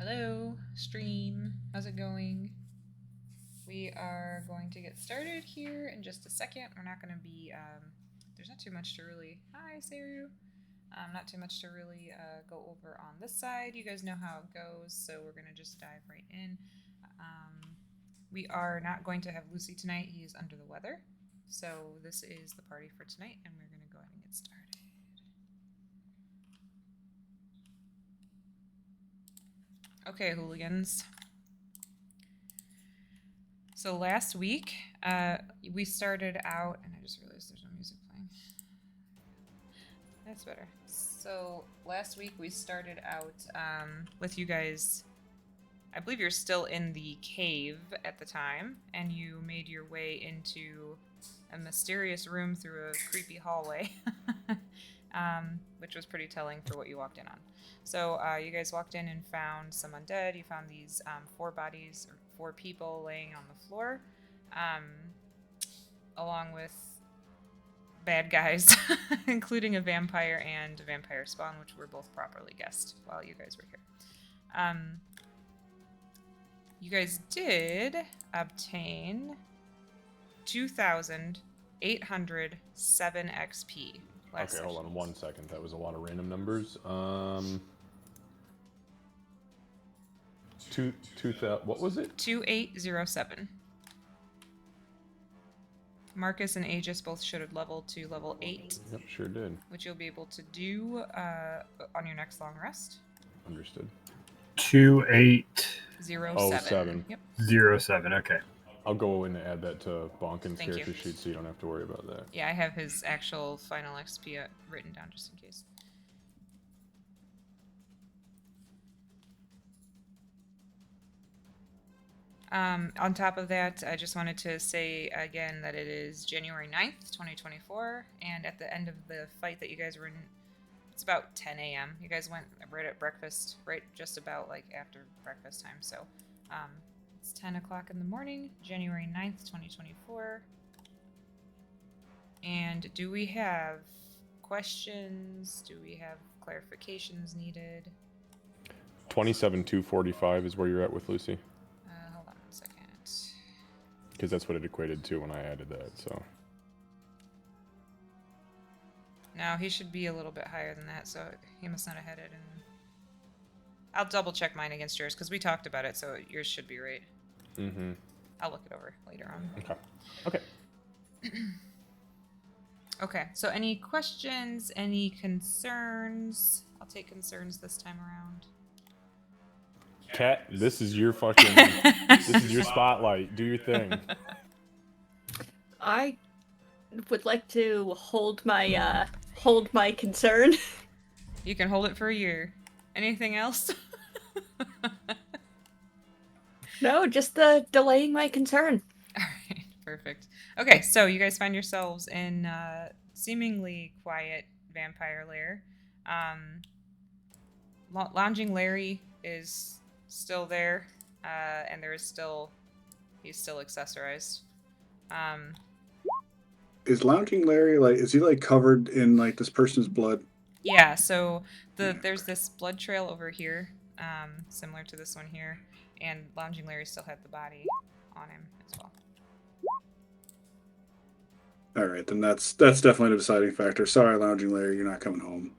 Hello, stream. How's it going? We are going to get started here in just a second. We're not going to be, there's not too much to really, hi, Saru. Not too much to really go over on this side. You guys know how it goes, so we're going to just dive right in. We are not going to have Lucy tonight. He is under the weather. So this is the party for tonight, and we're going to go ahead and get started. Okay, hooligans. So last week, we started out, and I just realized there's no music playing. That's better. So last week we started out with you guys. I believe you're still in the cave at the time, and you made your way into a mysterious room through a creepy hallway, which was pretty telling for what you walked in on. So you guys walked in and found some undead. You found these 4 bodies, or 4 people laying on the floor, along with bad guys, including a vampire and a vampire spawn, which were both properly guessed while you guys were here. You guys did obtain 2,807 XP. Okay, hold on 1 second. That was a lot of random numbers. What was it? 2807. Marcus and Aegis both should have leveled to level 8. Yep, sure did. Which you'll be able to do on your next long rest. Understood. 2807. Yep. 07. Okay. I'll go in and add that to Bonkin's character sheet so you don't have to worry about that. Yeah, I have his actual final XP written down just in case. On top of that, I just wanted to say again that it is January 9th, 2024, and at the end of the fight that you guys were in, it's about 10 a.m. You guys went right at breakfast, right just about like after breakfast time, so it's 10 o'clock in the morning, January 9th, 2024. And do we have questions? Do we have clarifications needed? 27,245 is where you're at with Lucy. Hold on 1 second. Because that's what it equated to when I added that, so. No, he should be a little bit higher than that, so he must not have had it in. I'll double check mine against yours, because we talked about it, so yours should be right. Mm-hmm. I'll look it over later on. Okay. Okay, so any questions, any concerns? I'll take concerns this time around. Kat, this is your fucking, this is your spotlight. Do your thing. I would like to hold my concern. You can hold it for a year. Anything else? No, just delaying my concern. All right, perfect. Okay, so you guys find yourselves in seemingly quiet vampire lair. Lounging Larry is still there, and he's still accessorized. Is Lounging Larry is he covered in this person's blood? Yeah, so there's this blood trail over here, similar to this one here, and Lounging Larry still had the body on him as well. All right, then that's definitely the deciding factor. Sorry, Lounging Larry, you're not coming home.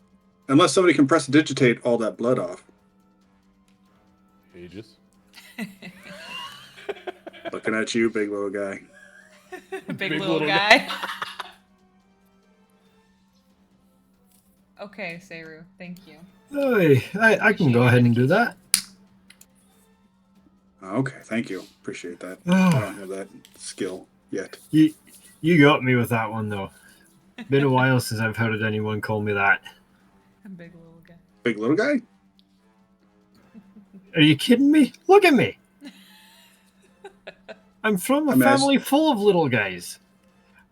Unless somebody can prestidigitate all that blood off. Aegis. Looking at you, big little guy. Big little guy. Okay, Seru, thank you. Hey, I can go ahead and do that. Okay, thank you. Appreciate that. I don't have that skill yet. You got me with that one, though. Been a while since I've heard anyone call me that. A big little guy. Big little guy? Are you kidding me? Look at me. I'm from a family full of little guys.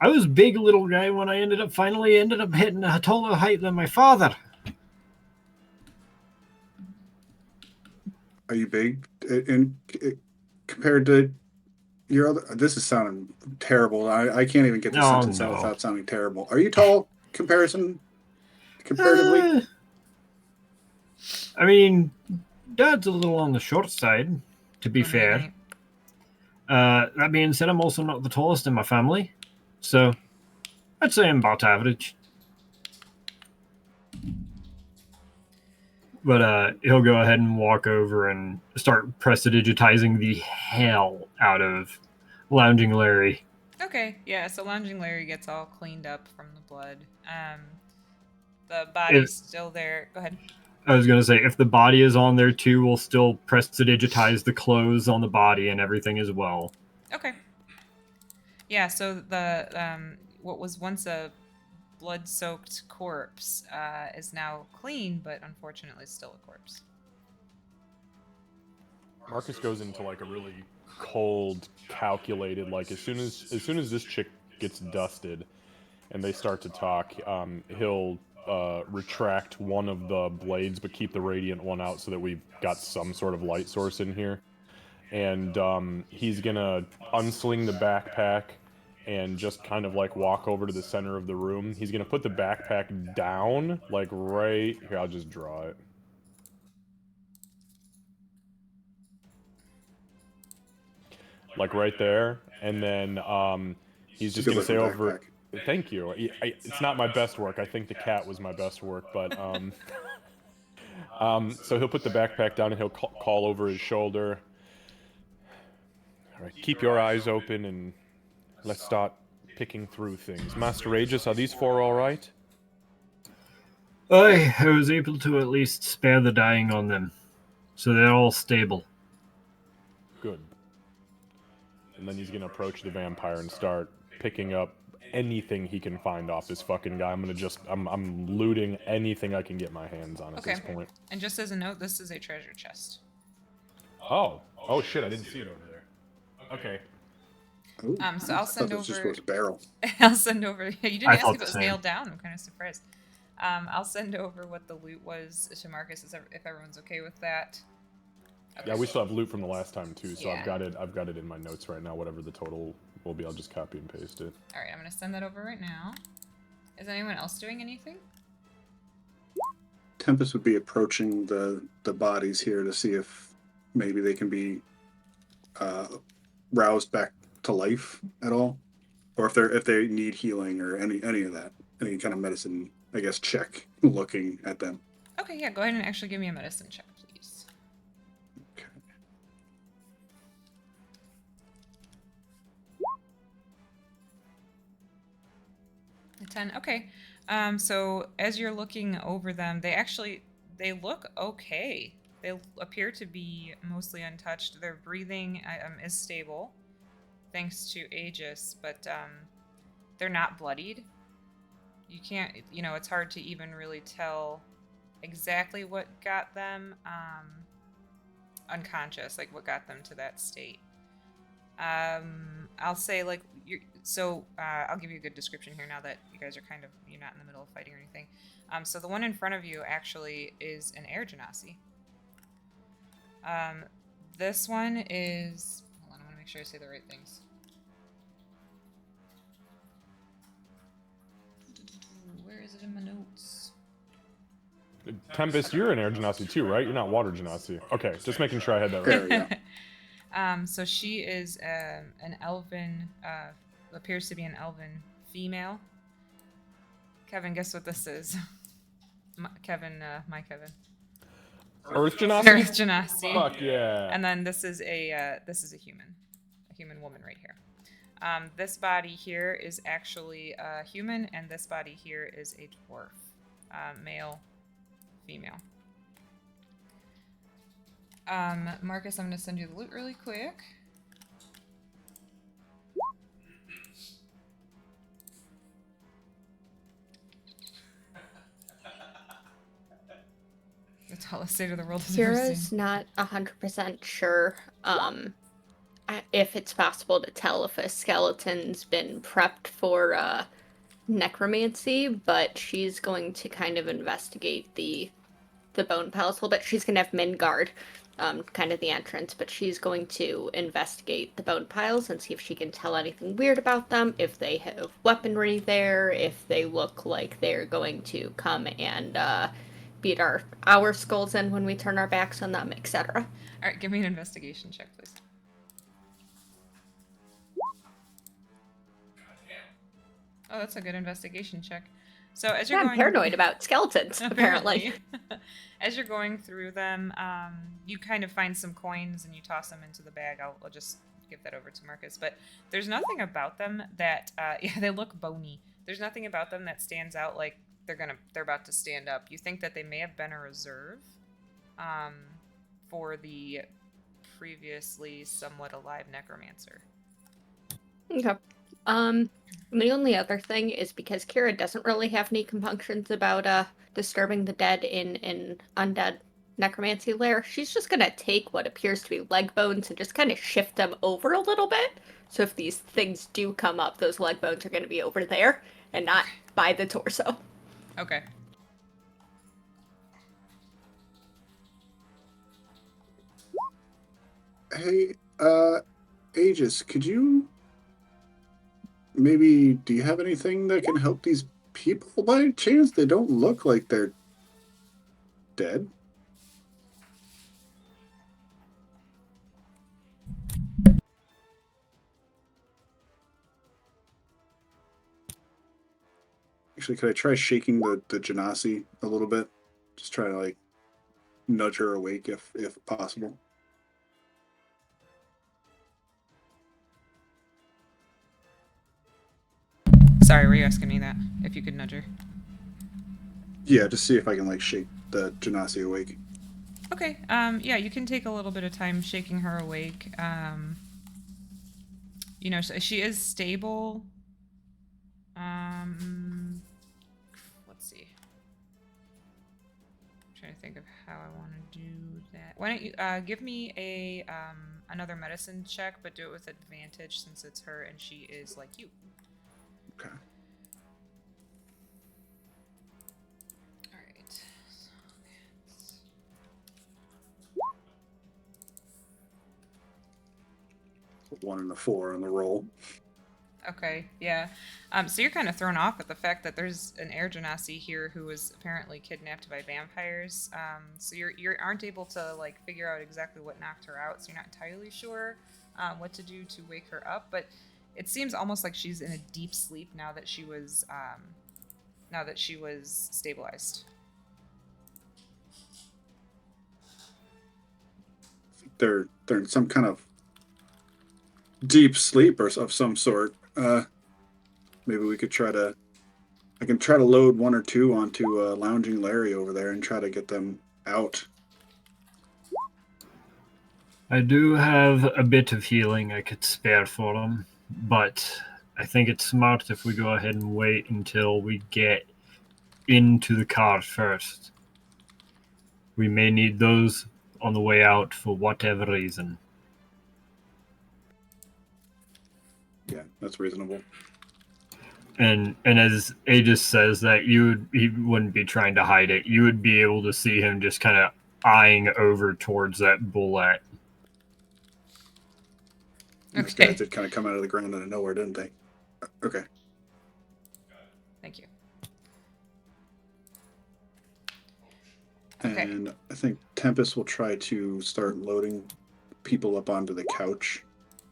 I was big little guy when I finally ended up hitting a taller height than my father. Are you big compared to your other? This is sounding terrible. I can't even get this sentence out without sounding terrible. Are you tall comparatively? I mean, Dad's a little on the short side, to be Oh, fair. night. That being said, I'm also not the tallest in my family, so I'd say I'm about average. But he'll go ahead and walk over and start prestidigitizing the hell out of Lounging Larry. Okay, yeah, so Lounging Larry gets all cleaned up from the blood. The body's still there. Go ahead. I was going to say, if the body is on there too, we'll still prestidigitize the clothes on the body and everything as well. Okay. Yeah, so the what was once a blood-soaked corpse is now clean, but unfortunately still a corpse. Marcus goes into like a really cold, calculated, like as soon as this chick gets dusted and they start to talk, he'll retract one of the blades but keep the radiant one out so that we've got some sort of light source in here. And he's gonna unsling the backpack and just kind of like walk over to the center of the room. He's gonna put the backpack down, like right here. I'll just draw it. Like right there, and then he's just gonna say over. Thank you. It's not my best work. I think the cat was my best work, but so he'll put the backpack down and he'll call over his shoulder. All right, keep your eyes open and let's start picking through things. Master Aegis, are these four all right? I was able to at least spare the dying on them, so they're all stable. Good. And then he's gonna approach the vampire and start picking up anything he can find off this fucking guy. I'm looting anything I can get my hands on at this point. And just as a note, this is a treasure chest. Oh shit! I didn't see it over there. Okay. Ooh, So I'll send over. Just was a barrel. I'll send over. Yeah, you didn't ask if it was same. nailed down. I'm kind of surprised. I'll send over what the loot was to Marcus if everyone's okay with that. Okay. Yeah, we still have loot from the last time too, so Yeah. I've got it in my notes right now. Whatever the total will be, I'll just copy and paste it. All right, I'm gonna send that over right now. Is anyone else doing anything? Tempest would be approaching the bodies here to see if maybe they can be roused back to life at all, or if they need healing or any of that, any kind of medicine, I guess, check looking at them. Okay, yeah, go ahead and actually give me a medicine check, please. Okay. A 10. Okay. So as you're looking over them, they look okay. They appear to be mostly untouched. Their breathing is stable, thanks to Aegis, but they're not bloodied. You can't, it's hard to even really tell exactly what got them unconscious, like what got them to that state. I'll say I'll give you a good description here now that you guys are you're not in the middle of fighting or anything. So the one in front of you actually is an air genasi. This one is, hold on, I want to make sure I say the right things. Where is it in my notes? Tempest, you're an air genasi too, right? You're not water genasi. Okay, just making sure I had that right. There we go. So she is an elven, appears to be an elven female. Kevin, guess what this is? My Kevin. Earth genasi? Earth genasi. Fuck yeah. And then this is a human woman right here. This body here is actually a human, and this body here is a dwarf. Male, female. Marcus, I'm going to send you the loot really quick. The tallest state of the world has ever Kira's seen. not 100% sure if it's possible to tell if a skeleton's been prepped for necromancy, but she's going to kind of investigate the bone palace a little bit. She's going to have men guard kind of the entrance, but she's going to investigate the bone piles and see if she can tell anything weird about them, if they have weaponry there, if they look like they're going to come and beat our skulls in when we turn our backs on them, etc. Alright, give me an investigation check, please. Oh, that's a good investigation check. So as you're I'm going... paranoid about skeletons, apparently. As you're going through them, you kind of find some coins and you toss them into the bag. I'll just give that over to Marcus. But there's nothing about them that... yeah, they look bony. There's nothing about them that stands out like they're about to stand up. You think that they may have been a reserve for the previously somewhat alive necromancer. Okay. The only other thing is because Kira doesn't really have any compunctions about disturbing the dead in undead necromancy lair, she's just gonna take what appears to be leg bones and just kind of shift them over a little bit. So if these things do come up, those leg bones are gonna be over there and not by the torso. Okay. Hey, Aegis, could you maybe, do you have anything that can help these people by chance? They don't look like they're dead. Actually, could I try shaking the Genasi a little bit? Just try to like nudge her awake if possible. Sorry, were you asking me that? If you could nudge her. Yeah, just see if I can like shake the Genasi awake. Okay. Yeah, you can take a little bit of time shaking her awake. You know, she is stable. Let's see. I'm trying to think of how I want to do that. Why don't you give me a another medicine check, but do it with advantage since it's her and she is like you. Okay. All right. 1 and a 4 on the roll. Okay, yeah. So you're kind of thrown off with the fact that there's an air genasi here who was apparently kidnapped by vampires. So you aren't able to like figure out exactly what knocked her out. So you're not entirely sure what to do to wake her up. But it seems almost like she's in a deep sleep now that she was stabilized. They're in some kind of deep sleep or of some sort. Maybe we could I can try to load 1 or 2 onto Lounging Larry over there and try to get them out. I do have a bit of healing I could spare for them, but I think it's smart if we go ahead and wait until we get into the car first. We may need those on the way out for whatever reason. Yeah, that's reasonable. And as Aegis says that he wouldn't be trying to hide it. You would be able to see him just kind of eyeing over towards that bullet. These guys did kind of come out of the ground out of nowhere, didn't they? Okay. Thank you. And okay. I think Tempest will try to start loading people up onto the couch.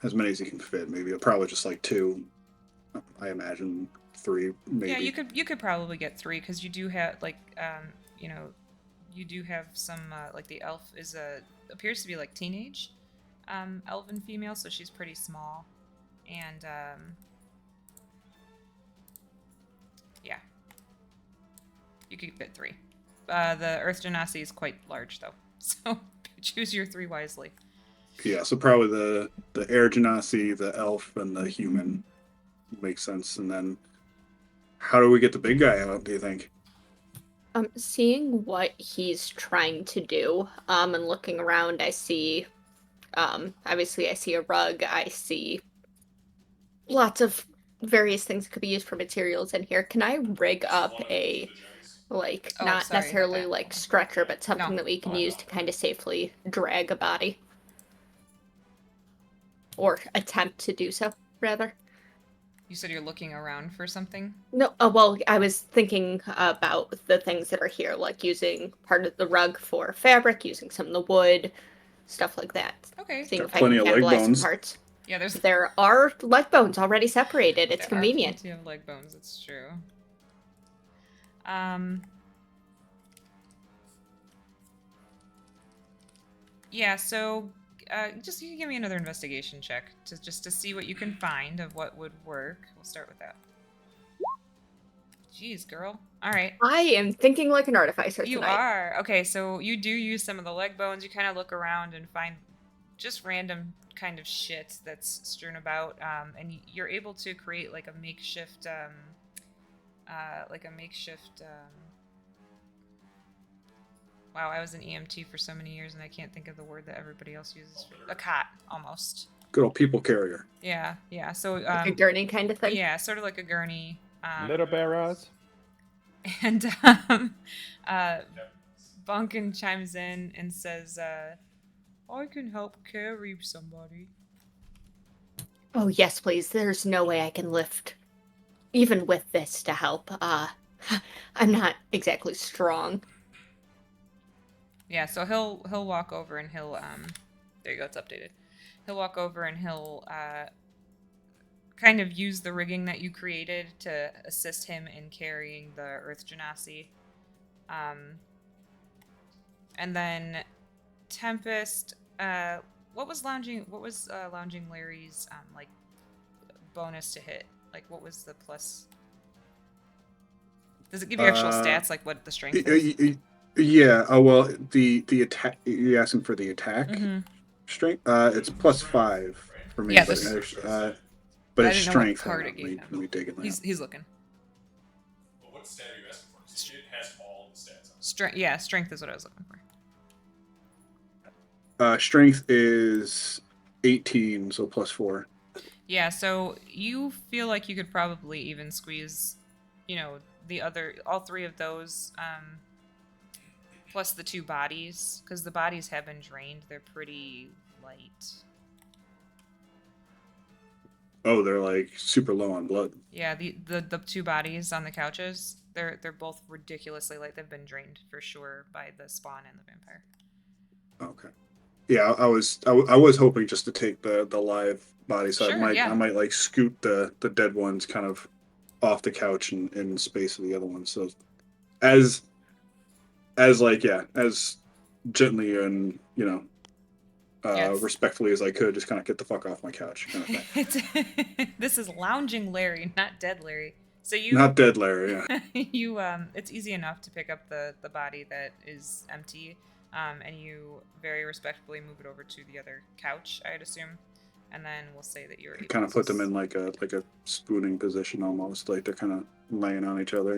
As many as he can fit, maybe. Probably just like 2. I imagine 3, maybe. Yeah, you could probably get 3 because you do have like you know, you do have some like the elf is appears to be like teenage elven female, so she's pretty small, and yeah, you could fit 3. The Earth Genasi is quite large though, so choose your 3 wisely. Yeah, so probably the air genasi, the elf, and the human makes sense. And then, how do we get the big guy out? Do you think? Seeing what he's trying to do, and looking around, I see, obviously I see a rug. I see lots of various things that could be used for materials in here. Can I rig up a not necessarily like stretcher, but something that we can use to kind of safely drag a body? Or attempt to do so, rather. You said you're looking around for something? No, well, I was thinking about the things that are here, like using part of the rug for fabric, using some of the wood, stuff like that. Okay. Seeing Got if I can plenty of leg cannibalize some bones. parts. Yeah, There are leg bones already separated. It's there convenient. are plenty of leg bones, it's true. Yeah, so just you can give me another investigation check to see what you can find of what would work. We'll start with that. Jeez, girl. All right. I am thinking like an artificer You tonight. are. Okay, so you do use some of the leg bones. You kind of look around and find just random kind of shit that's strewn about, and you're able to create like a makeshift, wow, I was an EMT for so many years and I can't think of the word that everybody else uses. A cot, almost. Good old people carrier. Yeah, yeah. So, Like a gurney kind of thing? yeah, sort of like a gurney. Little bearers. And Bunkin chimes in and says, I can help carry somebody. Oh, yes, please. There's no way I can lift, even with this to help. I'm not exactly strong. Yeah, so he'll walk over and he'll there you go, it's updated. He'll walk over and he'll kind of use the rigging that you created to assist him in carrying the Earth Genasi. And then Tempest, what was Lounging Larry's like bonus to hit? Like what was the plus? Does it give you actual stats like what the strength is? Yeah. Oh well, the attack. You asking for the attack strength? It's +5 for me. Yeah, but I it's didn't know strength. what card it gave him. Let me dig it now. He's looking. Well, what stat are you asking for? 'Cause it has all the stats on it. Strength is what I was looking for. Strength is 18, so +4. Yeah, so you feel like you could probably even squeeze, all three of those, plus the 2 bodies, because the bodies have been drained. They're pretty light. Oh, they're like super low on blood. Yeah, the 2 bodies on the couches, they're both ridiculously light. They've been drained for sure by the spawn and the vampire. Okay. Yeah, I was hoping just to take the live body, so Sure, I yeah. might like scoot the dead ones kind of off the couch and in space of the other ones. So as gently and Yes. respectfully as I could, just kind of get the fuck off my couch kind of thing. This is Lounging Larry, not Dead Larry. So you Not dead Larry, yeah. it's easy enough to pick up the body that is empty, and you very respectfully move it over to the other couch, I'd assume, and then we'll say that you're Kind of put them in like a spooning position almost, like they're kind of laying on each other,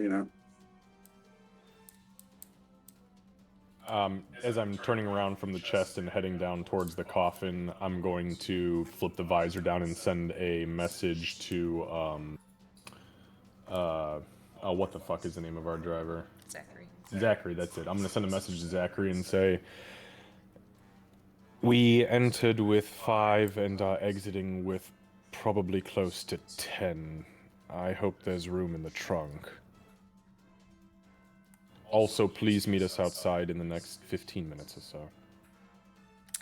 As I'm turning around from the chest and heading down towards the coffin, I'm going to flip the visor down and send a message to, what the fuck is the name of our driver? Zachary, that's it. I'm going to send a message to Zachary and say, we entered with 5 and are exiting with probably close to 10. I hope there's room in the trunk. Also, please meet us outside in the next 15 minutes or so.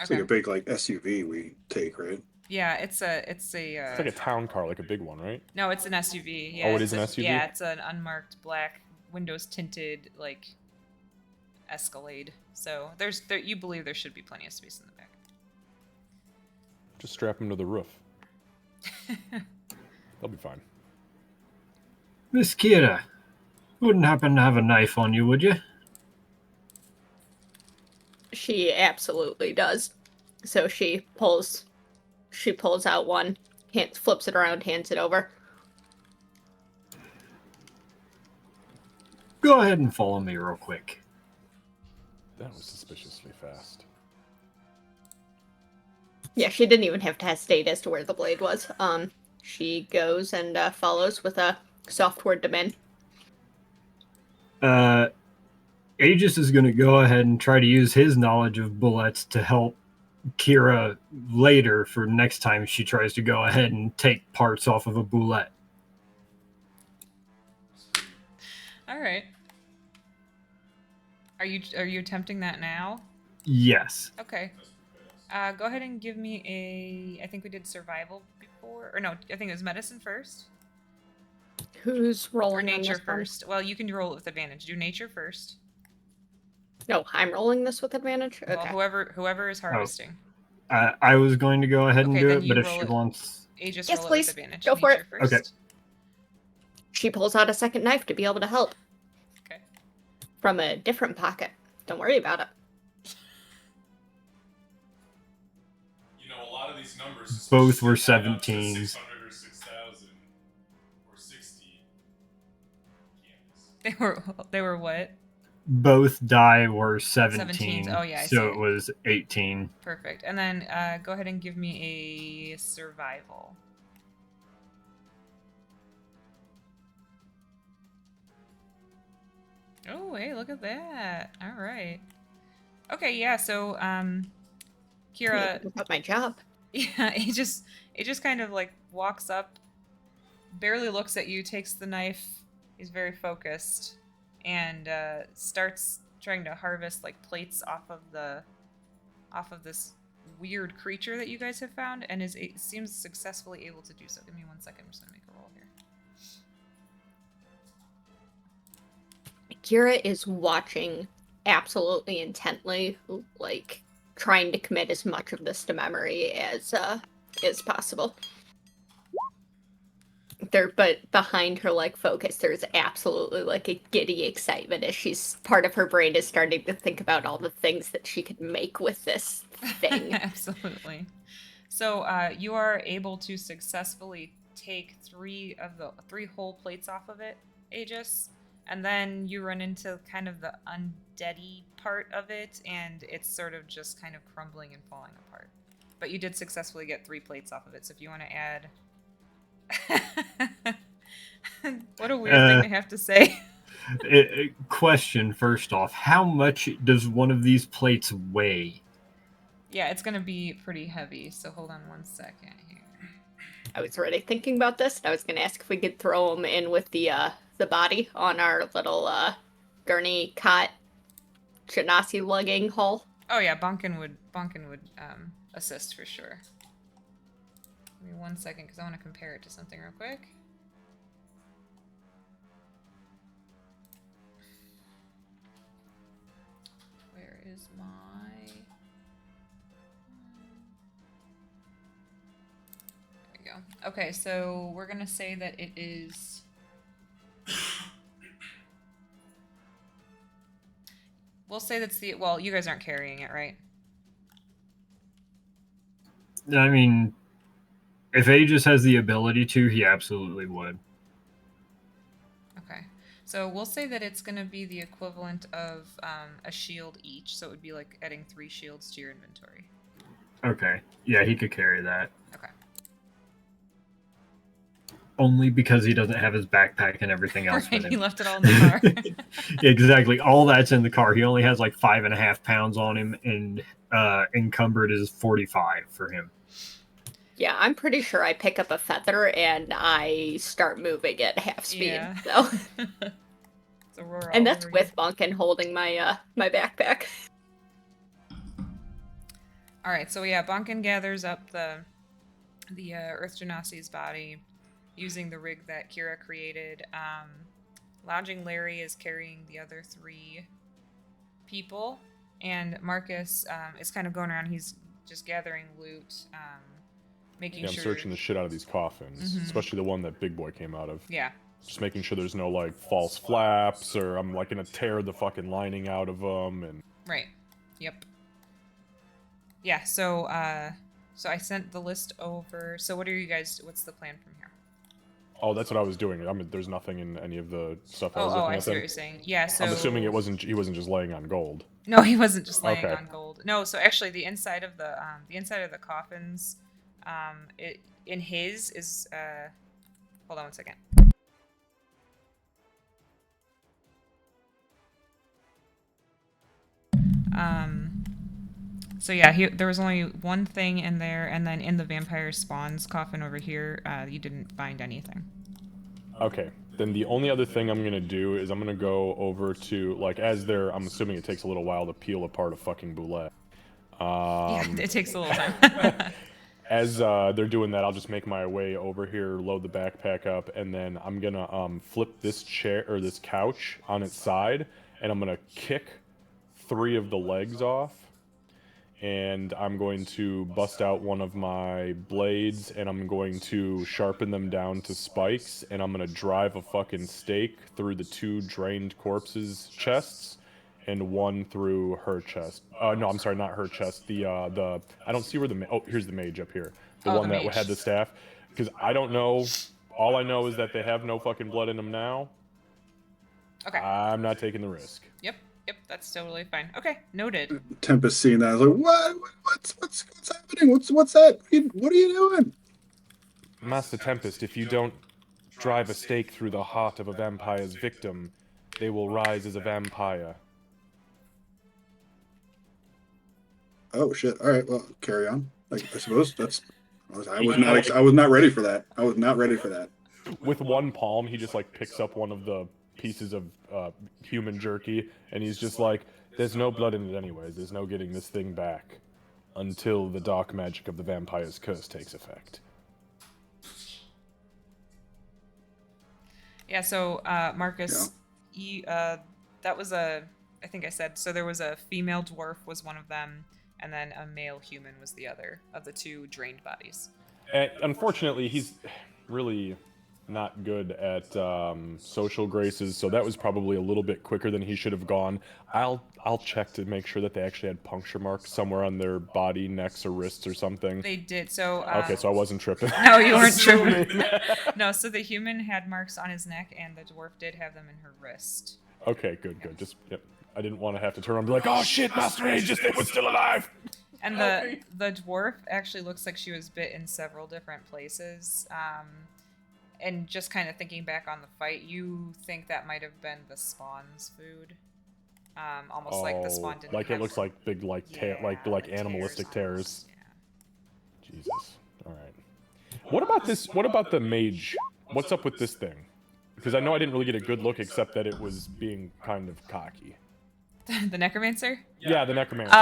It's like a big SUV we take, right? Yeah, it's a It's like a town car, like a big one, right? no, it's an SUV. Yeah, Oh, it is an SUV? Yeah, it's an unmarked black, windows tinted Escalade. So you believe there should be plenty of space in the back. Just strap him to the roof. They'll be fine. Miss Kira, you wouldn't happen to have a knife on you, would you? She absolutely does. So she pulls out one, flips it around, hands it over. Go ahead and follow me real quick. That was suspiciously fast. Yeah, she didn't even have to hesitate as to where the blade was. She goes and follows with a soft word to men. Aegis is going to go ahead and try to use his knowledge of bullets to help Kira later for next time she tries to go ahead and take parts off of a bullet. All right. Are you attempting that now? Yes. Okay. Go ahead and give me a. I think we did survival before, or no? I think it was medicine first. Who's Or rolling on nature this one? first. Well, you can roll it with advantage. Do nature first. No, I'm rolling this with advantage. Okay. Well, whoever is harvesting. I was going to go ahead and Okay, do then it, you but if roll she it. wants... Aegis, Yes, roll please. it with advantage. Go for nature it. First. Okay. She pulls out a second knife to be able to help Okay. from a different pocket. Don't worry about it. You know, a lot of these numbers. Both were especially add up to 17s. 600 or 6,000 or 60. Candace. They were what? Both die were 17. 17s. Oh, yeah, I so see. it was 18. Perfect. And then go ahead and give me a survival. Oh, hey, look at that. All right. Okay, yeah, so Kira, About my job. yeah, it just kind of like walks up, barely looks at you, takes the knife, he's very focused, and starts trying to harvest like plates off of this weird creature that you guys have found, and seems successfully able to do so. Give me 1 second, I'm just gonna make a roll here. Kira is watching absolutely intently, like trying to commit as much of this to memory as possible. But behind her like focus, there's absolutely like a giddy excitement as part of her brain is starting to think about all the things that she could make with this thing. Absolutely. So you are able to successfully take three whole plates off of it, Aegis, and then you run into kind of the undeady part of it, and it's sort of just kind of crumbling and falling apart. But you did successfully get 3 plates off of it, so if you want to add... What a weird thing to have to say. Question first off, how much does one of these plates weigh? Yeah, it's going to be pretty heavy, so hold on 1 second here. I was already thinking about this, and I was going to ask if we could throw them in with the body on our little gurney cot Genasi lugging hull. Oh yeah, Bonkin would assist for sure. Give me 1 second because I want to compare it to something real quick. Where is my... There we go. Okay, so we're gonna say that it is... We'll say that's the... Well, you guys aren't carrying it, right? I mean, if Aegis has the ability to, he absolutely would. Okay. So we'll say that it's going to be the equivalent of a shield each. So it would be like adding 3 shields to your inventory. Okay. Yeah, he could carry that. Okay. Only because he doesn't have his backpack and everything else Right, with he him. left it all in the car. Exactly. All that's in the car. He only has like 5.5 pounds on him, and encumbered is 45 for him. Yeah, I'm pretty sure I pick up a feather and I start moving at half speed. Yeah. So. So we're And all that's over with Bunkin holding my my backpack. All right, so yeah, Bonkin gathers up the Earth Genasi's body using the rig that Kira created. Lounging Larry is carrying the other 3 people, and Marcus is kind of going around. He's just gathering loot, making Yeah, I'm sure. searching the shit out of these coffins, Mhm. especially the one that Big Boy came out of. Yeah. Just making sure there's no like false flaps, or I'm like gonna tear the fucking lining out of them, and Right. Yep. Yeah. So so I sent the list over. So what are you guys? What's the plan from here? oh, that's what I was doing. I mean, there's nothing in any of the stuff I was Oh, looking I at. see what Then. you're saying. Yeah. So I'm assuming he wasn't just laying on gold. No, he wasn't just laying Okay. on gold. No, so actually the inside of the coffins, it in his is hold on 1 second. So yeah, there was only one thing in there, and then in the vampire spawns coffin over here, you didn't find anything. Okay, then the only other thing I'm gonna do is I'm gonna go over to, like, as they're, I'm assuming it takes a little while to peel apart a fucking boulet. Yeah, it takes a little time. As they're doing that, I'll just make my way over here, load the backpack up, and then I'm gonna flip this chair or this couch on its side, and I'm gonna kick 3 of the legs off, and I'm going to bust out one of my blades, and I'm going to sharpen them down to spikes, and I'm gonna drive a fucking stake through the 2 drained corpses' chests, and 1 through her chest. No, I'm sorry, not her chest. The I don't see where the here's the mage up here. The Oh, one the that mage. had the staff. Because I don't know. All I know is that they have no fucking blood in them now. Okay. I'm not taking the risk. Yep, that's totally fine. Okay, noted. Tempest seeing that, I was like, "What? What's happening? What's that? What are you doing?" Master Tempest, if you don't drive a stake through the heart of a vampire's victim, they will rise as a vampire. Oh shit! All right, well, carry on. Like, I suppose that's. I was not ready for that. I was not ready for that. With one palm, he just like picks up one of the pieces of human jerky, and he's just like, "There's no blood in it anyways. There's no getting this thing back until the dark magic of the vampire's curse takes effect." Yeah, so Marcus, that was I think I said, so there was a female dwarf was one of them, and then a male human was the other of the 2 drained bodies. Unfortunately, he's really not good at social graces, so that was probably a little bit quicker than he should have gone. I'll check to make sure that they actually had puncture marks somewhere on their body, necks, or wrists or something. They did, so... Okay, so I wasn't tripping. No, you weren't tripping. No, so the human had marks on his neck, and the dwarf did have them in her wrist. Okay, good. Just, yep. I didn't want to have to turn around and be like, "Oh shit, Master Aegis, they were still alive!" And the dwarf actually looks like she was bit in several different places. And just kind of thinking back on the fight, you think that might have been the spawn's food. Almost like the spawn didn't like have... it looks like big, like, like animalistic tears. Yeah. Jesus. All right. What about this? What about the mage? What's up with this thing? Because I know I didn't really get a good look, except that it was being kind of cocky. The necromancer? Yeah, the necromancer,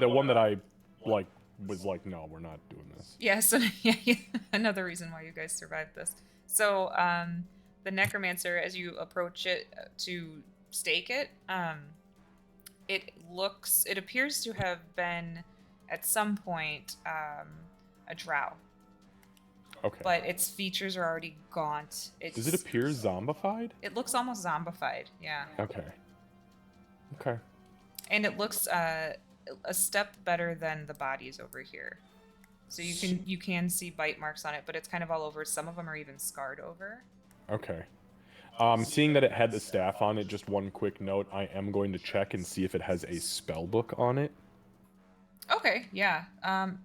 the one that I like was like, "No, we're not doing this." Yeah, so yeah, another reason why you guys survived this. So the necromancer, as you approach it to stake it, it appears to have been at some point a drow. Okay. But its features are already gaunt. Does it appear zombified? It looks almost zombified, yeah. Okay. Okay. And it looks a step better than the bodies over here. So you can see bite marks on it, but it's kind of all over. Some of them are even scarred over. Okay. Seeing that it had the staff on it, just one quick note, I am going to check and see if it has a spell book on it. Okay, yeah.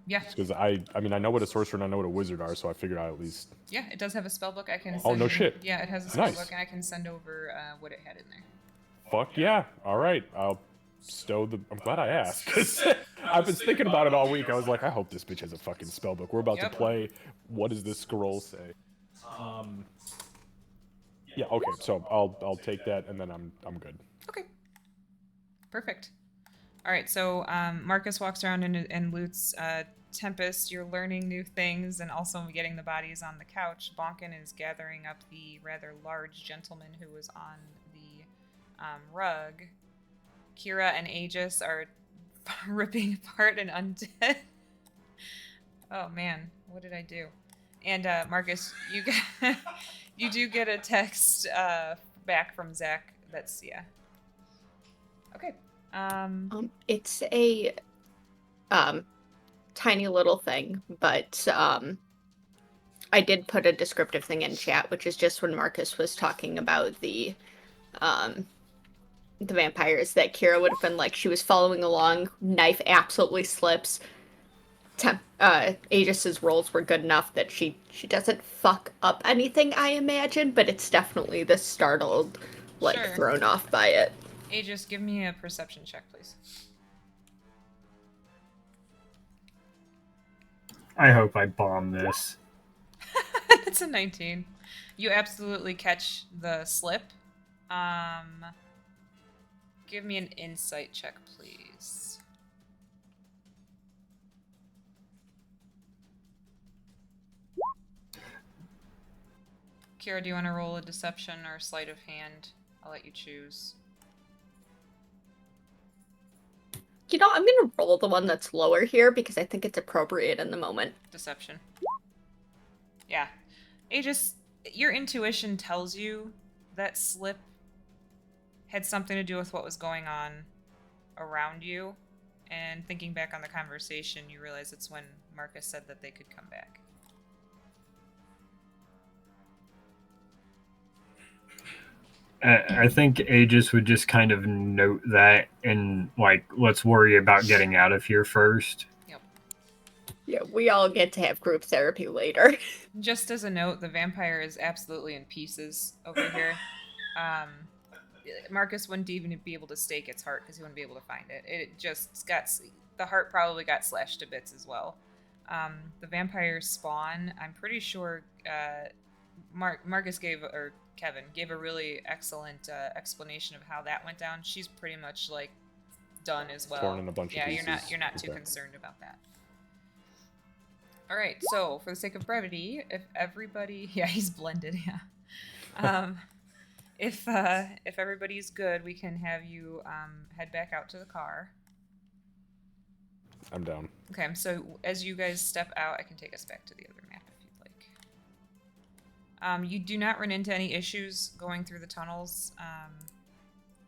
Yeah. Because I mean, I know what a sorcerer and I know what a wizard are, so I figured I'd at least... Yeah, it does have a spell book. I can. Oh, no shit. Yeah, it has a spell Nice. book, and I can send over what it had in there. Fuck yeah. All right. I'll stow the... I'm glad I asked, because I've been thinking about it all week. I was like, I hope this bitch has a fucking spell book. We're about to play What Does This Scroll Say? Yeah, okay, so I'll take that, and then I'm good. Okay. Perfect. All right, so Marcus walks around and loots Tempest. You're learning new things and also getting the bodies on the couch. Bonkin is gathering up the rather large gentleman who was on the rug. Kira and Aegis are ripping apart an undead. Oh man, what did I do? And Marcus, you do get a text back from Zach. That's okay. It's a tiny little thing, but I did put a descriptive thing in chat, which is just when Marcus was talking about the vampires, that Kira would have been like, she was following along, knife absolutely slips. Aegis's rolls were good enough that she doesn't fuck up anything, I imagine, but it's definitely the startled, like, Sure. thrown off by it. Aegis, give me a perception check, please. I hope I bomb this. It's a 19. You absolutely catch the slip. Give me an insight check, please. Kira, do you want to roll a deception or sleight of hand? I'll let you choose. You know, I'm gonna roll the one that's lower here because I think it's appropriate in the moment. Deception. Yeah. Aegis, your intuition tells you that slip had something to do with what was going on around you. And thinking back on the conversation, you realize it's when Marcus said that they could come back. I think Aegis would just kind of note that and, like, let's worry about getting out of here first. Yep. Yeah, we all get to have group therapy later. Just as a note, the vampire is absolutely in pieces over here. Marcus wouldn't even be able to stake its heart because he wouldn't be able to find it. It just got... The heart probably got slashed to bits as well. The vampire spawn, I'm pretty sure Marcus gave... or Kevin gave a really excellent explanation of how that went down. She's pretty much like done as well. Torn in a bunch of yeah, pieces. you're not too Okay. concerned about that. All right, so for the sake of brevity, if everybody, yeah, he's blended, yeah. If everybody's good, we can have you head back out to the car. I'm down. Okay, so as you guys step out, I can take us back to the other map if you'd like. You do not run into any issues going through the tunnels.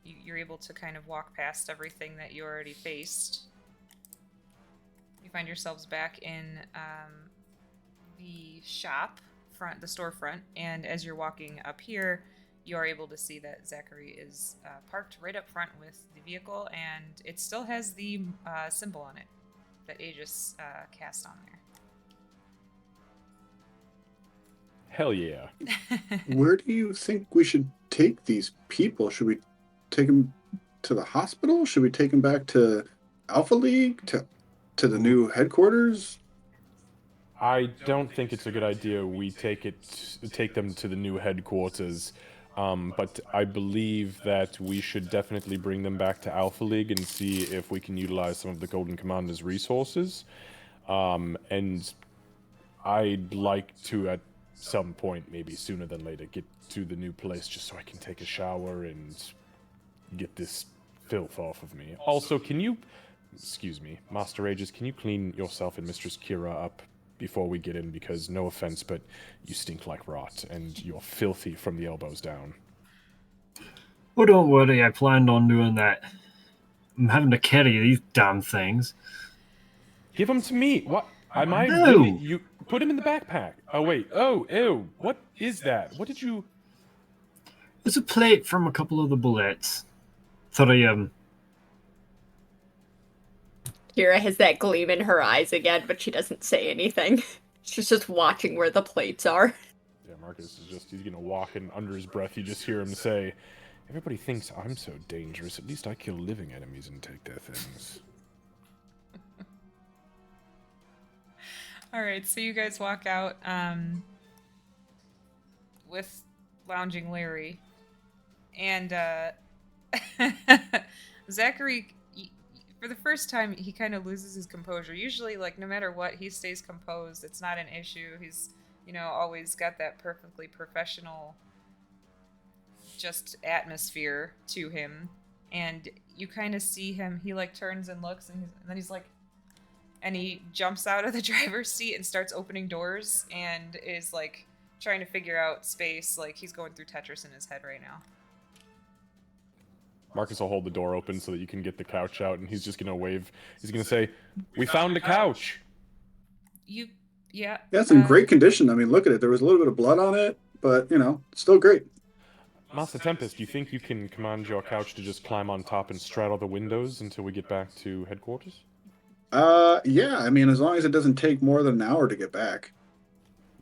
You're able to kind of walk past everything that you already faced. You find yourselves back in the shop front, the storefront, and as you're walking up here, you are able to see that Zachary is parked right up front with the vehicle, and it still has the symbol on it that Aegis cast on there. Hell yeah. Where do you think we should take these people? Should we take them to the hospital? Should we take them back to Alpha League? To the new headquarters? I don't think it's a good idea we take them to the new headquarters, but I believe that we should definitely bring them back to Alpha League and see if we can utilize some of the Golden Commander's resources. And I'd like to, at some point, maybe sooner than later, get to the new place just so I can take a shower and get this filth off of me. Also, can you... Excuse me, Master Aegis, can you clean yourself and Mistress Kira up before we get in? Because, no offense, but you stink like rot, and you're filthy from the elbows down. Well, don't worry, I planned on doing that. I'm having to carry these damn things. Give them to me! What? Am I No. really... You... Put him in the backpack! Oh, wait. Oh, ew. What is that? What did you... There's a plate from a couple of the bullets. Thought I, Kira has that gleam in her eyes again, but she doesn't say anything. She's just watching where the plates are. Yeah, Marcus is just... He's gonna walk, and under his breath you just hear him say, "Everybody thinks I'm so dangerous. At least I kill living enemies and take their things." Alright, so you guys walk out with lounging Larry. And Zachary, for the first time, he kind of loses his composure. Usually, like, no matter what, he stays composed. It's not an issue. He's, always got that perfectly professional just atmosphere to him. And you kind of see him, he, like, turns and looks, and then he's like, and he jumps out of the driver's seat and starts opening doors and is, like, trying to figure out space. Like, he's going through Tetris in his head right now. Marcus will hold the door open so that you can get the couch out, and he's just gonna wave. He's gonna say, "We found a couch!" Yeah. Yeah, it's in great condition. I mean, look at it. There was a little bit of blood on it, but, still great. Master Tempest, do you think you can command your couch to just climb on top and straddle the windows until we get back to headquarters? Yeah, I mean, as long as it doesn't take more than an hour to get back.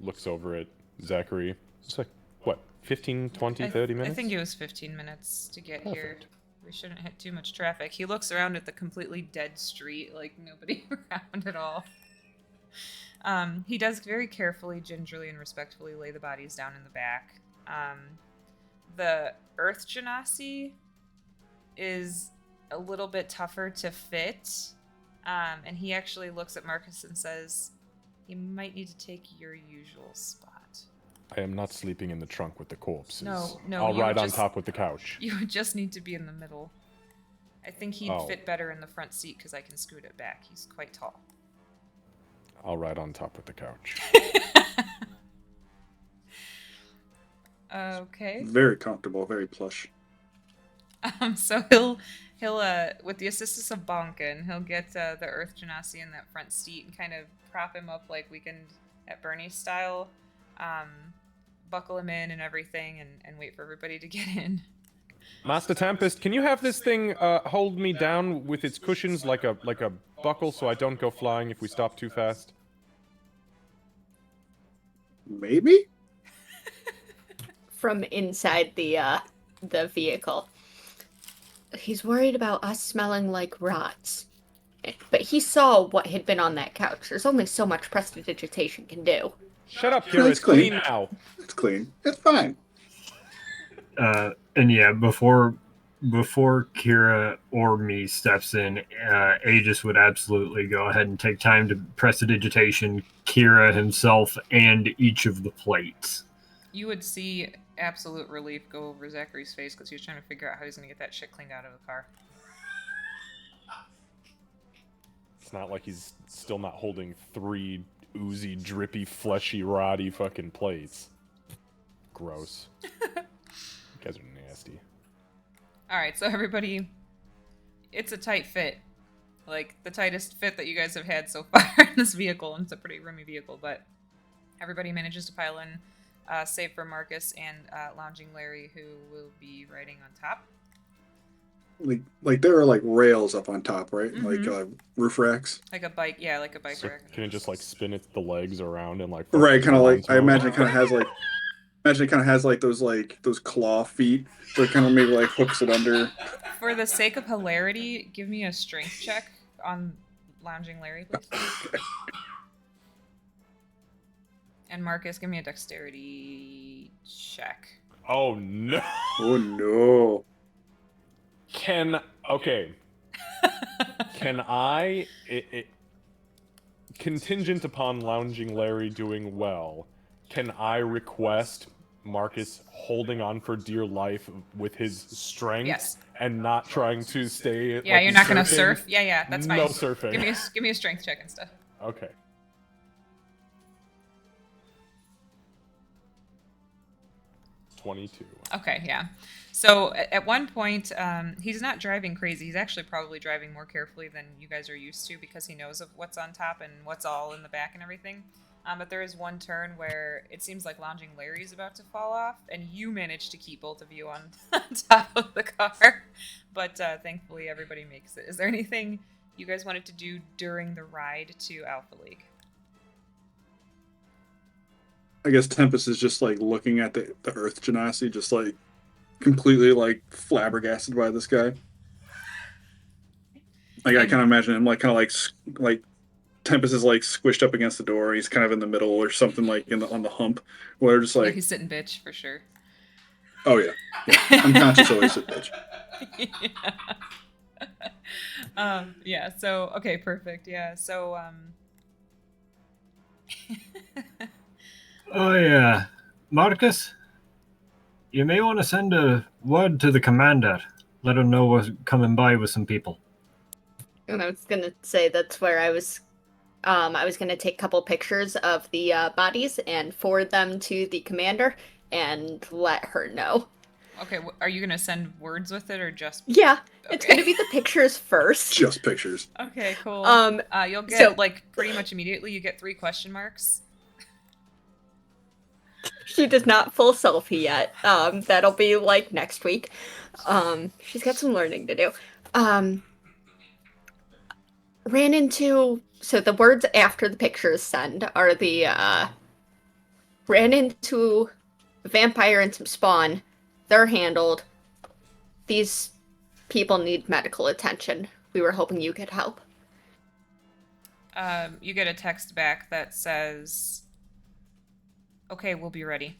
Looks over at Zachary. It's like, what, 15, 20, 30 minutes? I think it was 15 minutes to get here. Perfect. We shouldn't hit too much traffic. He looks around at the completely dead street, like nobody around at all. He does very carefully, gingerly, and respectfully lay the bodies down in the back. The Earth Genasi is a little bit tougher to fit, and he actually looks at Marcus and says, "You might need to take your usual spot." I am not sleeping in the trunk with the corpses. No, I'll you ride on just- top with the couch. You would just need to be in the middle. I think he'd Oh. fit better in the front seat because I can scoot it back. He's quite tall. I'll ride on top with the couch. Okay. Very comfortable, very plush. So he'll with the assistance of Bonkin, he'll get the Earth Genasi in that front seat and kind of prop him up like Weekend at Bernie's style. Buckle him in and everything, and wait for everybody to get in. Master Tempest, can you have this thing hold me down with its cushions like a buckle so I don't go flying if we stop too fast? Maybe? From inside the vehicle. He's worried about us smelling like rats. But he saw what had been on that couch. There's only so much prestidigitation can do. Shut up, No, Kira. it's It's clean clean. now. It's clean. It's fine. And yeah, before Kira or me steps in, Aegis would absolutely go ahead and take time to prestidigitation Kira himself and each of the plates. You would see absolute relief go over Zachary's face because he was trying to figure out how he's going to get that shit cleaned out of the car. It's not like he's still not holding 3 oozy, drippy, fleshy, roddy fucking plates. Gross. You guys are nasty. Alright, so everybody, it's a tight fit. Like, the tightest fit that you guys have had so far in this vehicle, and it's a pretty roomy vehicle, but everybody manages to pile in, save for Marcus and Lounging Larry, who will be riding on top. Like there are like rails up on top, right? Mhm. Like roof racks. Like a bike, yeah, like a bike So rack. can it just like spin the legs around and like Right, kind of hold like onto I them? imagine it kind of has like those claw feet, so it kind of maybe like hooks it under. For the sake of hilarity, give me a strength check on Lounging Larry, please. And Marcus, give me a dexterity check. Oh no. Oh no! Can I contingent upon Lounging Larry doing well, can I request Marcus holding on for dear life with his strength Yes. and not trying to stay Yeah, like you're he's not gonna surfing? surf. Yeah, that's fine. No surfing. Give me a strength check instead. Okay. $22. Okay, yeah. So at one point, he's not driving crazy. He's actually probably driving more carefully than you guys are used to because he knows of what's on top and what's all in the back and everything. But there is one turn where it seems like Lounging Larry's about to fall off, and you manage to keep both of you on top of the car. But thankfully, everybody makes it. Is there anything you guys wanted to do during the ride to Alpha League? I guess Tempest is just like looking at the Earth Genasi, just like completely like flabbergasted by this guy. Like I kind of imagine him like kind of like Tempest is like squished up against the door. He's kind of in the middle or something like on the hump. Where just Yeah, like, he's sitting bitch for sure. oh yeah, unconscious always a bitch. Yeah. So okay, perfect. Yeah. So Oh yeah, Marcus, you may want to send a word to the commander. Let him know we're coming by with some people. And I was gonna say that's where I was gonna take a couple pictures of the bodies and forward them to the commander and let her know. okay, are you gonna send words with it or just? Yeah, it's Okay. gonna be the pictures first. Just pictures. Okay, cool. You'll get so- like pretty much immediately. You get 3 question marks. She does not full selfie yet. That'll be like next week. She's got some learning to do. Ran into, so the words after the pictures send are the ran into a vampire and some spawn. They're handled. These people need medical attention. We were hoping you could help. You get a text back that says, "Okay, we'll be ready."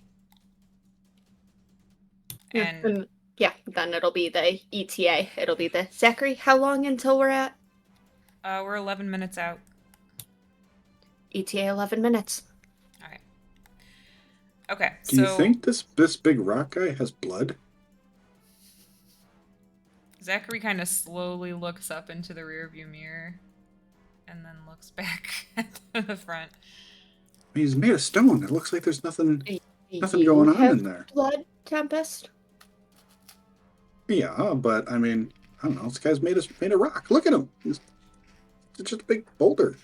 And yeah, then it'll be the ETA. It'll be the Zachary. How long until we're at we're 11 minutes out. ETA? 11 minutes. All right. Okay. Do you think this big rock guy has blood? Zachary kind of slowly looks up into the rearview mirror, and then looks back at the front. He's made of stone. It looks like there's nothing You going on have in there. blood, Tempest? Yeah, but I mean, I don't know. This guy's made of rock. Look at him. He's just a big boulder.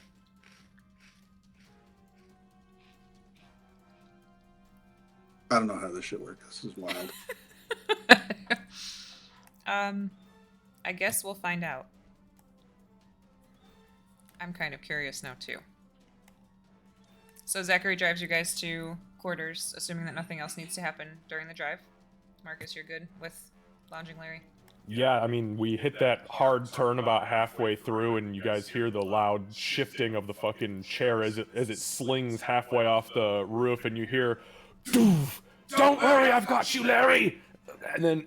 I don't know how this shit works. This is wild. I guess we'll find out. I'm kind of curious now, too. So Zachary drives you guys to quarters, assuming that nothing else needs to happen during the drive. Marcus, you're good with Lounging Larry? Yeah, I mean, we hit that hard turn about halfway through, and you guys hear the loud shifting of the fucking chair as it slings halfway off the roof, and you hear, "Doof! Don't worry, I've got you, Larry!" And then,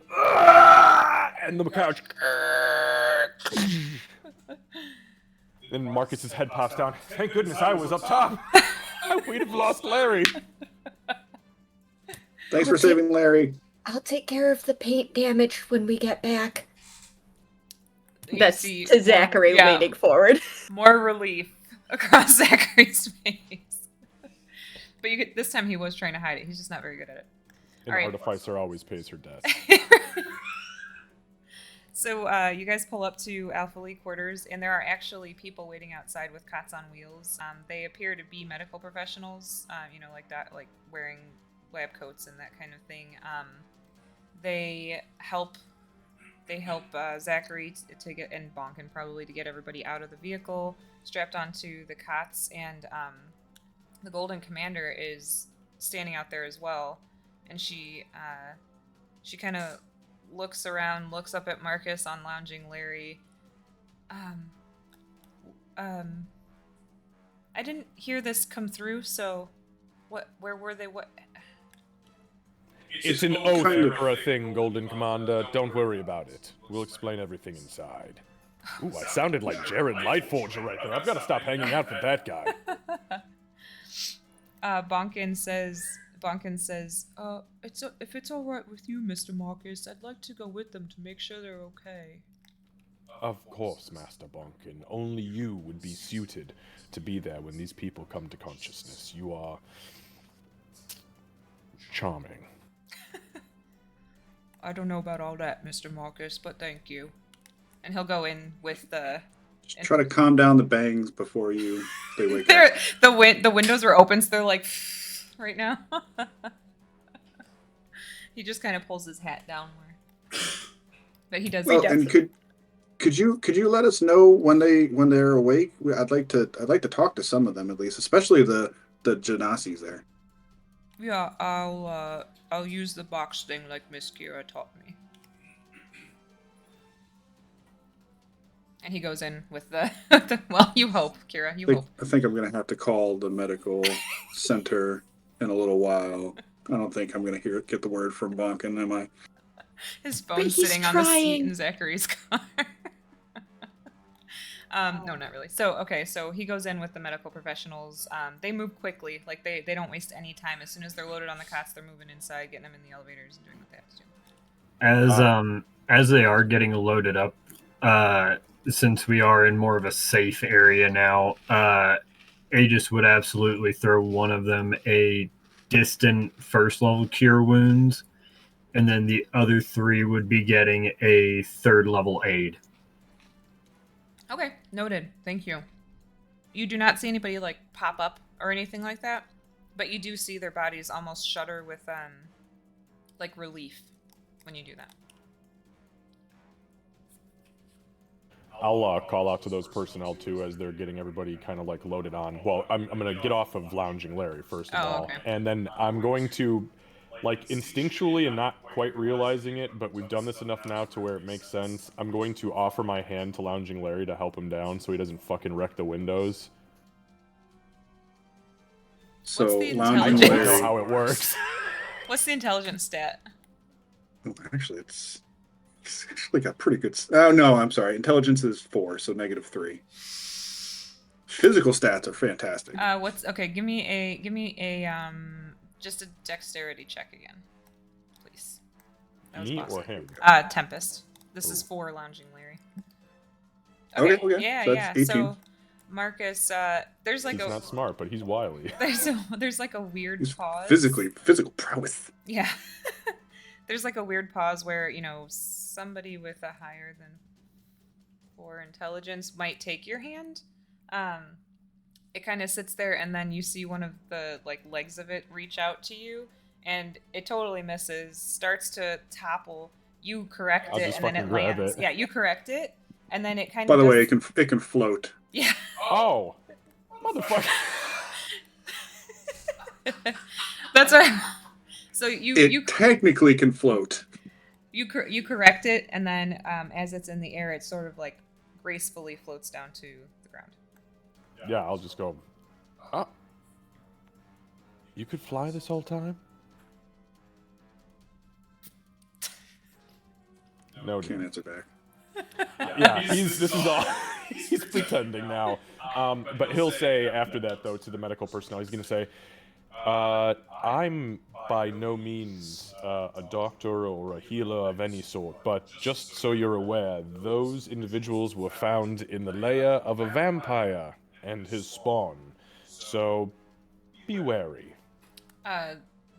and the couch. Then Marcus's head pops down. Thank goodness I was up top. We'd have lost Larry. Thanks for saving Larry. I'll take care of the paint damage when we get back. You That's see to Zachary yeah, leaning forward. more relief across Zachary's face. But this time he was trying to hide it. He's just not very good at it. An artificer always pays her debt. So you guys pull up to Alpha League quarters, and there are actually people waiting outside with cots on wheels. They appear to be medical professionals, like that, like wearing lab coats and that kind of thing. They help Zachary to get, and Bonkin probably, to get everybody out of the vehicle, strapped onto the cots, and the Golden Commander is standing out there as well, and she kind of looks around, looks up at Marcus on Lounging Larry. I didn't hear this come through, so where were they? What? It's an oath for a thing, Golden Commander. Don't worry about it. We'll explain everything inside. Ooh, I sounded like Jared Lightforger right there. I've got to stop hanging out with that guy. Bonkin says, if it's all right with you, Mr. Marcus, I'd like to go with them to make sure they're okay. Of course, Master Bonkin. Only you would be suited to be there when these people come to consciousness. You are charming. I don't know about all that, Mr. Marcus, but thank you. And he'll go in with the... Just try to calm down the bangs before they wake up. The windows were open, so they're like... right now. He just kind of pulls his hat down more. But he does... Well, and could you let us know when they're awake? I'd like to talk to some of them at least, especially the Genasis there. Yeah, I'll use the box thing like Miss Kira taught me. And he goes in with the well, you hope, Kira, you hope. I think I'm gonna have to call the medical center in a little while. I don't think I'm gonna get the word from Bonkin, am I? His phone's sitting on the seat in Zachary's car. No, not really. So he goes in with the medical professionals. They move quickly. Like, they don't waste any time. As soon as they're loaded on the cots, they're moving inside, getting them in the elevators and doing what they have to do. As they are getting loaded up, since we are in more of a safe area now, Aegis would absolutely throw one of them a distant first level cure wounds, and then the other three would be getting a third level aid. Okay, noted. Thank you. You do not see anybody, like, pop up or anything like that, but you do see their bodies almost shudder with, like, relief when you do that. I'll call out to those personnel, too, as they're getting everybody kind of, like, loaded on. Well, I'm going to get off of Lounging Larry, first of all. Okay. And then I'm going to, like, instinctually and not quite realizing it, but we've done this enough now to where it makes sense. I'm going to offer my hand to Lounging Larry to help him down so he doesn't fucking wreck the windows. So What's the I lounging don't intelligence? know Larry. how it works. What's the intelligence stat? Oh, actually, it's actually got pretty good. Oh no, I'm sorry. Intelligence is 4, so -3. Physical stats are fantastic. What's okay? Give me a just a dexterity check again, please. That was Me bossy. or him? Tempest. This is Ooh. for lounging Larry. Okay. Yeah, So that's yeah. 18. So, Marcus, there's like He's not smart, but he's wily. there's like a weird He's pause. physical prowess. Yeah. There's like a weird pause where, somebody with a higher than 4 intelligence might take your hand. It kind of sits there, and then you see one of the legs of it reach out to you, and it totally misses, starts to topple. You correct I'll it, just and then fucking it grab lands. it. Yeah, you correct it, and then it kind By of the way, it can float. Yeah. Oh, motherfucker! That's right. So you Technically can float. you correct it, and then as it's in the air, it sort of gracefully floats down to the ground. Yeah, I'll just go. Oh, you could fly this whole time? No, Can't dude. answer back. Yeah, this is all. He's pretending now. But he'll say after that, though, to the medical personnel, he's going to say, I'm by no means a doctor or a healer of any sort, but just so you're aware, those individuals were found in the lair of a vampire and his spawn. So be wary.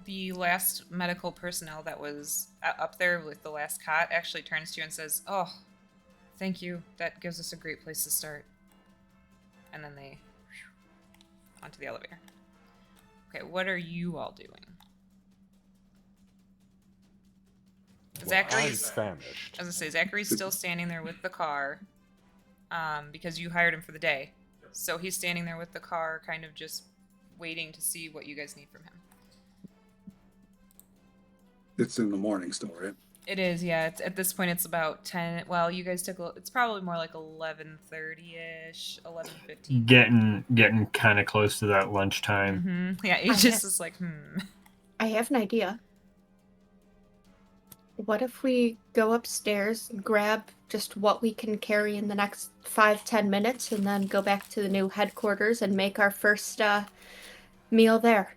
The last medical personnel that was up there with the last cot actually turns to you and says, "Oh, thank you. That gives us a great place to start." And then they onto the elevator. Okay, what are you all doing? Well, Zachary's. I'm famished. As I say, Zachary's still standing there with the car, because you hired him for the day. So he's standing there with the car, kind of just waiting to see what you guys need from him. It's in the morning still, right? It is, yeah. At this point, it's about 10. Well, you guys took. It's probably more like 11:30ish, 11:15. Getting kind of close to that lunchtime. Mm-hmm. Yeah, Aegis is like, I have an idea. What if we go upstairs, grab just what we can carry in the next 5-10 minutes, and then go back to the new headquarters and make our first meal there?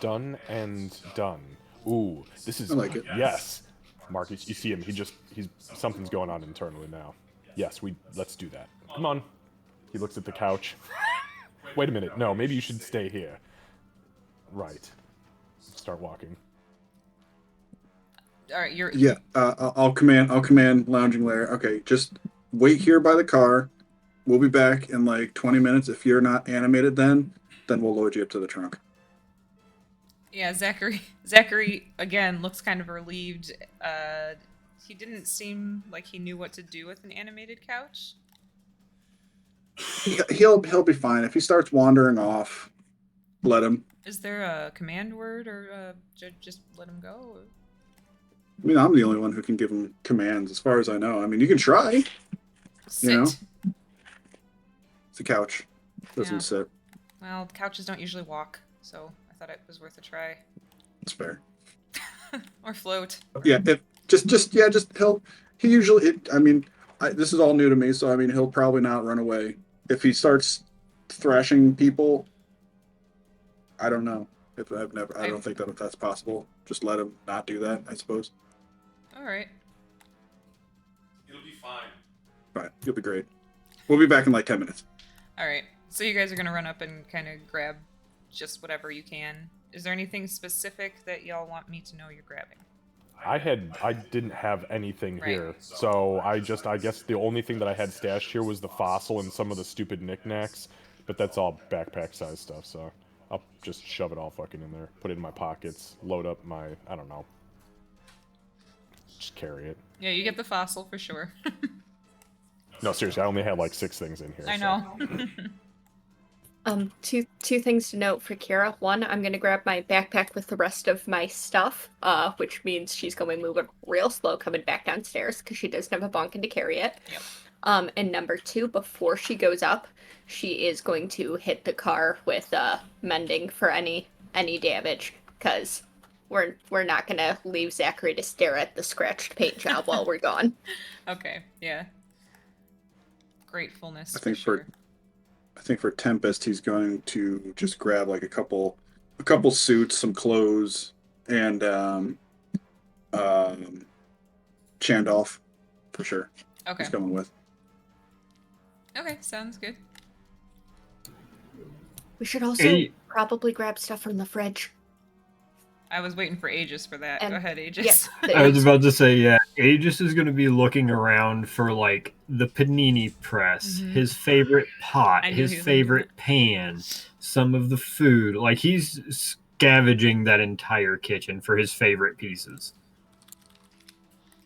Done and done. Ooh, this is. I like it. Yes, Marcus, you see him. He's something's going on internally now. Yes, let's do that. Come on. He looks at the couch. Wait a minute. No, maybe you should stay here. Right. Start walking. all right, you're. Yeah. I'll command lounging lair. Okay, just wait here by the car. We'll be back in like 20 minutes. If you're not animated, then we'll load you up to the trunk. Yeah, Zachary again looks kind of relieved. He didn't seem like he knew what to do with an animated couch. He'll be fine. If he starts wandering off, let him. Is there a command word, or just let him go? Or... I mean, I'm the only one who can give him commands, as far as I know. I mean, you can try. Sit. You know? It's a couch. Doesn't Yeah. sit. Well, couches don't usually walk, so I thought it was worth a try. It's fair. Or float. Yeah. He usually. This is all new to me, so I mean, he'll probably not run away. If he starts thrashing people, I don't know. I don't think that's possible. Just let him not do that, I suppose. All right. It'll be fine. Fine. You'll be great. We'll be back in like 10 minutes. All right. So you guys are gonna run up and kind of grab just whatever you can. Is there anything specific that y'all want me to know you're grabbing? I didn't have anything Right. here, so I guess the only thing that I had stashed here was the fossil and some of the stupid knickknacks, but that's all backpack size stuff, so I'll just shove it all fucking in there, put it in my pockets, load up my, I don't know, just carry it. Yeah, you get the fossil for sure. No, seriously, I only had like 6 things in here. I so. know. Two things to note for Kira. One, I'm gonna grab my backpack with the rest of my stuff, which means she's going to move it real slow coming back downstairs because she doesn't have a bonkin to carry it. Yep. And number 2, before she goes up, she is going to hit the car with mending for any damage, because we're not gonna leave Zachary to stare at the scratched paint job while we're gone. Okay, yeah. Gratefulness. I think sure. for Tempest, he's going to just grab like a couple suits, some clothes, and Chandolph for sure. Okay. He's coming with. Okay, sounds good. We should also Hey. probably grab stuff from the fridge. I was waiting for Aegis for that. And- Go ahead, Aegis. I was about to say, yeah, Aegis is going to be looking around for, like, the panini press, Mhm. his favorite pot, I knew his he was gonna do favorite pan, some of the food. Like, he's scavenging that entire kitchen for his favorite pieces.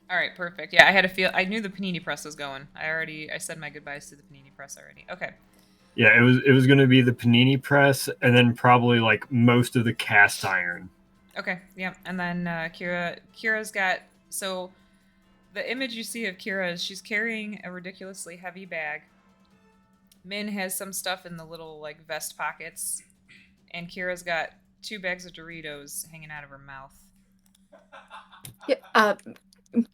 All right, perfect. Yeah, I had a feel. I knew the panini press was going. I said my goodbyes to the panini press already. Okay. Yeah, it was going to be the panini press, and then probably, like, most of the cast iron. Okay. Yeah, and then Kira's got. So, the image you see of Kira is she's carrying a ridiculously heavy bag. Min has some stuff in the little like vest pockets, and Kira's got 2 bags of Doritos hanging out of her mouth. Yeah,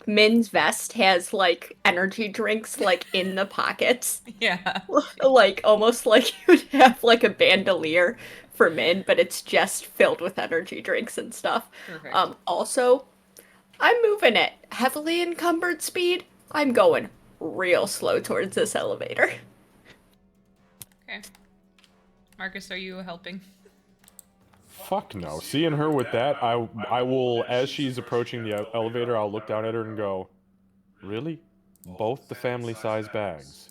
Min's vest has like energy drinks like in the pockets. Yeah. Like almost like you'd have like a bandolier for Min, but it's just filled with energy drinks and stuff. Perfect. Also, I'm moving at heavily encumbered speed. I'm going real slow towards this elevator. Okay. Marcus, are you helping? Fuck no. Seeing her with that, I will, as she's approaching the elevator, I'll look down at her and go, really? Both the family-size bags?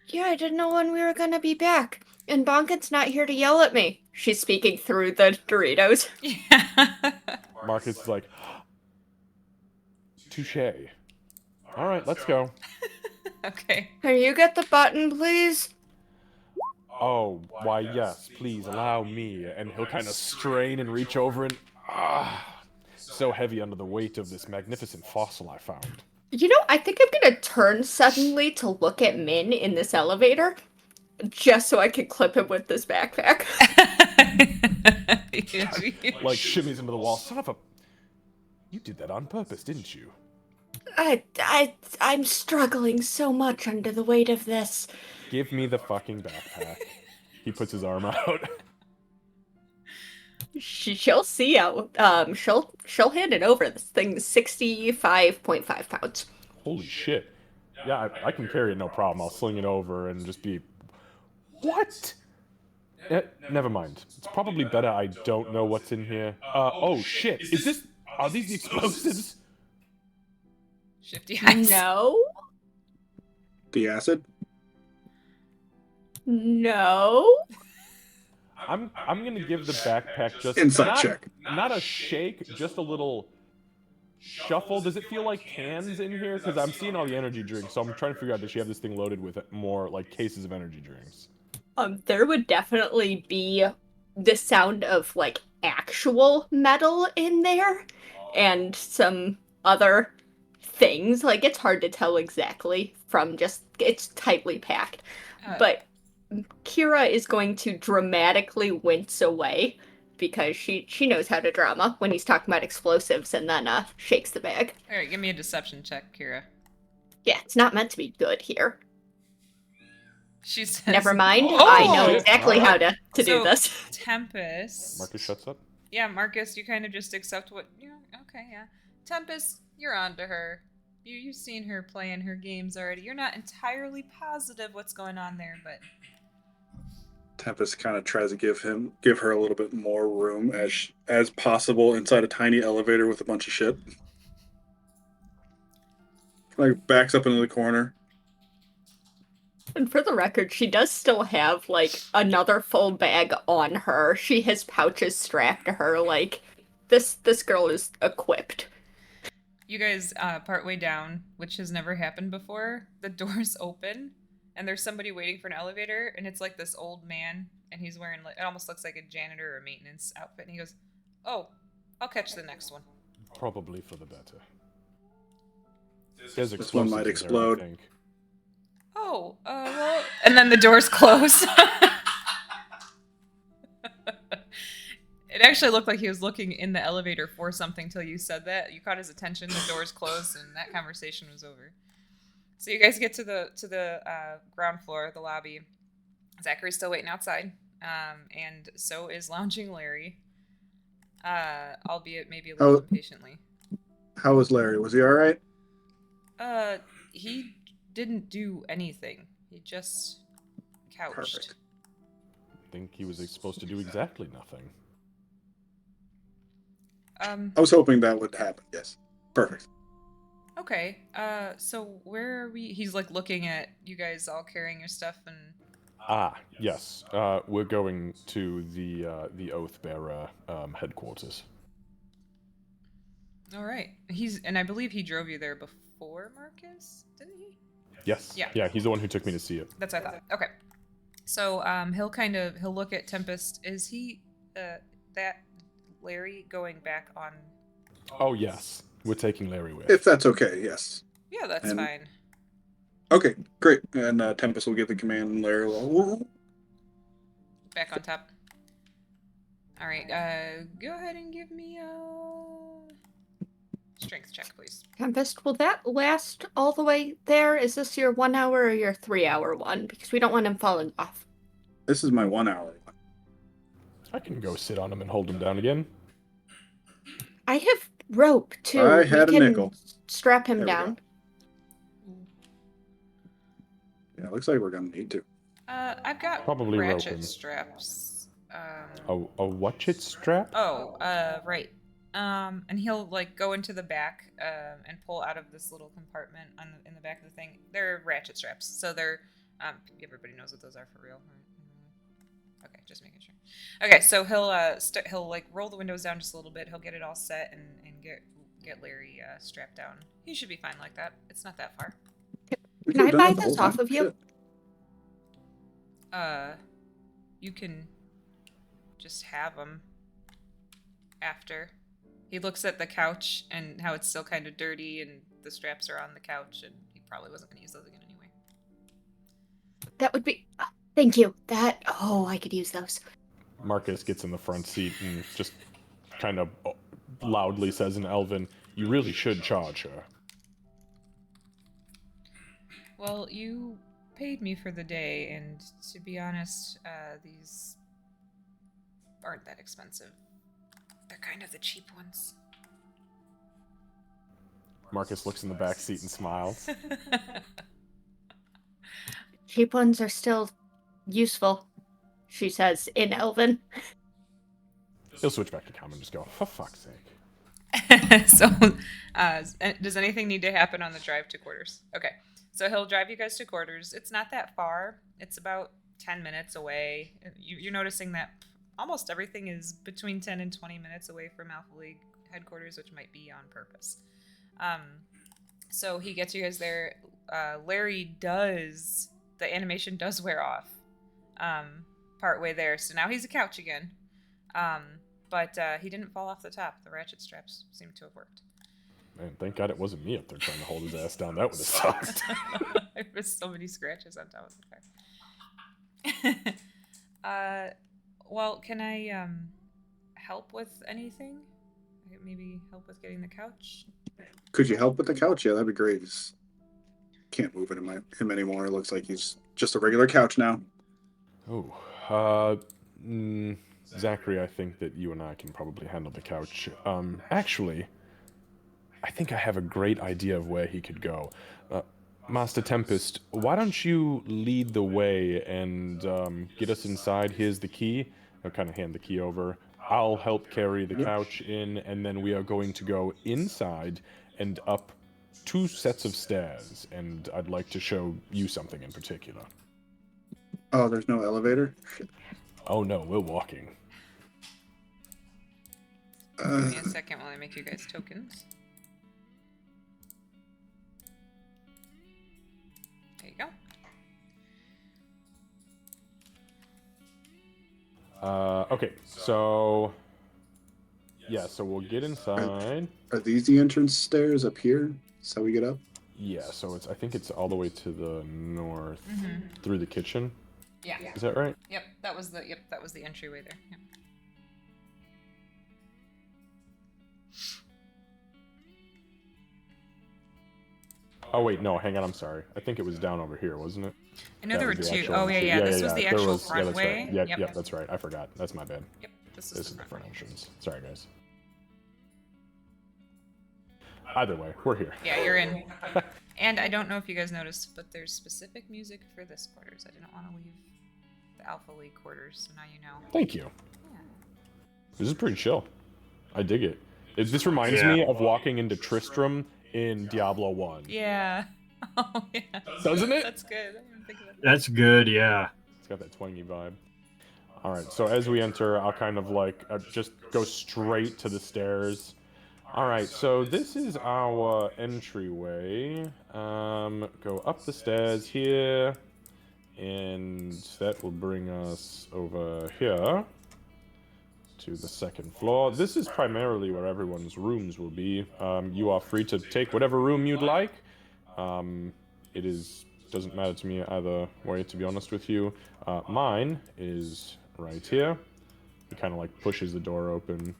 Yeah, I didn't know when we were gonna be back. And Bonkin's not here to yell at me. She's speaking through the Doritos. Yeah. Marcus is like, touche. All right, let's go. Okay. Can you get the button, please? Oh, why yes, please allow me. And he'll kind of strain and reach over and, so heavy under the weight of this magnificent fossil I found. You know, I think I'm gonna turn suddenly to look at Min in this elevator, just so I can clip him with this backpack. Like shimmies into the wall. Son of a... You did that on purpose, didn't you? I'm struggling so much under the weight of this. Give me the fucking backpack. He puts his arm out. She'll see out. She'll hand it over. This thing's 65.5 pounds. Holy shit. Yeah, I can carry it no problem. I'll sling it over and just be... What? Never mind. It's probably better I don't know what's in here. Oh shit. Is this... Are these the explosives? Shifty eyes. No. The acid? No. I'm gonna give the backpack just... Insight check. Not a shake, just a little... shuffle. Does it feel like cans in here? Because I'm seeing all the energy drinks, so I'm trying to figure out, does she have this thing loaded with more like cases of energy drinks? There would definitely be the sound of like actual metal in there, and some other things. Like it's hard to tell exactly from just it's tightly packed. But Kira is going to dramatically wince away because she knows how to drama when he's talking about explosives, and then shakes the bag. All right, give me a deception check, Kira. Yeah, it's not meant to be good here. She says, Never mind. Oh! I know exactly how to do So, this. Tempest. Marcus shuts up. Yeah, Marcus, you kind of just accept what. Okay, yeah. Tempest, you're on to her. You've seen her playing her games already. You're not entirely positive what's going on there, but Tempest kind of tries to give her a little bit more room as possible inside a tiny elevator with a bunch of shit. Like backs up into the corner. And for the record, she does still have, like, another full bag on her. She has pouches strapped to her. Like, this girl is equipped. you guys, partway down, which has never happened before, the doors open, and there's somebody waiting for an elevator, and it's like this old man, and he's wearing, like, it almost looks like a janitor or maintenance outfit, and he goes, "Oh, I'll catch the next one." Probably for the better. There's This one might explosives in there, I explode. think. Oh, well, and then the doors close. It actually looked like he was looking in the elevator for something till you said that. You caught his attention, the doors closed, and that conversation was over. So you guys get to the ground floor, the lobby. Zachary's still waiting outside, and so is lounging Larry, albeit maybe a little impatiently. How was Larry? Was he all right? He didn't do anything. He just couched. Perfect. I think he was supposed to do exactly nothing. I was hoping that would happen. Yes. Perfect. Okay. So where are we? He's like looking at you guys all carrying your stuff and. Ah, yes. We're going to the Oathbearer headquarters. All right. And I believe he drove you there before Marcus, didn't he? Yes. Yeah. Yeah, he's the one who took me to see it. That's what I thought. Okay. So he'll look at Tempest. Is he that Larry going back on? Oh yes, we're taking Larry with. If that's okay, yes. Yeah, that's fine. Okay, great. And Tempest will give the command, and Larry will. Back on top. All right. Go ahead and give me a strength check, please. Tempest, will that last all the way there? Is this your 1 hour or your 3 hour one? Because we don't want him falling off. This is my 1 hour. I can go sit on him and hold him down again. I have rope too. I had we a can nickel. Strap him There we down. Yeah, looks like we're gonna need to. I've got Probably rope ratchet him. straps. A watchet strap? Oh, right. And he'll like go into the back and pull out of this little compartment in the back of the thing. They're ratchet straps, so they're everybody knows what those are for real, right? Okay, just making sure. Okay, so he'll like roll the windows down just a little bit. He'll get it all set and get Larry strapped down. He should be fine like that. It's not that far. We Can I could've done buy it the this whole off time. of you? Shit. You can just have him after. He looks at the couch and how it's still kind of dirty and the straps are on the couch and he probably wasn't going to use those again anyway. That would be. Thank you. I could use those. Marcus gets in the front seat and just kind of loudly says in Elven, "You really should charge her." Well, you paid me for the day, and to be honest, these aren't that expensive. They're kind of the cheap ones. Marcus looks in the back seat and smiles. Cheap ones are still useful, she says in Elven. He'll switch back to common and just go, "For fuck's sake." So, does anything need to happen on the drive to quarters? Okay. So he'll drive you guys to quarters. It's not that far. It's about 10 minutes away. You're noticing that almost everything is between 10 and 20 minutes away from Alpha League headquarters, which might be on purpose. So he gets you guys there. Larry the animation does wear off part way there. So now he's a couch again. But he didn't fall off the top. The ratchet straps seem to have worked. Man, thank God it wasn't me up there trying to hold his ass down. That would have sucked. There was so many scratches on top of the car. Well, can I help with anything? Maybe help with getting the couch? Could you help with the couch? Yeah, that'd be great. Just can't move him anymore. It looks like he's just a regular couch now. Oh, Zachary, I think that you and I can probably handle the couch. Actually, I think I have a great idea of where he could go. Master Tempest, why don't you lead the way and get us inside? Here's the key. I'll kind of hand the key over. I'll help carry the couch in, and then we are going to go inside and up 2 sets of stairs, and I'd like to show you something in particular. Oh, there's no elevator? Shit. Oh no, we're walking. Give me a second while I make you guys tokens. There you go. Okay, so... Yeah, so we'll get inside. Are these the entrance stairs up here? That's how we get up? Yeah, so I think it's all the way to the north through the kitchen. Yeah. Is that right? Yep. That was the entryway there. Yep. Oh wait, no, hang on, I'm sorry. I think it was down over here, wasn't it? I know That there were was the two. actual Oh yeah, entry. yeah. This was the There actual yeah, front that's way. right. Yeah, Yep. yeah, that's right. I forgot. That's my bad. Yep. This This is is the the front front way. entrance. Sorry, guys. Either way, we're here. Yeah, you're in. And I don't know if you guys noticed, but there's specific music for this quarters. I didn't want to leave the Alpha League quarters, so now you know. Thank you. Yeah. This is pretty chill. I dig it. This reminds Yeah. me of walking into Tristram in Diablo 1. Yeah. Oh yeah. Doesn't it? That's good. I didn't even think of that. That's good, yeah. It's got that twangy vibe. Alright, so as we enter, I'll kind of like just go straight to the stairs. Alright, so this is our entryway. Go up the stairs here, and that will bring us over here to the second floor. This is primarily where everyone's rooms will be. You are free to take whatever room you'd like. Doesn't matter to me either way, to be honest with you. Mine is right here. He kind of like pushes the door open.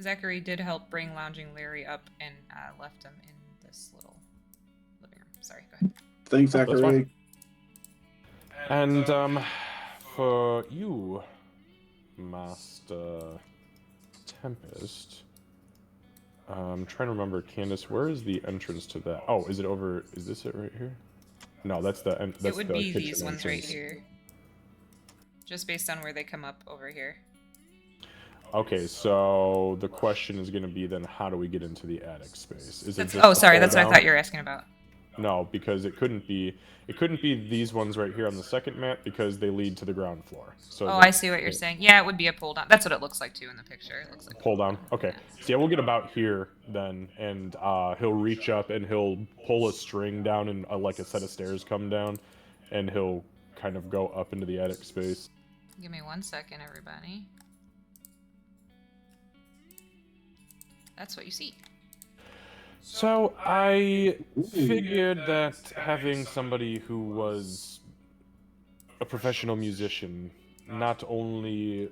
Zachary did help bring Lounging Larry up and left him in this little living room. Sorry, go ahead. Thanks, That's Zachary. fine. And for you, Master Tempest, I'm trying to remember, Candace, where is the entrance to that? Oh, is this it right here? No, that's the that's It would the be kitchen these ones right entrance. here. Just based on where they come up over here. Okay, so the question is going to be then, how do we get into the attic space? Is it That's, just oh, the sorry, pull that's what I down? thought you were asking about. No, because it couldn't be these ones right here on the second mat because they lead to the ground floor. So Oh, I see what you're saying. Yeah, it would be a pull down. That's what it looks like too in the picture. It looks like pull down. Okay. So yeah, we'll get about here then, and he'll reach up and he'll pull a string down, and like a set of stairs come down, and he'll kind of go up into the attic space. Give me 1 second, everybody. That's what you see. So I figured that having somebody who was a professional musician not only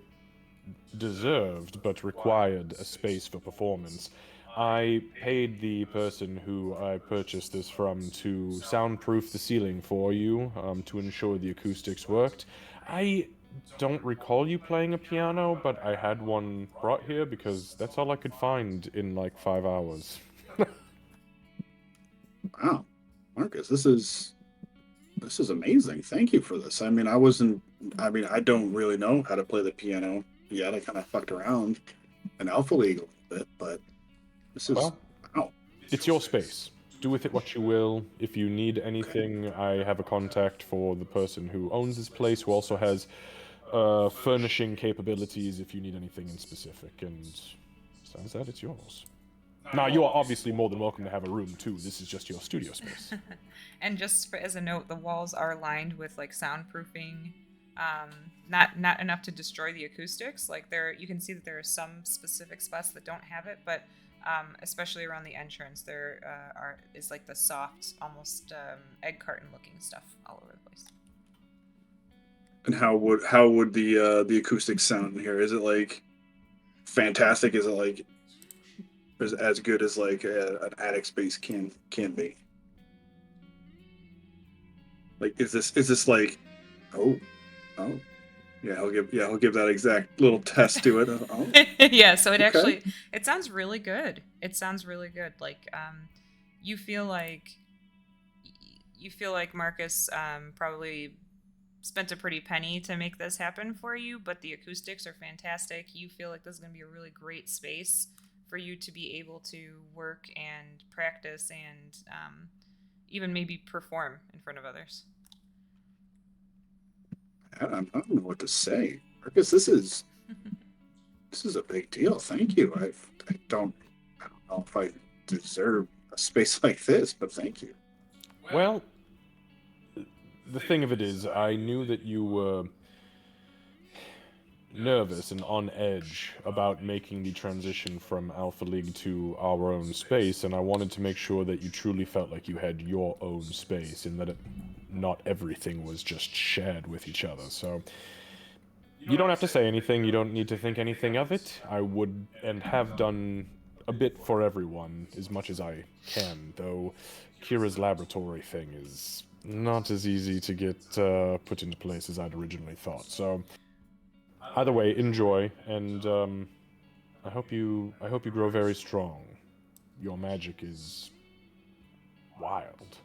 deserved but required a space for performance. I paid the person who I purchased this from to soundproof the ceiling for you, to ensure the acoustics worked. I don't recall you playing a piano, but I had one brought here because that's all I could find in like 5 hours. Wow, Marcus, this is amazing. Thank you for this. I mean, I don't really know how to play the piano yet. I kind of fucked around in Alpha League a little bit, but this is Well, wow. it's your space. Do with it what you will. If you need anything, I have a contact for the person who owns this place, who also has furnishing capabilities if you need anything in specific. And besides that, it's yours. Now, you are obviously more than welcome to have a room, too. This is just your studio space. And just as a note, the walls are lined with like soundproofing. Not enough to destroy the acoustics. Like you can see that there are some specific spots that don't have it, but especially around the entrance, there is like the soft, almost egg carton looking stuff all over the place. And how would the acoustics sound in here? Is it like fantastic? Is it like as good as like an attic space can be? Like, is this like, oh, yeah, he'll give that exact little test to it. Oh, Yeah, so it Okay. actually it sounds really good. It sounds really good. Like you feel like Marcus probably spent a pretty penny to make this happen for you, but the acoustics are fantastic. You feel like this is going to be a really great space for you to be able to work and practice and even maybe perform in front of others. I don't know what to say, Marcus. This is a big deal. Thank you. I don't know if I deserve a space like this, but thank you. Well, the thing of it is, I knew that you were nervous and on edge about making the transition from Alpha League to our own space, and I wanted to make sure that you truly felt like you had your own space and that not everything was just shared with each other. So you don't have to say anything, you don't need to think anything of it. I would and have done a bit for everyone as much as I can, though Kira's laboratory thing is not as easy to get put into place as I'd originally thought. So either way, enjoy, and I hope you grow very strong. Your magic is wild.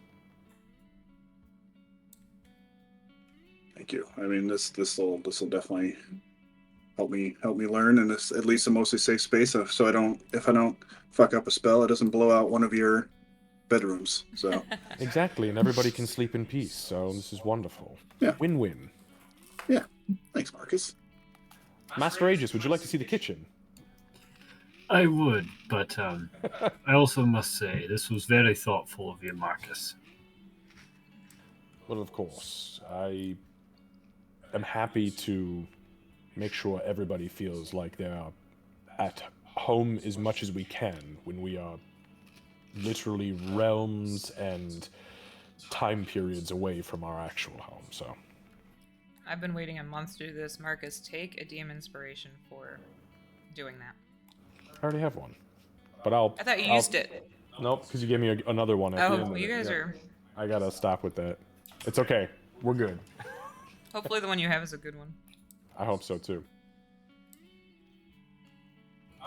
Thank you. I mean, this will definitely help me learn, and it's at least a mostly safe space. So if I don't fuck up a spell, it doesn't blow out one of your bedrooms. So Exactly, and everybody can sleep in peace. So this is wonderful. Yeah. Win-win. yeah, thanks, Marcus. Master Aegis, would you like to see the kitchen? I would, but I also must say this was very thoughtful of you, Marcus. Well, of course. I am happy to make sure everybody feels like they are at home as much as we can when we are literally realms and time periods away from our actual home. So I've been waiting a month to do this. Marcus, take a DM inspiration for doing that. I already have one, but I thought you used it. Nope, because you gave me another one at the end. Oh, of you it. guys Yeah. are. I gotta stop with that. It's okay. We're good. Hopefully, the one you have is a good one. I hope so too.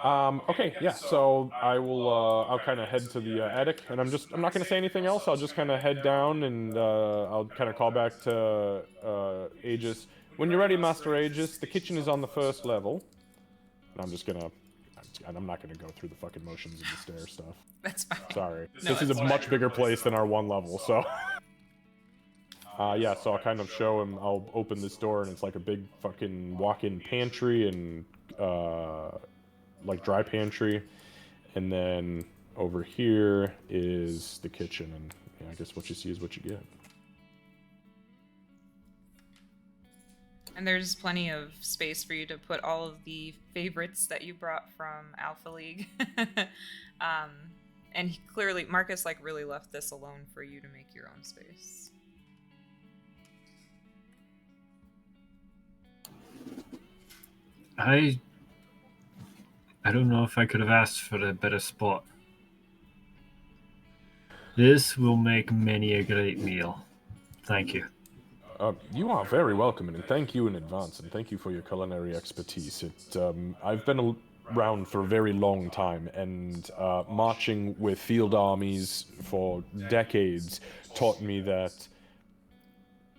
Okay, yeah. So I will. I'll kind of head to the attic, and I'm not gonna say anything else. I'll just kind of head down, and I'll kind of call back to Aegis. When you're ready, Master Aegis, the kitchen is on the first level. And I'm not gonna go through the fucking motions of the stair stuff. That's fine. Sorry. No, This is a it's much bigger place than our one level, so. Yeah, so I'll kind of show him, I'll open this door, and it's like a big fucking walk-in pantry and, like, dry pantry. And then over here is the kitchen, and yeah, I guess what you see is what you get. And there's plenty of space for you to put all of the favorites that you brought from Alpha League. And clearly, Marcus really left this alone for you to make your own space. I don't know if I could have asked for a better spot. This will make many a great meal. Thank you. You are very welcome, and thank you in advance, and thank you for your culinary expertise. I've been around for a very long time, and marching with field armies for decades taught me that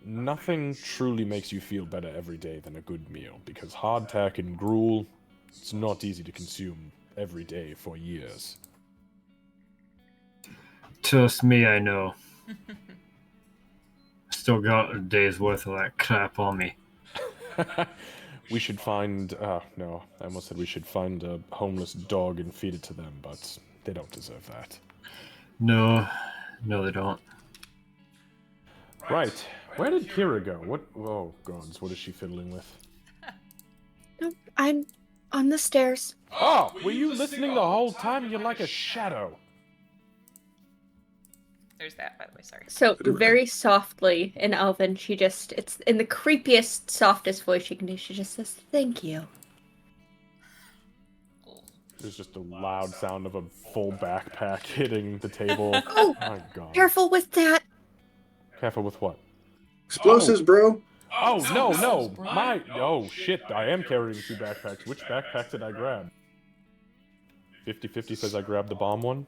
nothing truly makes you feel better every day than a good meal, because hardtack and gruel, it's not easy to consume every day for years. Trust me, I know. Still got a day's worth of that crap on me. We should find, no, I almost said we should find a homeless dog and feed it to them, but they don't deserve that. No, they don't. Right, where did Kira go? Oh gods, what is she fiddling with? Nope, I'm on the stairs. Oh, were you listening the whole time? You're like a shadow. There's that, by the way, sorry. So very softly in Elven, it's in the creepiest, softest voice she can do. She just says, "Thank you." There's just a loud sound of a full backpack hitting the table. Oh, my god. Careful with that. Careful with what? Explosives, bro. Oh, no. Oh, shit. I am carrying 2 backpacks. Which backpack did I grab? 50-50 says I grabbed the bomb one.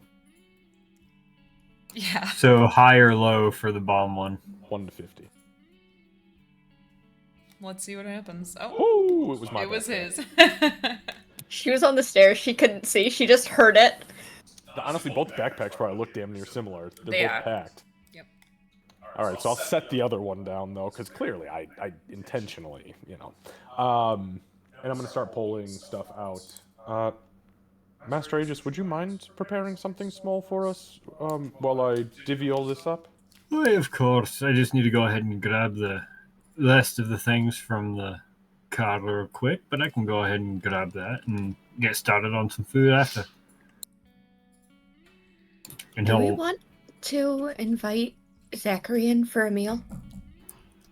Yeah. So high or low for the bomb one? 1 to 50. Let's see what happens. Oh, Ooh, it was my it was backpack. his. She was on the stairs. She couldn't see. She just heard it. Honestly, both backpacks probably look damn near similar. They're They both are. packed. Yep. Alright, so I'll set the other one down, though, because clearly I intentionally, and I'm going to start pulling stuff out. Master Aegis, would you mind preparing something small for us while I divvy all this up? Why, of course. I just need to go ahead and grab the rest of the things from the car real quick, but I can go ahead and grab that and get started on some food after. And Do we he'll... want to invite Zachary in for a meal?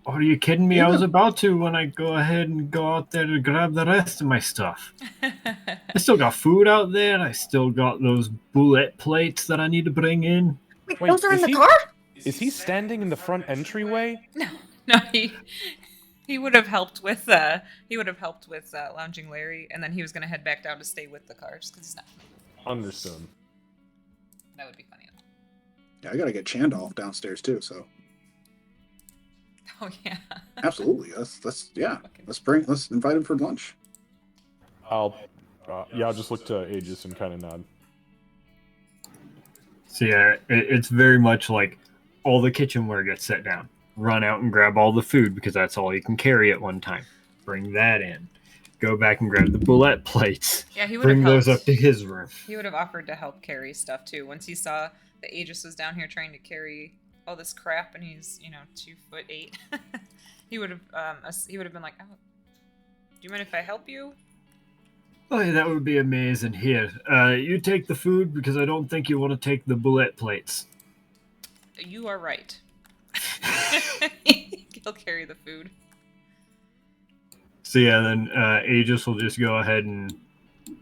Oh, are you kidding me? I was about to when I go ahead and go out there to grab the rest of my stuff. I still got food out there. I still got those bullet plates that I need to bring in. Wait, Wait, those are in is the he- car? Is he standing in the front entryway? No, he would have helped with lounging Larry, and then he was gonna head back down to stay with the car just because he's not. Understood. That would be funny. Yeah, I gotta get Chandolph downstairs too. So Oh yeah. absolutely, let's let's invite him for lunch. I'll just look to Aegis and kind of nod. So yeah, it's very much like all the kitchenware gets set down. Run out and grab all the food because that's all you can carry at one time. Bring that in. Go back and grab the bullet plates. Yeah, he would Bring have those helped. up to his room. He would have offered to help carry stuff too. Once he saw that Aegis was down here trying to carry all this crap, and he's 2'8", he would have been like, "Oh, do you mind if I help you?" Oh, yeah, that would be amazing. Here, you take the food because I don't think you want to take the bullet plates. You are right. He'll carry the food. So yeah, then Aegis will just go ahead and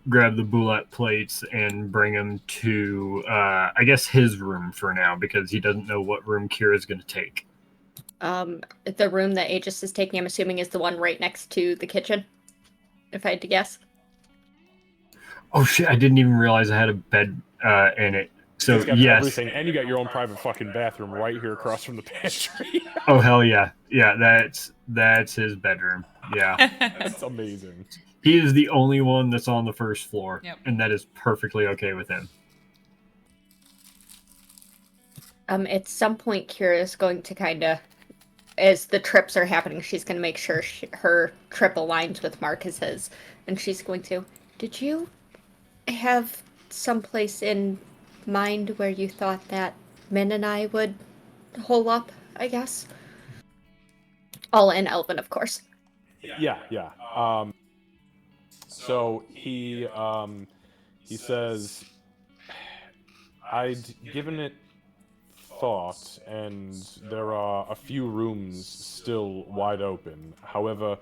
grab the bullet plates and bring them to, I guess, his room for now because he doesn't know what room Kira's going to take. The room that Aegis is taking, I'm assuming, is the one right next to the kitchen, if I had to guess. Oh shit, I didn't even realize I had a bed in it. So It's got yes. everything, and you got your own private fucking bathroom right here across from the pantry. Oh hell yeah. Yeah, that's his bedroom. Yeah. That's amazing. He is the only one that's on the first floor. Yep. And that is perfectly okay with him. At some point, Kira is going to kind of, as the trips are happening, she's going to make sure her trip aligns with Marcus's, and she's going to, did you have someplace in mind where you thought that Min and I would hole up, I guess? All in Elven, of course. Yeah. So he says, I'd given it thought, and there are a few rooms still wide open. However,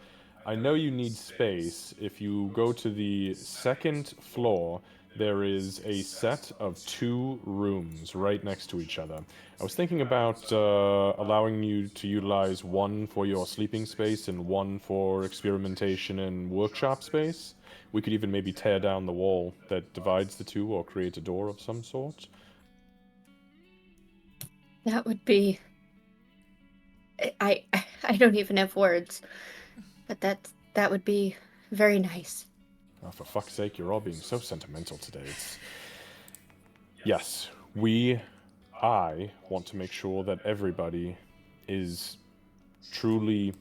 I know you need space. If you go to the second floor, there is a set of 2 rooms right next to each other. I was thinking about allowing you to utilize one for your sleeping space and one for experimentation and workshop space. We could even maybe tear down the wall that divides the 2 or create a door of some sort. That would be... I don't even have words, but that would be very nice. Oh, for fuck's sake, you're all being so sentimental today. Yes, I want to make sure that everybody is truly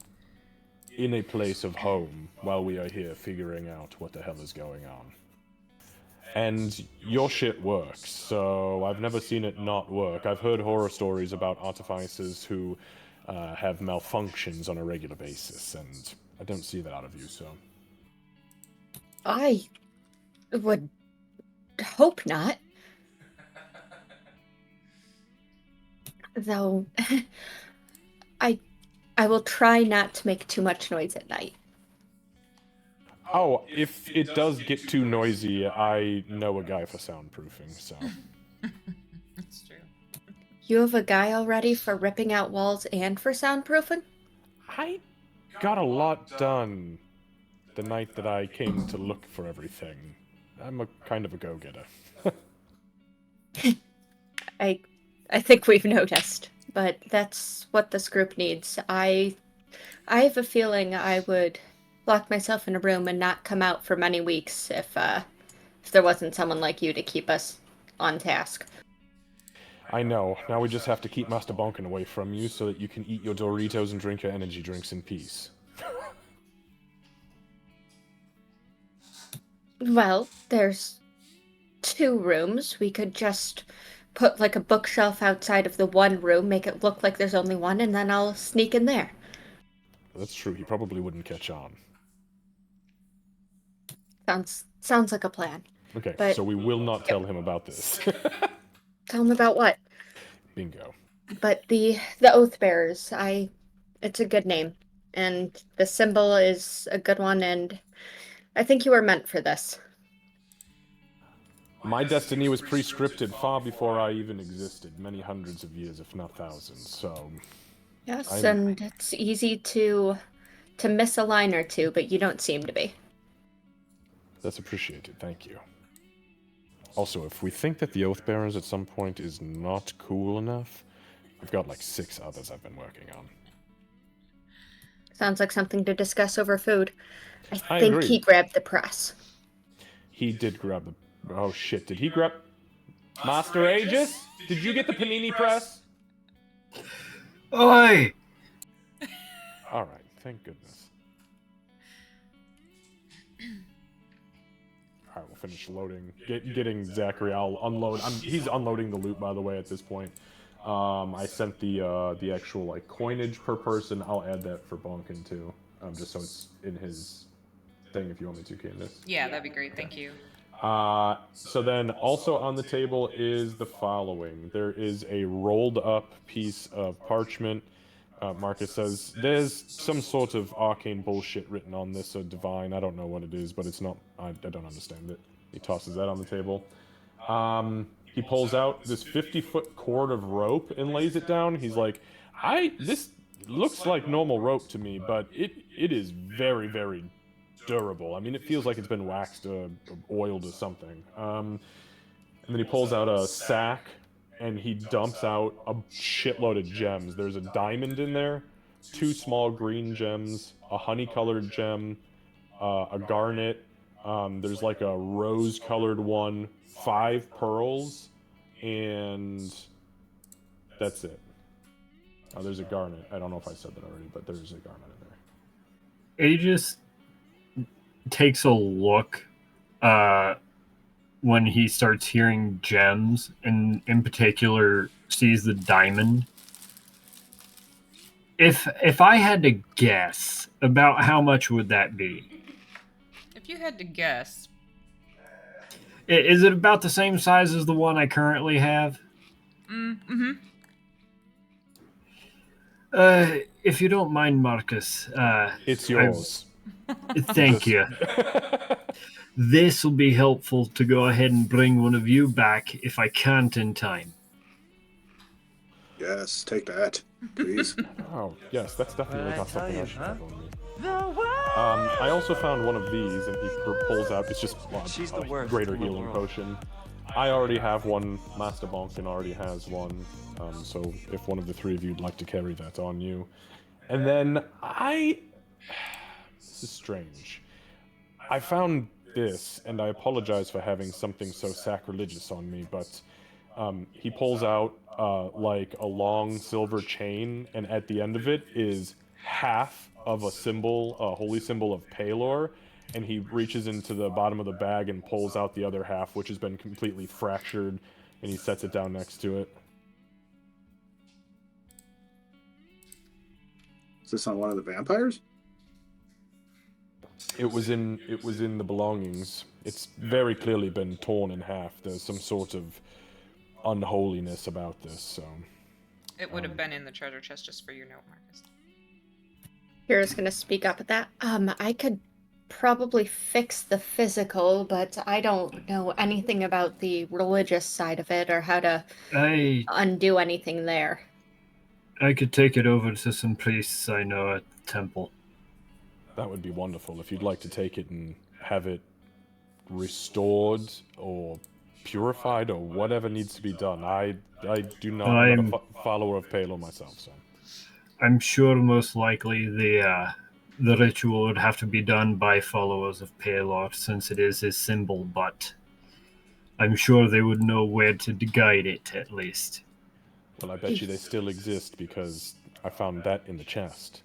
in a place of home while we are here figuring out what the hell is going on. And your shit works, so I've never seen it not work. I've heard horror stories about artificers who have malfunctions on a regular basis, and I don't see that out of you, so... I would hope not. Though, I will try not to make too much noise at night. Oh, if it does get too noisy, I know a guy for soundproofing, so... That's true. You have a guy already for ripping out walls and for soundproofing? I got a lot done the night that I came to look for everything. I'm a kind of a go-getter. I think we've noticed, but that's what this group needs. I have a feeling I would lock myself in a room and not come out for many weeks if there wasn't someone like you to keep us on task. I know. Now we just have to keep Master Bonkin away from you so that you can eat your Doritos and drink your energy drinks in peace. Well, there's 2 rooms. We could just put like a bookshelf outside of the one room, make it look like there's only one, and then I'll sneak in there. That's true. He probably wouldn't catch on. Sounds like a plan. Okay, But- so we will not tell him about this. Tell him about what? Bingo. But the Oath Bearers, it's a good name. And the symbol is a good one, and I think you were meant for this. My destiny was pre-scripted far before I even existed, many hundreds of years, if not thousands, so... Yes, and it's easy to miss a line or two, but you don't seem to be. That's appreciated, thank you. Also, if we think that the Oath Bearers at some point is not cool enough, I've got like 6 others I've been working on. Sounds like something to discuss over food. I I think agree. he grabbed the press. He did grab the... Oh shit, did he grab... Master Aegis? Did you get the panini press? Oi! Alright, thank goodness. Alright, we'll finish loading. Getting Zachary, I'll unload... he's unloading the loot, by the way, at this point. I sent the actual, like, coinage per person. I'll add that for Bonkin, too. Just so it's in his thing, if you want me to, Candace. Yeah, that'd be great. Thank you. So then also on the table is the following. There is a rolled up piece of parchment. Marcus says, there's some sort of arcane bullshit written on this, divine. I don't know what it is, but it's not, I don't understand it. He tosses that on the table. He pulls out this 50-foot cord of rope and lays it down. He's like, this looks like normal rope to me, but it is very, very durable. I mean, it feels like it's been waxed or oiled or something. And then he pulls out a sack and he dumps out a shitload of gems. There's a diamond in there, 2 small green gems, a honey-colored gem, a garnet. There's like a rose-colored one, 5 pearls, and that's it. There's a garnet. I don't know if I said that already, but there's a garnet in there. Aegis takes a look when he starts hearing gems, and in particular sees the diamond. If I had to guess, about how much would that be? If you had to guess, Is it about the same size as the one I currently have? mm-hmm. If you don't mind, Marcus, It's yours. thank you. This will be helpful to go ahead and bring one of you back if I can't in time. Yes, take that, please. Oh, yes, that's definitely not something I should have on me. I also found one of these, and he pulls out, it's just a greater healing potion. I already have one, Master Bonkin already has one, so if one of the 3 of you would like to carry that on you. And then this is strange. I found this, and I apologize for having something so sacrilegious on me, but he pulls out like a long silver chain, and at the end of it is half of a symbol, a holy symbol of Palor, and he reaches into the bottom of the bag and pulls out the other half, which has been completely fractured, and he sets it down next to it. Is this on one of the vampires? It was in the belongings. It's very clearly been torn in half. There's some sort of unholiness about this, so... It would have been in the treasure chest, just for your note, Marcus. Here's gonna speak up at that. I could probably fix the physical, but I don't know anything about the religious side of it or how to undo anything there. I could take it over to some priests I know at the temple. That would be wonderful. If you'd like to take it and have it restored or purified or whatever needs to be done. I'm not a follower of Palo myself, so... I'm sure most likely the ritual would have to be done by followers of Palor, since it is his symbol, but I'm sure they would know where to guide it, at least. Well, I bet you they still exist, because I found that in the chest.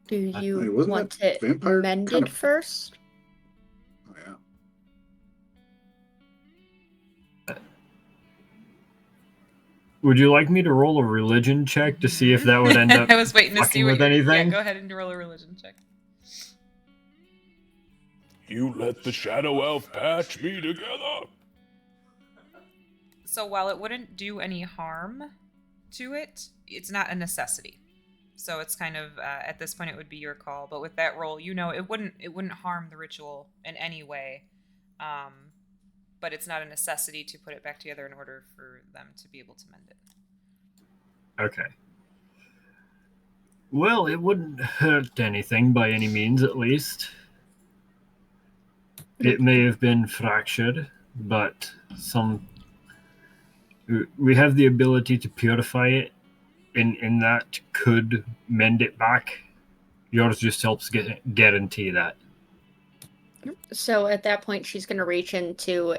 Do you wasn't want that it vampire mended kind of- first? Oh, yeah. Would you like me to roll a religion check to see if that would end up I was waiting to see fucking what with Yeah, anything? go ahead and roll a religion check. You let the Shadow Elf patch me together. So while it wouldn't do any harm to it, it's not a necessity. So it's kind of at this point it would be your call. But with that roll, you know it wouldn't harm the ritual in any way. But it's not a necessity to put it back together in order for them to be able to mend it. Okay. Well, it wouldn't hurt anything by any means, at least. It may have been fractured, but we have the ability to purify it, and that could mend it back. Yours just helps guarantee that. So at that point, she's going to reach into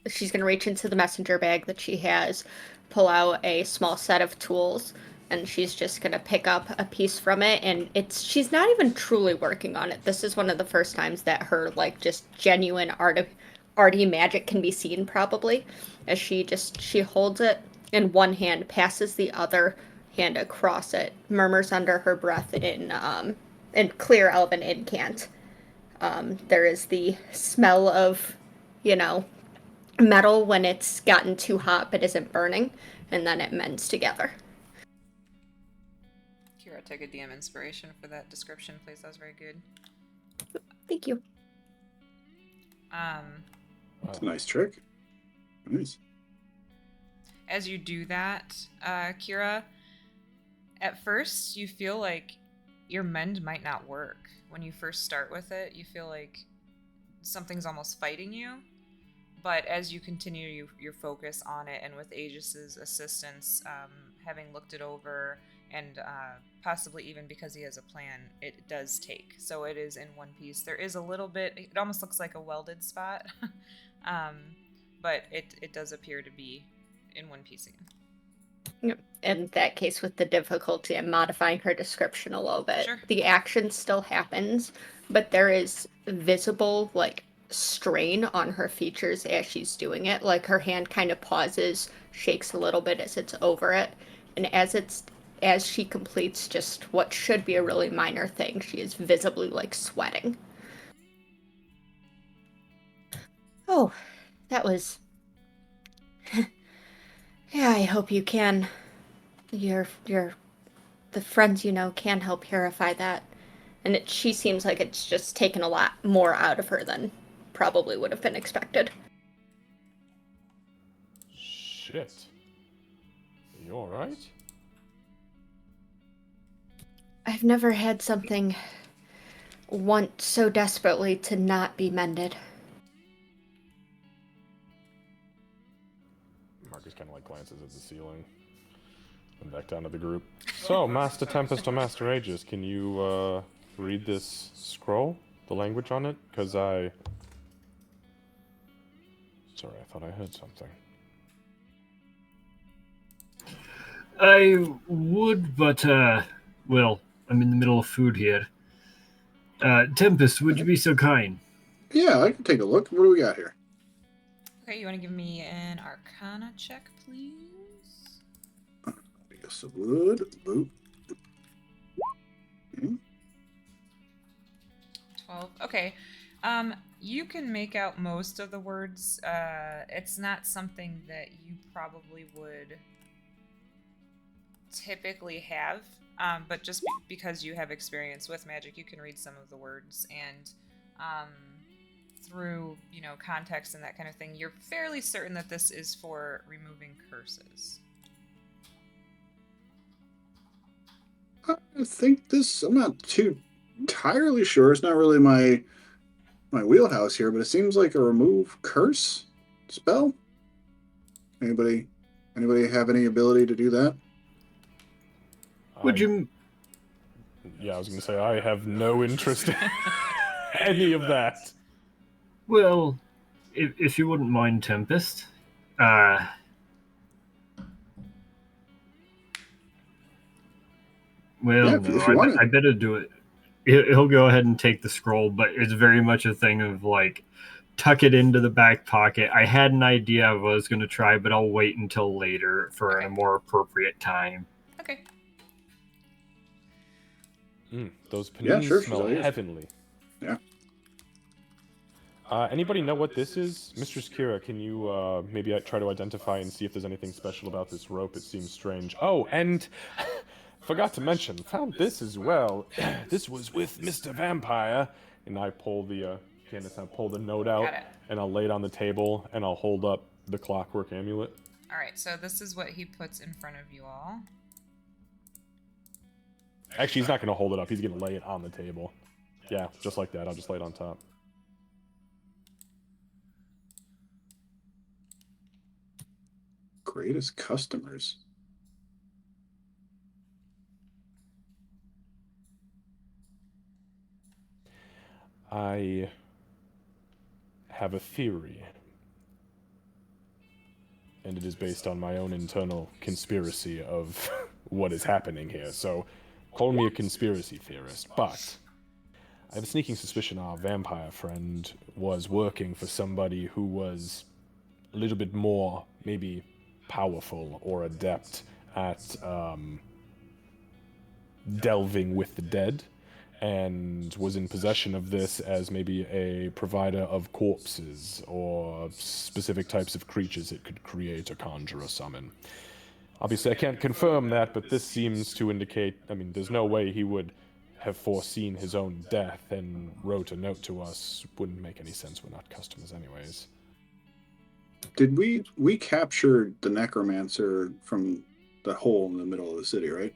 she's going to reach into the messenger bag that she has, pull out a small set of tools, and she's just going to pick up a piece from it. And she's not even truly working on it. This is one of the first times that her just genuine arty magic can be seen, probably, as she holds it in one hand, passes the other hand across it, murmurs under her breath in clear elven incant. There is the smell of, metal when it's gotten too hot but isn't burning, and then it mends together. Kira, take a DM inspiration for that description, please. That was very good. Thank you. That's a nice trick. Nice. As you do that, Kira, at first you feel like your mend might not work. When you first start with it, you feel like something's almost fighting you. But as you continue your focus on it, and with Aegis's assistance, having looked it over, and possibly even because he has a plan, it does take. So it is in one piece. There is a little bit, it almost looks like a welded spot, but it does appear to be in one piece again. In that case, with the difficulty, I'm modifying her description a little bit. Sure. The action still happens, but there is visible, strain on her features as she's doing it. Like, her hand kind of pauses, shakes a little bit as it's over it, and as she completes just what should be a really minor thing, she is visibly, sweating. Oh, that was... Yeah, I hope you can. The friends you know can help purify that. And she seems like it's just taken a lot more out of her than probably would have been expected. Shit. You alright? I've never had something want so desperately to not be mended. Marcus kind of glances at the ceiling and back down to the group. So, Master Tempest or Master Aegis, can you read this scroll? The language on it? Because Sorry, I thought I heard something. I would, but, well, I'm in the middle of food here. Tempest, would you be so kind? Yeah, I can take a look. What do we got here? Okay, you want to give me an Arcana check, please? Yes, it would. Boop. Okay. 12. Okay. You can make out most of the words. It's not something that you probably would typically have, but just because you have experience with magic, you can read some of the words, and through context and that kind of thing, you're fairly certain that this is for removing curses. I think this. I'm not too entirely sure. It's not really my wheelhouse here, but it seems like a remove curse spell. Anybody have any ability to do that? Would you... Yeah, I was going to say, I have no interest in any of that. Well, if you wouldn't mind, Tempest, well, Yeah, no, if you want it. I better do it. He'll go ahead and take the scroll, but it's very much a thing of, tuck it into the back pocket. I had an idea I was going to try, but I'll wait until later for a more appropriate time. Okay. Those paninis smell she's all yours. heavenly. Yeah. Anybody know what this is? Mistress Kira, can you maybe try to identify and see if there's anything special about this rope? It seems strange. Oh, and forgot to mention, found this as well. This was with Mr. Vampire. And I pull the, Candace, I pull the note out, Got it. and I'll lay it on the table, and I'll hold up the clockwork amulet. All right, so this is what he puts in front of you all. Actually, he's not going to hold it up. He's going to lay it on the table. Yeah, just like that. I'll just lay it on top. Greatest customers. I have a theory, and it is based on my own internal conspiracy of what is happening here. So, call me a conspiracy theorist, but I have a sneaking suspicion our vampire friend was working for somebody who was a little bit more, maybe, powerful or adept at delving with the dead, and was in possession of this as maybe a provider of corpses or specific types of creatures it could create or conjure or summon. Obviously, I can't confirm that, but this seems to indicate, I mean, there's no way he would have foreseen his own death and wrote a note to us. Wouldn't make any sense. We're not customers anyways. Did we captured the necromancer from the hole in the middle of the city, right?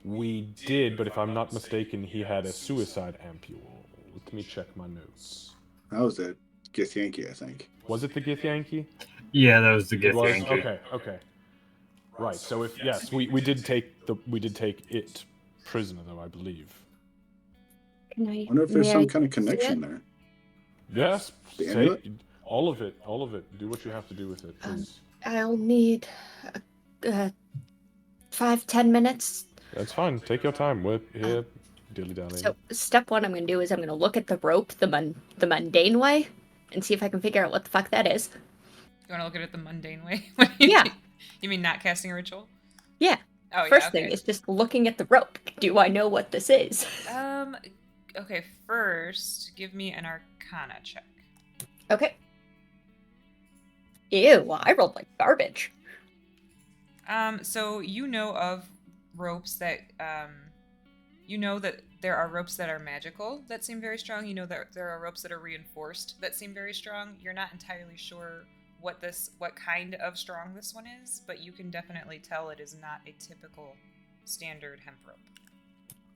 We did, but if I'm not mistaken, he had a suicide ampule. Let me check my notes. That was the Githyanki, I think. Was it the Githyanki? Yeah, that was the It gift. was? Yankee. Okay. Right, so if yes, we did take it prisoner though, I believe. Can I? I wonder if there's may some I kind of see connection it? there. Yes, The take amulet? all of it. Do what you have to do with it, please. I'll need 5-10 minutes. That's fine. Take your time. We're here, dilly-dally. So step one I'm going to do is I'm going to look at the rope the mundane way and see if I can figure out what the fuck that is. You want to look at it the mundane way? What do you Yeah. mean? You mean not casting a ritual? Yeah. Oh, First yeah, thing okay. is just looking at the rope. Do I know what this is? Okay, first, give me an Arcana check. Okay. Ew, I rolled like garbage. So you know of ropes that, you know that there are ropes that are magical that seem very strong. You know that there are ropes that are reinforced that seem very strong. You're not entirely sure what kind of strong this one is, but you can definitely tell it is not a typical standard hemp rope.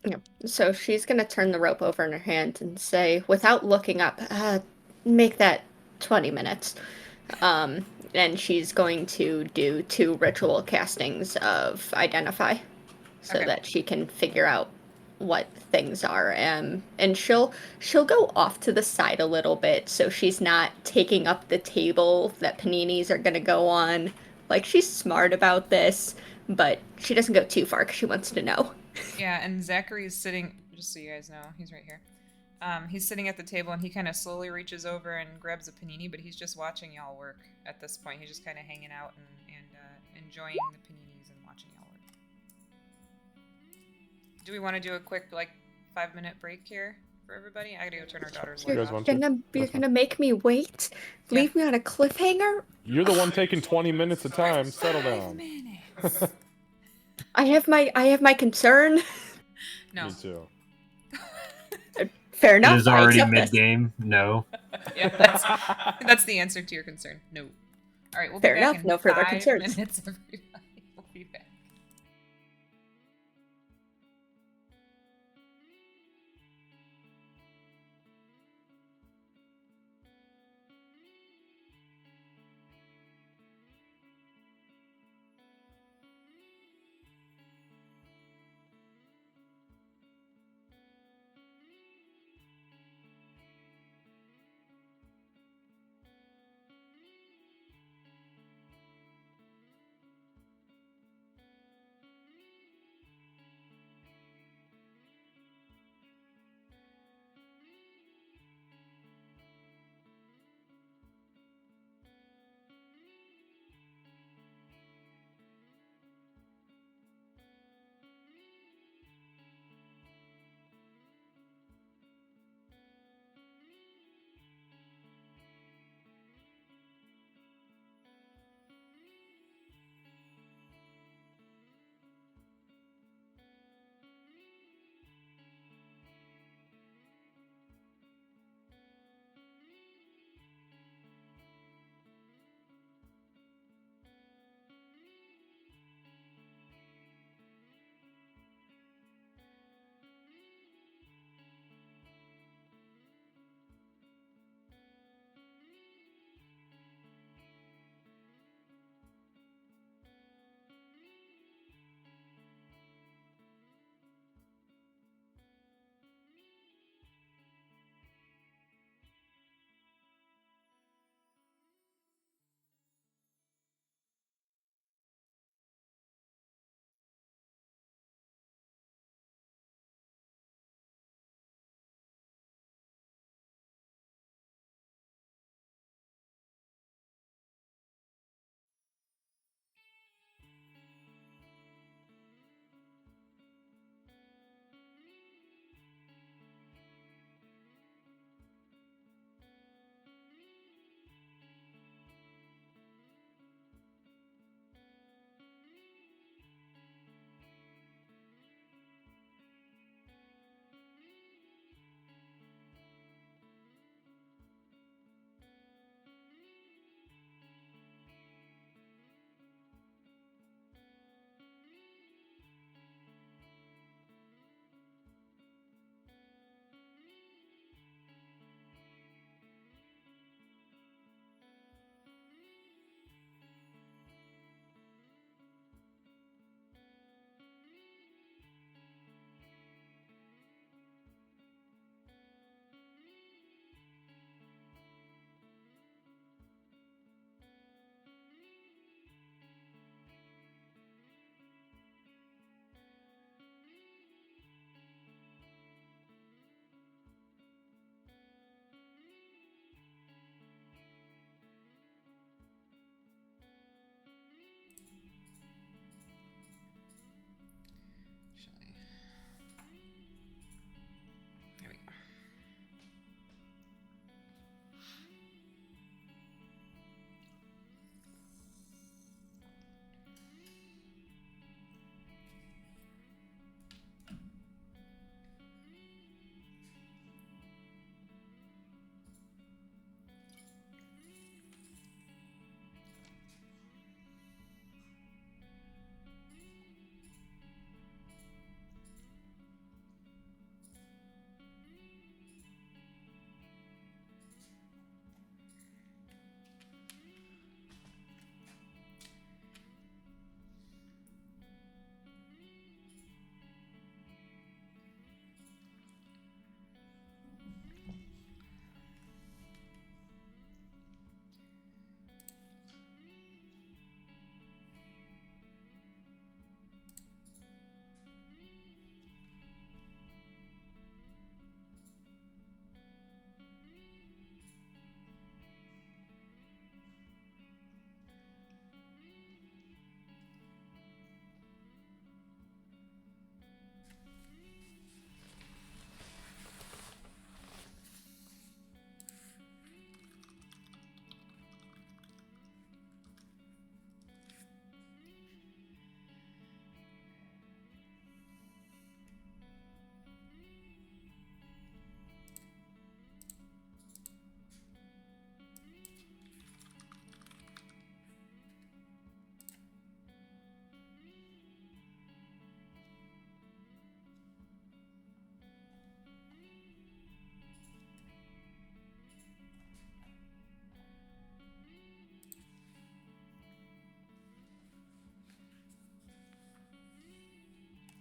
Yeah. So she's going to turn the rope over in her hand and say, without looking up, make that 20 minutes. And she's going to do 2 ritual castings of Identify so Okay. that she can figure out what things are. And she'll go off to the side a little bit so she's not taking up the table that paninis are going to go on. Like, she's smart about this, but she doesn't go too far because she wants to know. Yeah, and Zachary's sitting, just so you guys know, he's right here. He's sitting at the table and he kind of slowly reaches over and grabs a panini, but he's just watching y'all work at this point. He's just kind of hanging out and enjoying the paninis and watching y'all work. Do we want to do a quick, 5-minute break here for everybody? I gotta go turn our daughter's You light guys off. want to? You're That's gonna make me wait? Yeah. Leave me on a cliffhanger? You're the one taking 20 minutes of time. Settle 5 down. minutes. I have my concern. No. Me too. Fair It enough. is I already accept this. mid-game. No. Yeah, that's the answer to your concern. No. All right, we'll Fair be back enough, in no further 5 concerns. minutes, everybody. We'll be back.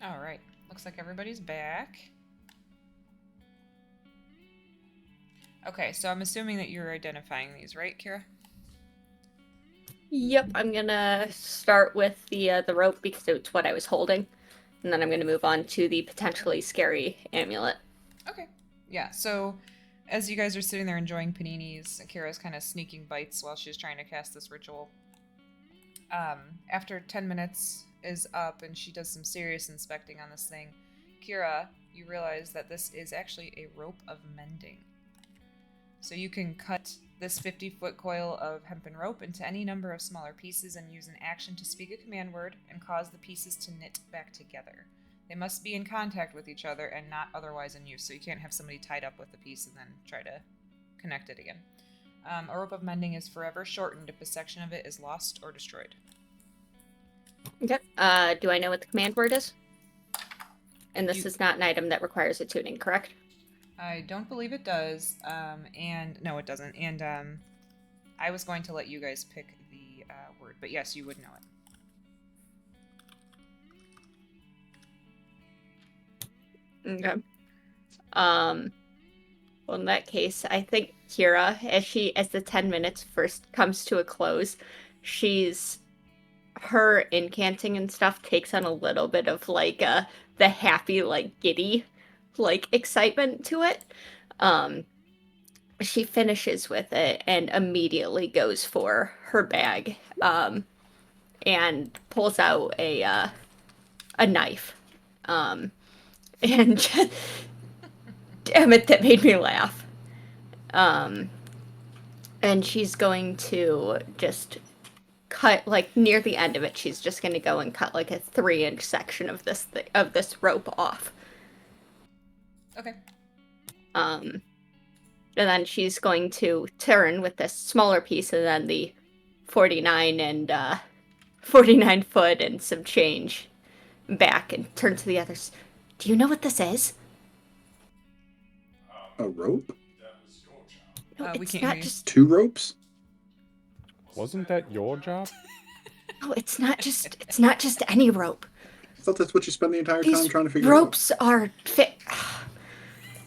All right. Looks like everybody's back. Okay, so I'm assuming that you're identifying these, right, Kira? Yep, I'm gonna start with the rope because it's what I was holding, and then I'm gonna move on to the potentially scary amulet. Okay. Yeah, so as you guys are sitting there enjoying paninis, Kira's kind of sneaking bites while she's trying to cast this ritual. After 10 minutes is up and she does some serious inspecting on this thing, Kira, you realize that this is actually a rope of mending. So you can cut this 50-foot coil of hempen rope into any number of smaller pieces and use an action to speak a command word and cause the pieces to knit back together. They must be in contact with each other and not otherwise in use, so you can't have somebody tied up with the piece and then try to connect it again. A rope of mending is forever shortened if a section of it is lost or destroyed. Okay. Do I know what the command word is? And this is not an item that requires a tuning, correct? I don't believe it does, and no, it doesn't. And I was going to let you guys pick the word, but yes, you would know it. Okay. Well, in that case, I think Kira, as the 10 minutes first comes to a close, her incanting and stuff takes on a little bit of like the happy, like giddy, like excitement to it. She finishes with it and immediately goes for her bag, and pulls out a knife, and damn it, that made me laugh. And she's going to just cut, like, near the end of it, she's just going to go and cut, like, a 3-inch section of this rope off. Okay. And then she's going to turn with this smaller piece and then the 49 foot and some change back and turn to the others. Do you know what this is? A rope? That was your job. No, We it's can't not hear you. just. 2 ropes? Wasn't that your job? No, it's not just any rope. I thought that's what you spent the entire These time trying to figure ropes are fit.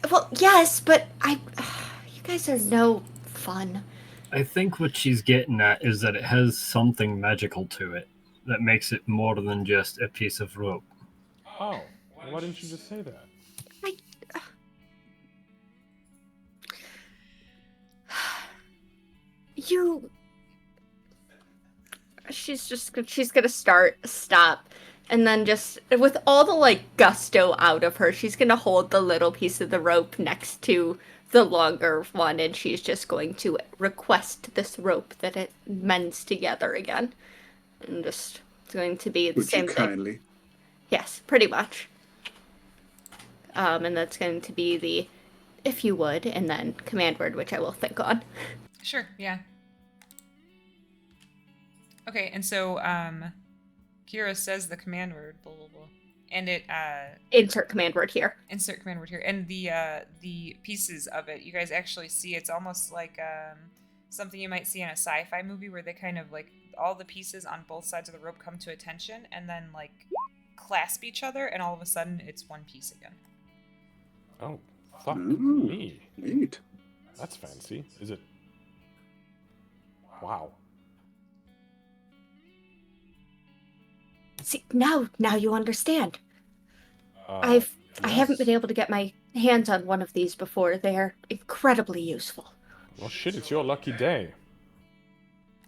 Well, yes, but you guys are no fun. I think what she's getting at is that it has something magical to it that makes it more than just a piece of rope. Oh, why didn't you just say that? She's gonna stop, and then just with all the like gusto out of her, she's gonna hold the little piece of the rope next to the longer one, and she's just going to request this rope that it mends together again. And just it's going to be the Would same you thing. kindly? Yes, pretty much. And that's going to be the if you would, and then command word, which I will think on. Sure, yeah. Okay, and so Kira says the command word, blah blah blah, and it Insert command word here. insert command word here, and the pieces of it, you guys actually see it's almost like something you might see in a sci-fi movie where they kind of like all the pieces on both sides of the rope come to attention and then like clasp each other, and all of a sudden it's one piece again. Oh, fuck Ooh. me. Neat. That's fancy. Is it? Wow. See, now you understand. I haven't been able to get my hands on one of these before. They are incredibly useful. Well, shit, it's your lucky day.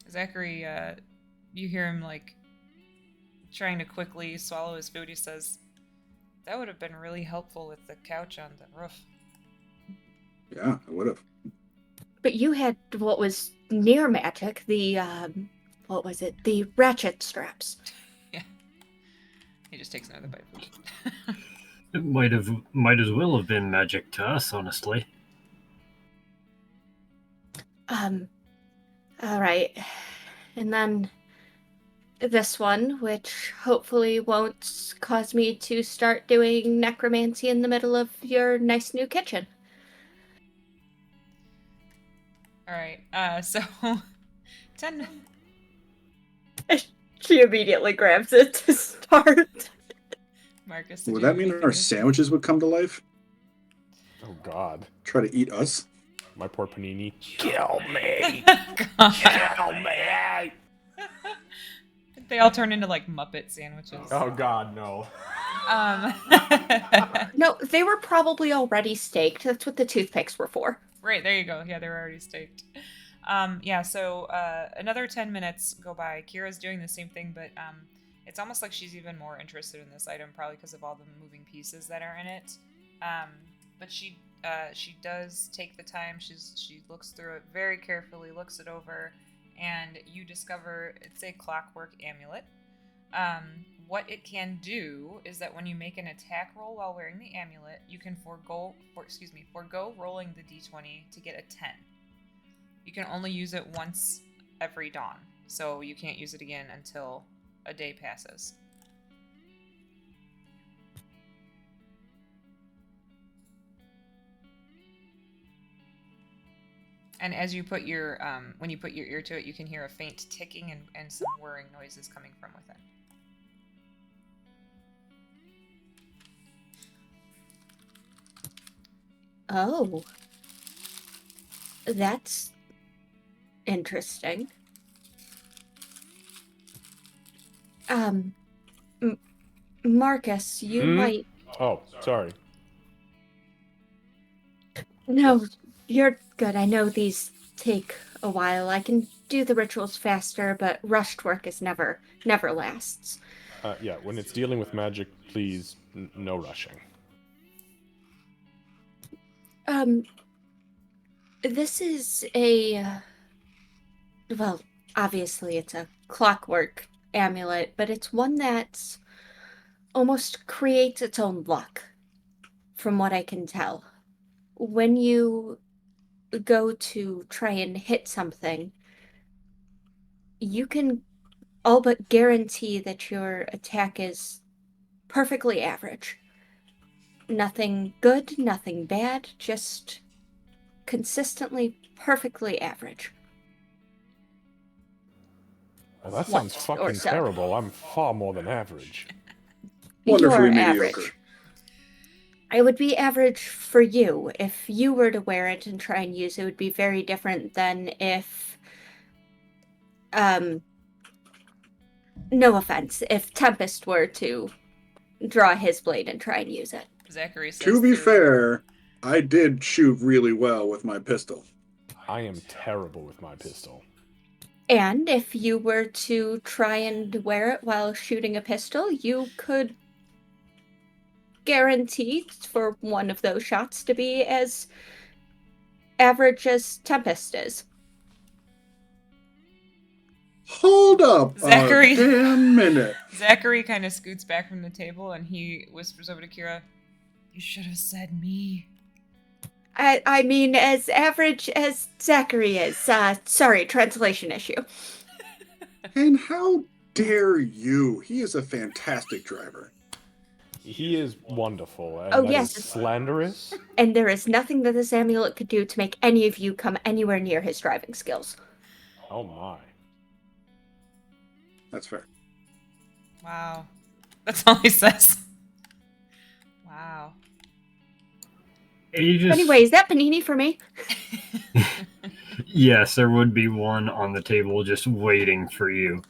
Zachary, you hear him like trying to quickly swallow his food. He says, "That would have been really helpful with the couch on the roof." Yeah, I would have. But you had what was near magic, the what was it? The ratchet straps. He just takes another bite of food. It might as well have been magic to us, honestly. All right. And then this one, which hopefully won't cause me to start doing necromancy in the middle of your nice new kitchen. All right. So 10. She immediately grabs it to start. Marcus, Would that mean our sandwiches would come to life? Oh God. Try to eat us? My poor panini. Kill me! God. Kill me! They all turn into like Muppet sandwiches. Oh God, no. No, they were probably already staked. That's what the toothpicks were for. Right, there you go. Yeah, they're already staked. So another 10 minutes go by. Kira's doing the same thing, but it's almost like she's even more interested in this item, probably because of all the moving pieces that are in it. But she does take the time. She looks through it very carefully, looks it over, and you discover it's a clockwork amulet. What it can do is that when you make an attack roll while wearing the amulet, you can forego rolling the d20 to get a 10. You can only use it once every dawn, so you can't use it again until a day passes. And as you put your when you put your ear to it, you can hear a faint ticking and some whirring noises coming from within. Oh. That's interesting. Marcus, you might... Oh, sorry. No, you're good. I know these take a while. I can do the rituals faster, but rushed work is never lasts. Yeah, when it's dealing with magic, please, no rushing. This is well, obviously it's a clockwork amulet, but it's one that almost creates its own luck, from what I can tell. When you go to try and hit something, you can all but guarantee that your attack is perfectly average. Nothing good, nothing bad, just consistently perfectly average. Well, that sounds Once or fucking so. terrible. I'm far more than average. Wonderfully You're mediocre. average. It would be average for you. If you were to wear it and try and use it, it would be very different than if, no offense, if Tempest were to draw his blade and try and use it. Zachary says To be through- fair, I did shoot really well with my pistol. I am terrible with my pistol. And if you were to try and wear it while shooting a pistol, you could guarantee for one of those shots to be as average as Tempest is. Hold up Zachary. a damn minute. Zachary kind of scoots back from the table and he whispers over to Kira, "You should have said me." I mean, as average as Zachary is. Sorry, translation issue. And how dare you? He is a fantastic driver. He is wonderful, and Oh, that yes. is slanderous. And there is nothing that this amulet could do to make any of you come anywhere near his driving skills. Oh my. That's fair. Wow. That's all he says. Wow. Aegis, Anyway, is that panini for me? yes, there would be one on the table just waiting for you.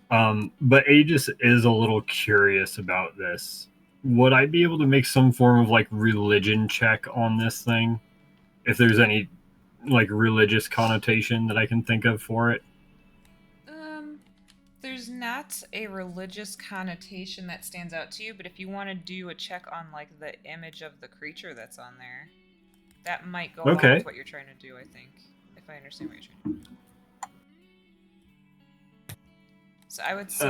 But Aegis is a little curious about this. Would I be able to make some form of like religion check on this thing? If there's any like religious connotation that I can think of for it? There's not a religious connotation that stands out to you, but if you want to do a check on like the image of the creature that's on there, that might go along Okay. with what you're trying to do, I think, if I understand what you're trying to do. So I would say,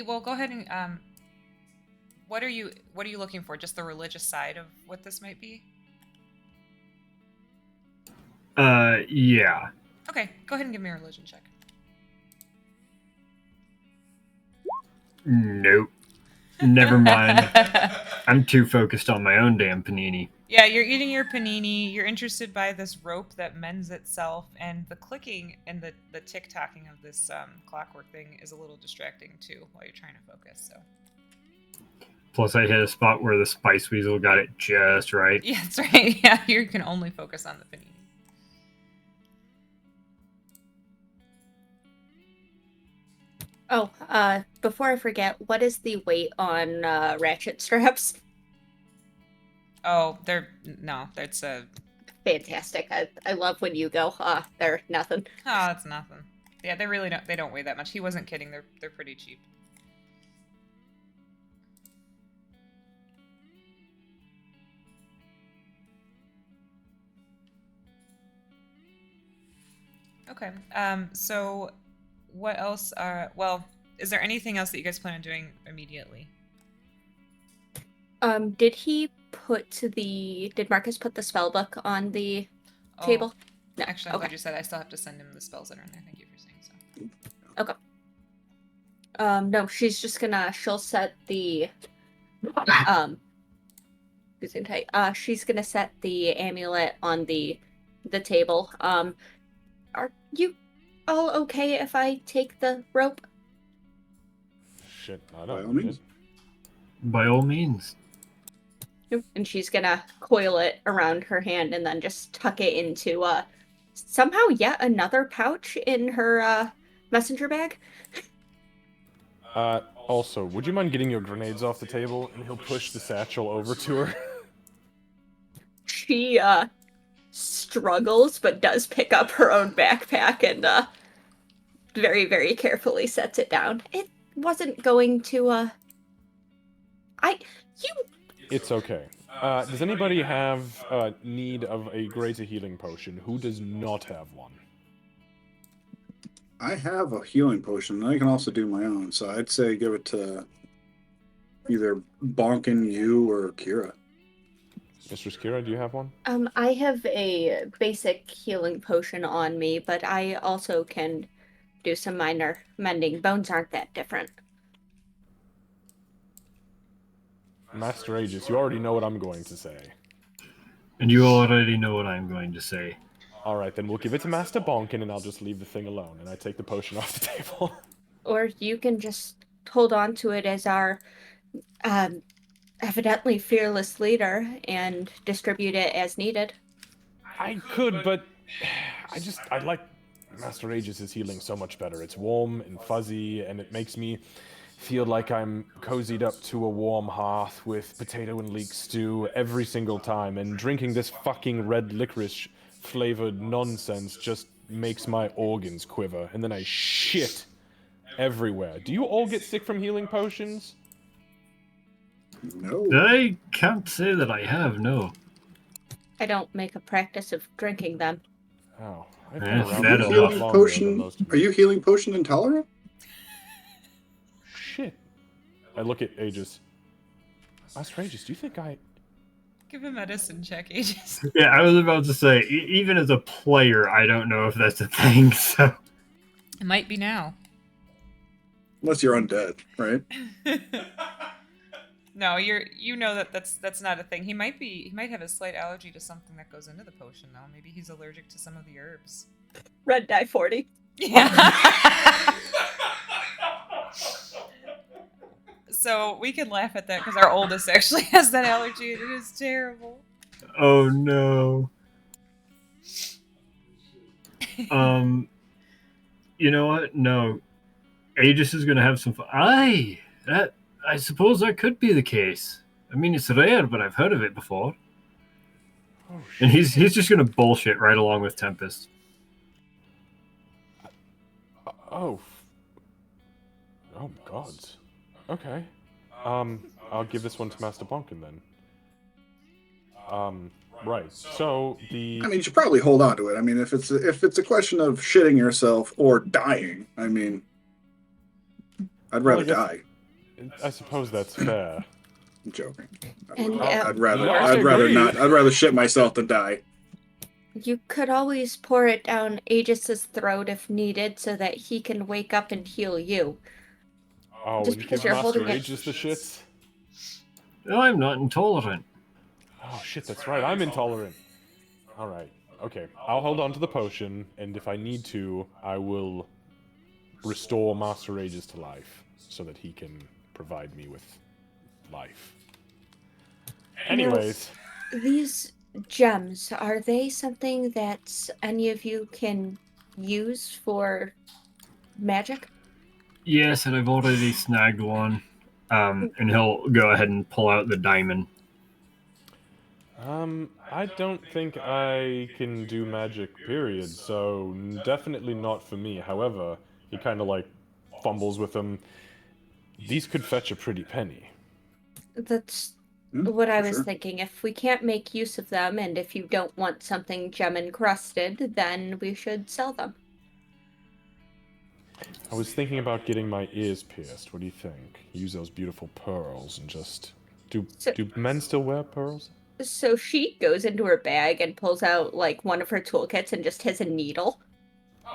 well, go ahead and what are you looking for? Just the religious side of what this might be? Yeah. Okay, go ahead and give me a religion check. Nope. Never mind. I'm too focused on my own damn panini. Yeah, you're eating your panini. You're interested by this rope that mends itself, and the clicking and the tick-tocking of this clockwork thing is a little distracting too while you're trying to focus. So. Plus, I hit a spot where the Spice Weasel got it just right. Yeah, that's right. Yeah, you can only focus on the panini. Oh, before I forget, what is the weight on ratchet straps? Oh, that's a. Fantastic. I love when you go, they're nothing. Oh, that's nothing. Yeah, they don't weigh that much. He wasn't kidding. They're pretty cheap. Okay. So what else is there anything else that you guys plan on doing immediately? Did Marcus put the spell book on the table? No. Actually, I'm glad you said I still have to send him the spells that are in there. Thank you for saying so. Okay. No, she'll set the she's gonna set the amulet on the table. Are you all okay if I take the rope? Shit, I By don't all know. means. By all means. And she's gonna coil it around her hand and then just tuck it into somehow yet another pouch in her messenger bag. Also, would you mind getting your grenades off the table? And he'll push the satchel over to her. She struggles but does pick up her own backpack and very, very carefully sets it down. It wasn't going to It's okay. Does anybody have need of a greater healing potion? Who does not have one? I have a healing potion, and I can also do my own. So I'd say give it to either Bonkin, you, or Kira. Mistress Kira, do you have one? I have a basic healing potion on me, but I also can do some minor mending. Bones aren't that different. Master Aegis, you already know what I'm going to say. And you already know what I'm going to say. Alright, then we'll give it to Master Bonkin and I'll just leave the thing alone. And I take the potion off the table. Or you can just hold on to it as our evidently fearless leader and distribute it as needed. I could, but I like Master Aegis' healing so much better. It's warm and fuzzy, and it makes me feel like I'm cozied up to a warm hearth with potato and leek stew every single time, and drinking this fucking red licorice flavored nonsense just makes my organs quiver, and then I shit everywhere. Do you all get sick from healing potions? No. I can't say that I have, no. I don't make a practice of drinking them. Oh, I've Yeah, been around that a a lot Healing longer than potion? most of Are you healing potion intolerant? Shit. I look at Aegis. Master Aegis, do you think I... Give a medicine check, Aegis. Yeah, I was about to say, even as a player, I don't know if that's a thing, so... It might be now. Unless you're undead, right? No, you know that's not a thing. He might have a slight allergy to something that goes into the potion though. Maybe he's allergic to some of the herbs. Red die 40. Yeah. So we can laugh at that because our oldest actually has that allergy and it is terrible. Oh, no. You know what? No. Aegis is going to have some fun. I suppose that could be the case. I mean, it's rare, but I've heard of it before. Oh, And he's just going to bullshit right along with Tempest. Oh, gods. Okay. I'll give this one to Master Bonkin then. Right. So the... I mean, you should probably hold on to it. I mean, if it's a question of shitting yourself or dying, I mean, I'd rather die. I suppose that's fair. I'm joking. And, I'd rather agree. not. I'd rather shit myself than die. You could always pour it down Aegis's throat if needed so that he can wake up and heal you. Oh, Just would you because give you're Master holding it- Aegis the shits? No, I'm not intolerant. Oh shit, that's right. I'm intolerant. All right. Okay. I'll hold on to the potion, and if I need to, I will restore Master Aegis to life so that he can provide me with life. Anyways, These gems, are they something that any of you can use for magic? Yes, and I've already snagged one. And he'll go ahead and pull out the diamond. I don't think I can do magic, period, so definitely not for me. However, he kind of like fumbles with them. These could fetch a pretty penny. That's Hmm, what I for was sure. thinking. If we can't make use of them, and if you don't want something gem encrusted, then we should sell them. I was thinking about getting my ears pierced. What do you think? Use those beautiful pearls and just... So, Do men still wear pearls? so she goes into her bag and pulls out like one of her toolkits and just has a needle.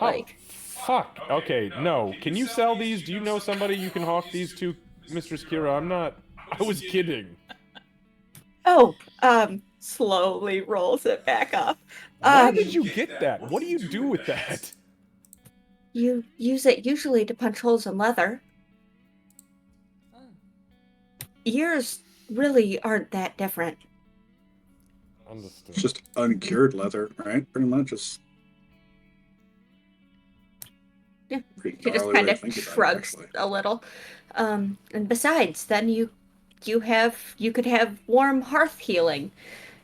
Oh, Like, fuck. Okay, no. Can you sell these? Do you know somebody you can hawk these to, Mistress Kira? I'm not... I was kidding. oh, slowly rolls it back up. Where did you get that? What do you do with that? You use it usually to punch holes in leather. Oh. Ears really aren't that different. Understood. It's just uncured leather, right? Pretty much. It's Yeah. pretty She just gnarly kind way of to think about it, shrugs actually. a little. And besides, then you could have warm hearth healing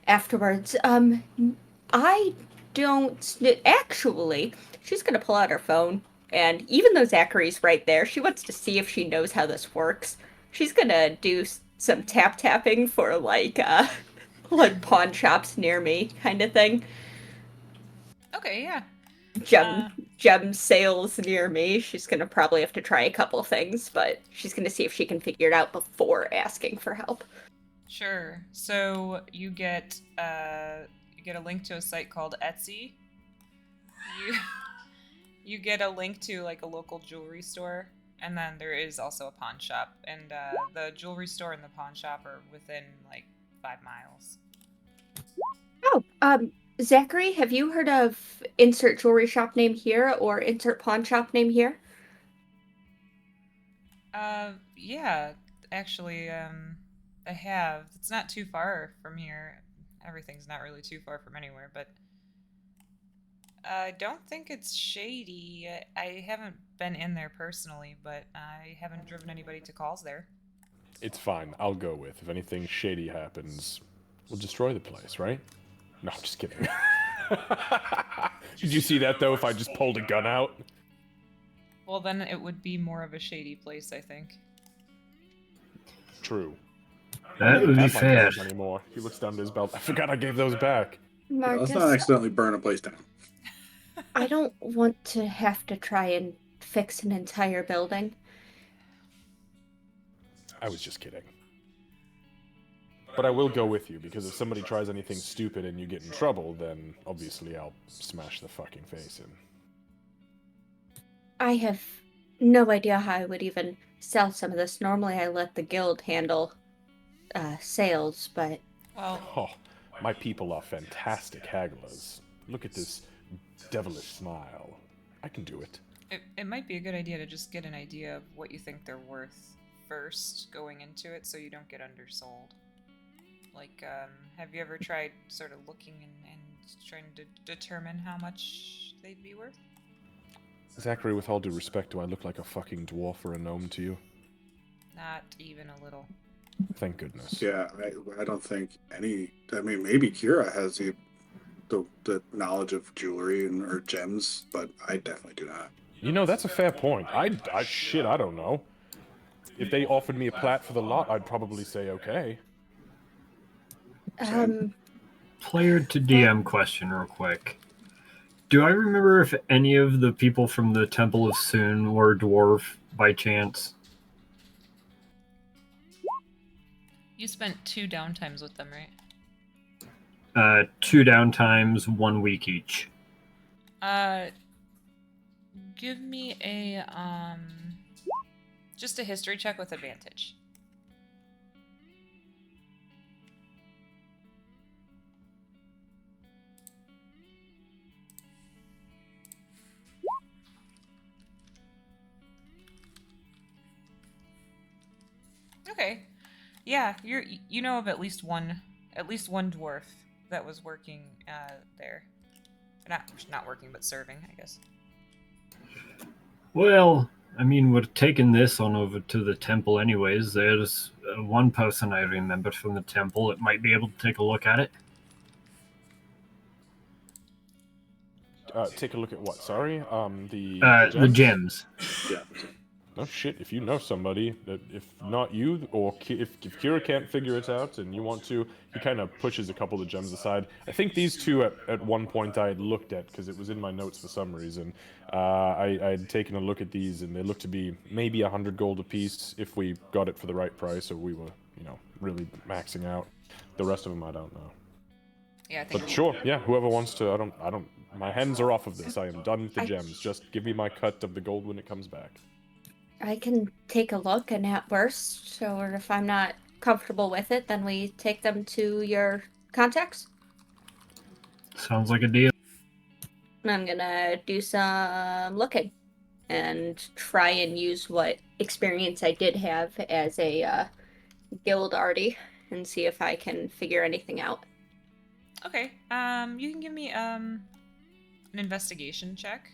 afterwards. I don't actually. She's gonna pull out her phone, and even though Zachary's right there, she wants to see if she knows how this works. She's gonna do some tap tapping for like pawn shops near me kind of thing. Okay, yeah. Gem gem sales near me. She's gonna probably have to try a couple things, but she's gonna see if she can figure it out before asking for help. Sure. So you get a link to a site called Etsy. You you get a link to like a local jewelry store, and then there is also a pawn shop. And the jewelry store and the pawn shop are within like 5 miles. Oh, Zachary, have you heard of insert jewelry shop name here or insert pawn shop name here? Yeah, actually, I have. It's not too far from here. Everything's not really too far from anywhere, but I don't think it's shady. I haven't been in there personally, but I haven't driven anybody to calls there. It's fine. I'll go with. If anything shady happens, we'll destroy the place, right? No, I'm just kidding. Did you see that, though, if I just pulled a gun out? Well, then it would be more of a shady place, I think. True. That would be Have my fair. guns anymore. He looks down to his belt. I forgot I gave those back. Let's not Marcus, accidentally burn a place down. I don't want to have to try and fix an entire building. I was just kidding. But I will go with you, because if somebody tries anything stupid and you get in trouble, then obviously I'll smash the fucking face in. I have no idea how I would even sell some of this. Normally I let the guild handle sales, but Well, Oh, my people are fantastic hagglers. Look at this devilish smile. I can do it. it might be a good idea to just get an idea of what you think they're worth first going into it so you don't get undersold. Like, have you ever tried sort of looking and trying to determine how much they'd be worth? Zachary, with all due respect, do I look like a fucking dwarf or a gnome to you? Not even a little. Thank goodness. Yeah, I don't think any. I mean, maybe Kira has the knowledge of jewelry or gems, but I definitely do not. You know, that's a fair point. Shit, I don't know. If they offered me a plat for the lot, I'd probably say okay. Player to DM question real quick. Do I remember if any of the people from the Temple of Soon were dwarf by chance? You spent 2 downtimes with them, right? 2 downtimes, 1 week each. Give me a, just a history check with advantage. Okay. Yeah, you know of at least one dwarf that was working there. Not working, but serving, I guess. Well, I mean, we're taking this on over to the temple anyways. There's one person I remembered from the temple that might be able to take a look at it. Take a look at what? Sorry, The gems. Yeah. Oh shit! If you know somebody, if not you, or if Kira can't figure it out and you want to, he kind of pushes a couple of the gems aside. I think these two at one point I had looked at because it was in my notes for some reason. I had taken a look at these and they looked to be maybe 100 gold apiece if we got it for the right price, or we were, really maxing out. The rest of them I don't know. Yeah, I think. But sure, yeah, whoever wants to. I don't. My hands are off of this. I am done with the gems. Just give me my cut of the gold when it comes back. I can take a look and at worst, or if I'm not comfortable with it, then we take them to your contacts. Sounds like a deal. I'm gonna do some looking and try and use what experience I did have as a guild arty and see if I can figure anything out. Okay. You can give me an investigation check.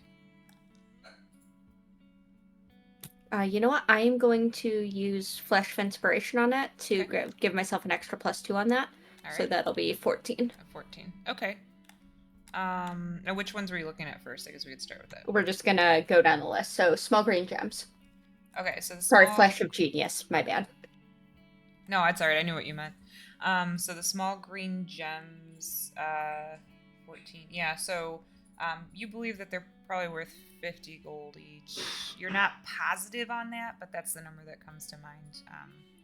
You know what? I am going to use Flesh of Inspiration on that to Okay. give myself an extra +2 on that. All right. So that'll be 14. 14. Okay. Now which ones were you looking at first? I guess we could start with that. We're just gonna go down the list. So small green gems. Okay, so Sorry, Flesh of Genius. My bad. No, it's alright. I knew what you meant. So the small green gems, 14. Yeah, so you believe that they're probably worth 50 gold each. You're not positive on that, but that's the number that comes to mind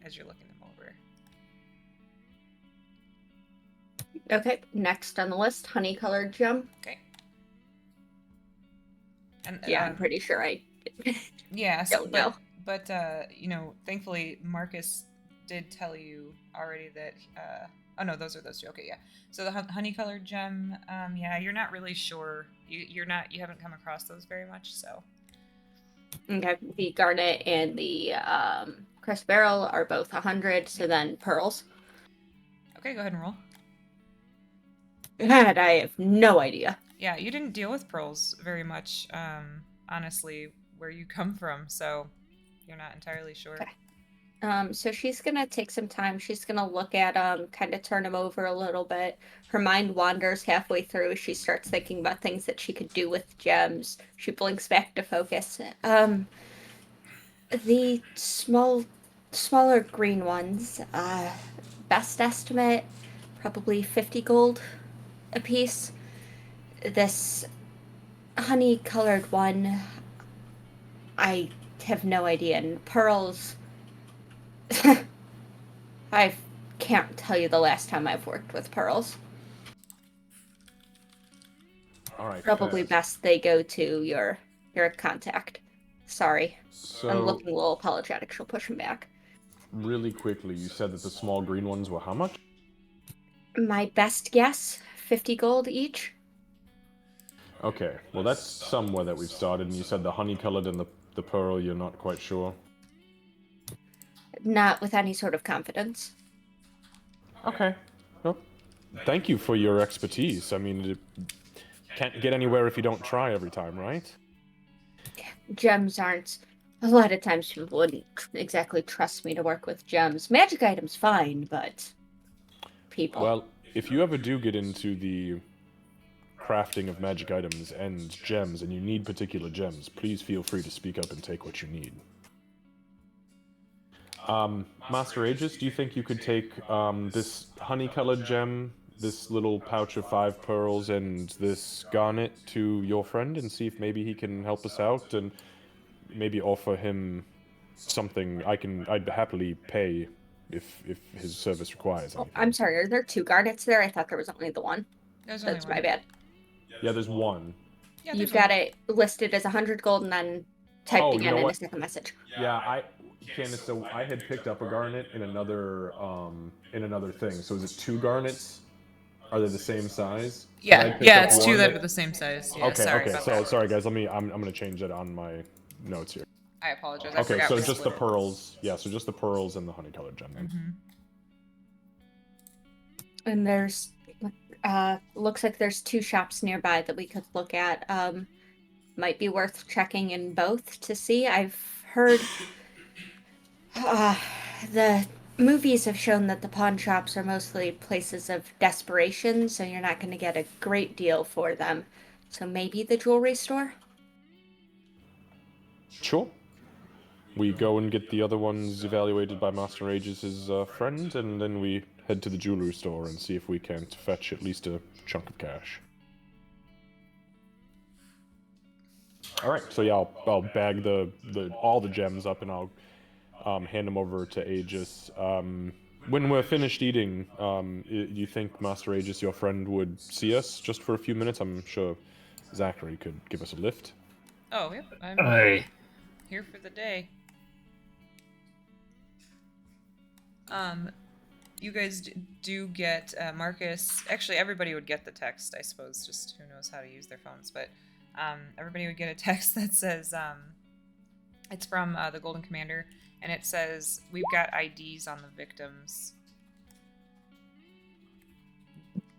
as you're looking them over. Okay, next on the list, honey-colored gem. Okay. And Yeah, I'm pretty sure I yeah, so, don't know. But thankfully Marcus did tell you already that oh no, those are those two. Okay, yeah. So the honey-colored gem, yeah, you're not really sure. You haven't come across those very much, so. Okay, the garnet and the crest beryl are both 100, so then pearls. Okay, go ahead and roll. And I have no idea. Yeah, you didn't deal with pearls very much, honestly, where you come from, so you're not entirely sure. Okay. So she's gonna take some time. She's gonna look at them, kind of turn them over a little bit. Her mind wanders halfway through. She starts thinking about things that she could do with gems. She blinks back to focus. The smaller green ones, best estimate, probably 50 gold a piece. This honey-colored one, I have no idea. And pearls, I can't tell you the last time I've worked with pearls. All right. Probably best they go to your contact. Sorry. So, I'm looking a little apologetic. She'll push him back. really quickly, you said that the small green ones were how much? My best guess, 50 gold each. Okay, well that's somewhere that we've started, and you said the honey-colored and the pearl, you're not quite sure. Not with any sort of confidence. Okay. Well, thank you for your expertise. I mean, you can't get anywhere if you don't try every time, right? Gems aren't. A lot of times people wouldn't exactly trust me to work with gems. Magic items, fine, but people. Well, if you ever do get into the crafting of magic items and gems, and you need particular gems, please feel free to speak up and take what you need. Master Aegis, do you think you could take this honey-colored gem, this little pouch of 5 pearls, and this garnet to your friend and see if maybe he can help us out, and maybe offer him something I'd happily pay if his service requires anything. I'm sorry, are there 2 garnets there? I thought there was only the one. There's only That's one. my bad. Yeah, there's one. Yeah, You've there's got it listed as 100 gold and then typed Oh, you again know in a what? second message. Yeah, Candace, so I had picked up a garnet in another thing. So is it 2 garnets? Are they the same size? I Yeah, picked yeah, up it's 2 one that are the same size. Yeah, Okay, sorry okay. about So that. sorry guys, I'm gonna change that on my notes here. I apologize. apologize. I Okay, forgot so we just the split it. pearls. Yeah, so just the pearls and the honey-colored gem then. Mm-hmm. And there's looks like there's 2 shops nearby that we could look at. Might be worth checking in both to see. I've heard the movies have shown that the pawn shops are mostly places of desperation, so you're not going to get a great deal for them. So maybe the jewelry store? Sure. We go and get the other ones evaluated by Master Aegis' friend, and then we head to the jewelry store and see if we can't fetch at least a chunk of cash. All right, so yeah, I'll bag all the gems up and I'll hand them over to Aegis. When we're finished eating, do you think Master Aegis, your friend, would see us just for a few minutes? I'm sure Zachary could give us a lift. Oh, yep. I'm Aye. here for the day. You guys do get Marcus. Actually, everybody would get the text, I suppose. Just who knows how to use their phones, but everybody would get a text that says it's from the Golden Commander, and it says we've got IDs on the victims.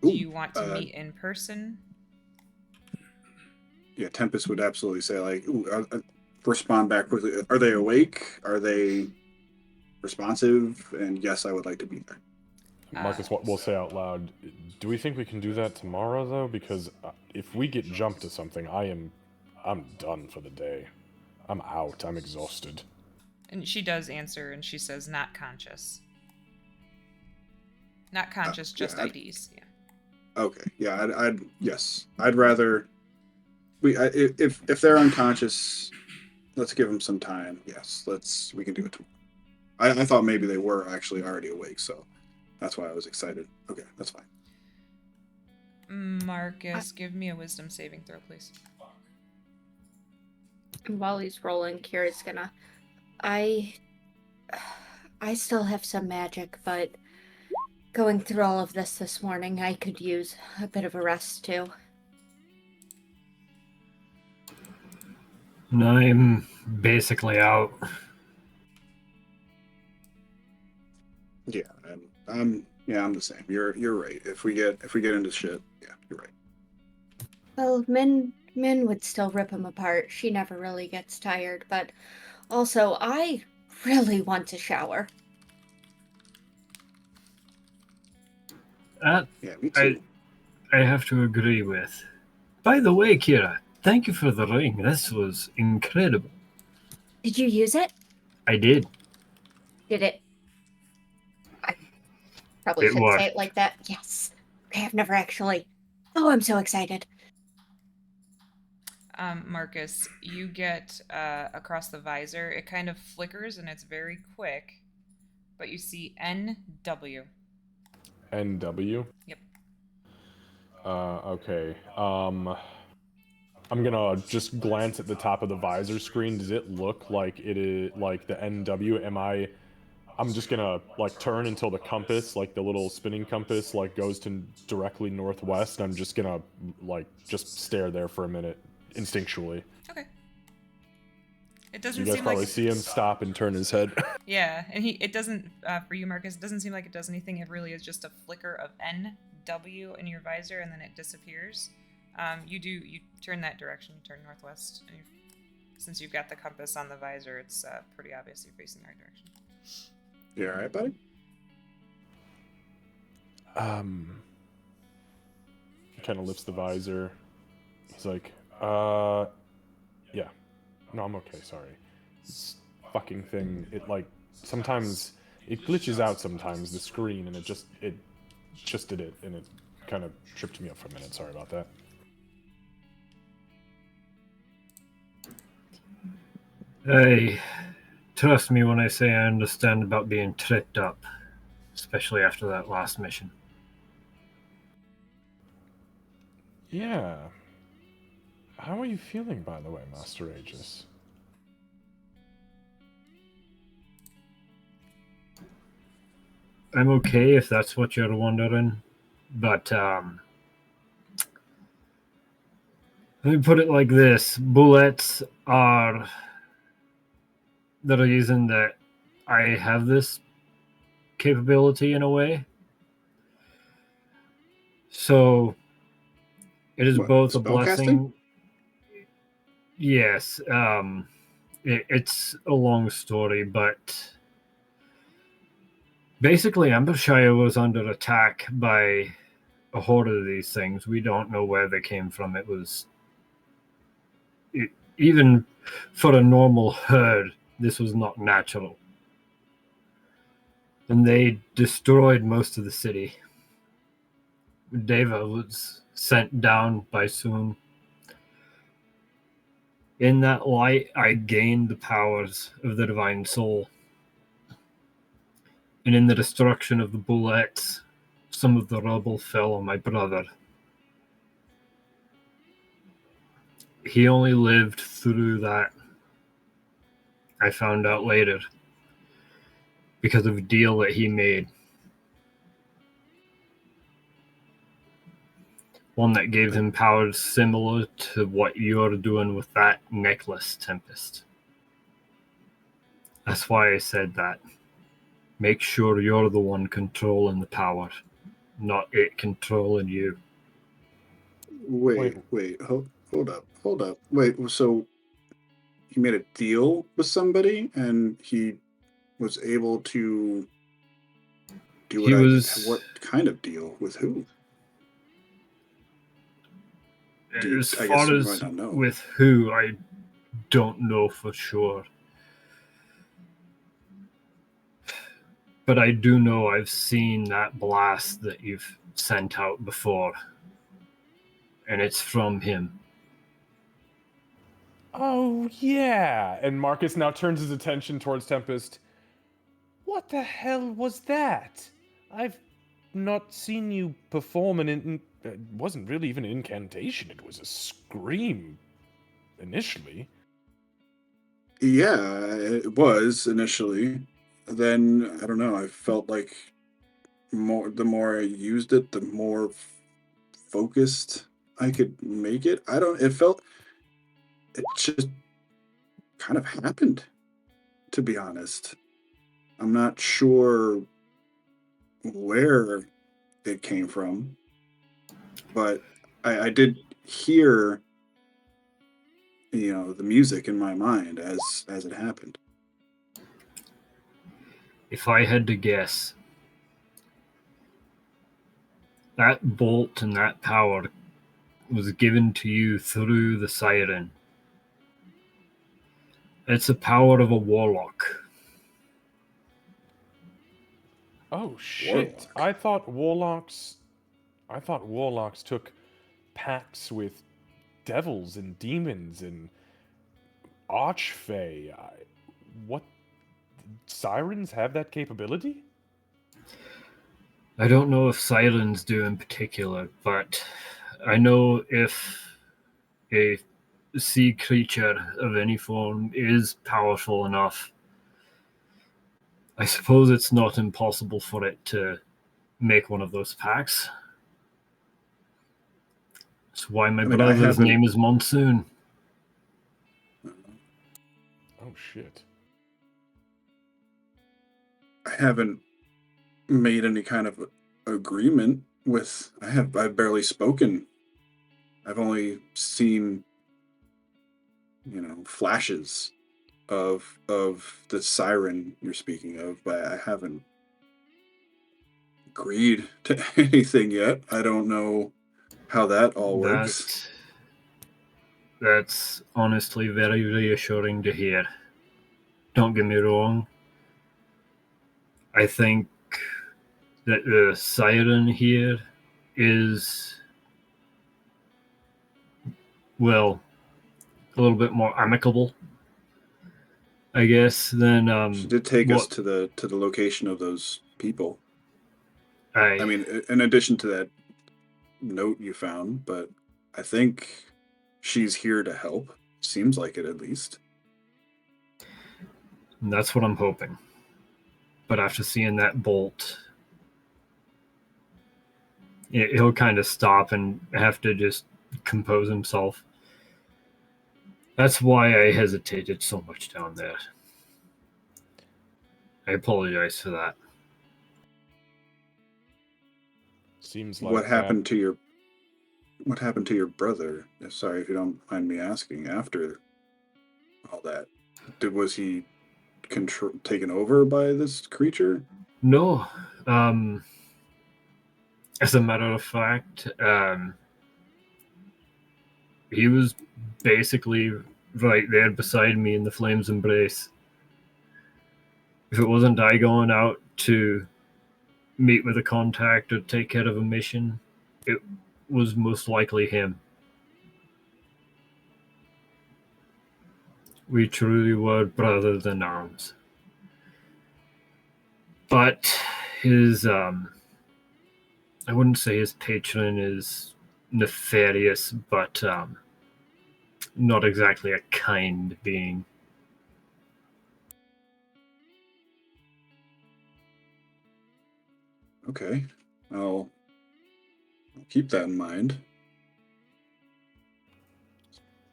Do you want to meet in person? Yeah, Tempest would absolutely say, like, respond back quickly. Are they awake? Are they responsive? And yes, I would like to be there. Marcus, what we'll say out loud. Do we think we can do that tomorrow, though? Because if we get jumped to something, I'm done for the day. I'm out. I'm exhausted. And she does answer, and she says, "Not conscious. Not conscious, just yeah, IDs." Yeah. Okay. Yeah. Yes. I'd rather. If they're unconscious, let's give them some time. Yes. We can do it tomorrow. I thought maybe they were actually already awake, so that's why I was excited. Okay, that's fine. Marcus, give me a wisdom saving throw, please. While he's rolling, Kira's gonna. I still have some magic, but going through all of this morning, I could use a bit of a rest too. I'm basically out. Yeah, and I'm the same. You're right. If we get into shit, yeah, you're right. Well, Min would still rip him apart. She never really gets tired, but also I really want to shower. That Yeah, me too. I have to agree with. By the way, Kira, thank you for the ring. This was incredible. Did you use it? I did. Did it? I probably shouldn't say it like that. Yes. Okay, I've never actually. Oh, I'm so excited. Marcus, you get across the visor. It kind of flickers and it's very quick, but you see NW. NW? Yep. Okay. I'm gonna just glance at the top of the visor screen. Does it look like it is like the NW? I'm just gonna like turn until the compass, like the little spinning compass, like goes to directly northwest. I'm just gonna like just stare there for a minute, instinctually. Okay. It doesn't You guys seem probably like see him stop and turn his head. Yeah, and it doesn't for you, Marcus. It doesn't seem like it does anything. It really is just a flicker of NW in your visor, and then it disappears. You turn that direction. You turn northwest. And since you've got the compass on the visor, it's pretty obvious you're facing the right direction. You all right, buddy? He kind of lifts the visor. He's like, yeah. No, I'm okay, sorry. This fucking thing, it like, sometimes, it glitches out sometimes, the screen, and it just did it, and it kind of tripped me up for a minute. Sorry about that. Hey, trust me when I say I understand about being tripped up, especially after that last mission. Yeah. How are you feeling, by the way, Master Aegis? I'm okay if that's what you're wondering, but let me put it like this. Bullets are the reason that I have this capability in a way. So it is What, both a spellcasting? blessing. Yes, it's a long story, but basically, Ambershire was under attack by a horde of these things. We don't know where they came from. It was even for a normal herd, this was not natural. And they destroyed most of the city. Deva was sent down by Soon. In that light, I gained the powers of the divine soul. And in the destruction of the bullets, some of the rubble fell on my brother. He only lived through that, I found out later, because of a deal that he made. One that gave him powers similar to what you're doing with that necklace, Tempest. That's why I said that. Make sure you're the one controlling the power, not it controlling you. Wait, hold up. Wait, so he made a deal with somebody and he was able to do what He I did. was, What kind of deal? With who? as I guess far you as might not know. with who, I don't know for sure. But I do know I've seen that blast that you've sent out before. And it's from him. Oh, yeah. And Marcus now turns his attention towards Tempest. What the hell was that? I've not seen you perform it wasn't really even an incantation. It was a scream, initially. Yeah, it was initially. Then I don't know. I felt like the more I used it, the more focused I could make it. I don't. It just kind of happened. To be honest, I'm not sure where it came from, but I did hear, the music in my mind as it happened. If I had to guess, that bolt and that power was given to you through the siren. It's the power of a warlock. Oh shit. Warlock. I thought warlocks took pacts with devils and demons and archfey. What, sirens have that capability? I don't know if sirens do in particular, but I know if a sea creature of any form is powerful enough, I suppose it's not impossible for it to make one of those packs. That's why my I mean, I brother's haven't. name is Monsoon. Oh shit. I haven't made any kind of agreement with. I've barely spoken. I've only seen, flashes of the siren you're speaking of, but I haven't agreed to anything yet. I don't know how that all works. That's honestly very reassuring to hear. Don't get me wrong. I think that the siren here is, well, a little bit more amicable, I guess, than She did take us what to the location of those people. I I mean, in addition to that note you found, but I think she's here to help. Seems like it, at least. that's what I'm hoping. But after seeing that bolt, he'll kind of stop and have to just compose himself. That's why I hesitated so much down there. I apologize for that. Seems like What happened to your brother? Sorry if you don't mind me asking. After all that, was he taken over by this creature? No. As a matter of fact, he was basically right there beside me in the flame's embrace. If it wasn't I going out to meet with a contact or take care of a mission, it was most likely him. We truly were brothers in arms. But his, I wouldn't say his patron is nefarious, but not exactly a kind being. Okay, I'll keep that in mind.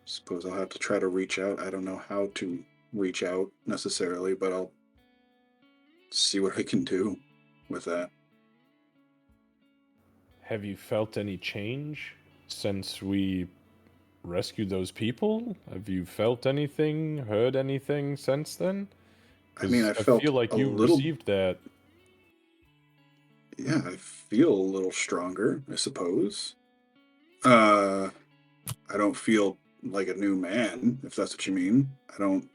Suppose I'll have to try to reach out. I don't know how to reach out necessarily, but I'll see what I can do with that. Have you felt any change since we rescued those people? Have you felt anything, heard anything since then? I mean, I I felt feel like a you little. received that. Yeah, I feel a little stronger, I suppose. I don't feel like a new man, if that's what you mean. I don't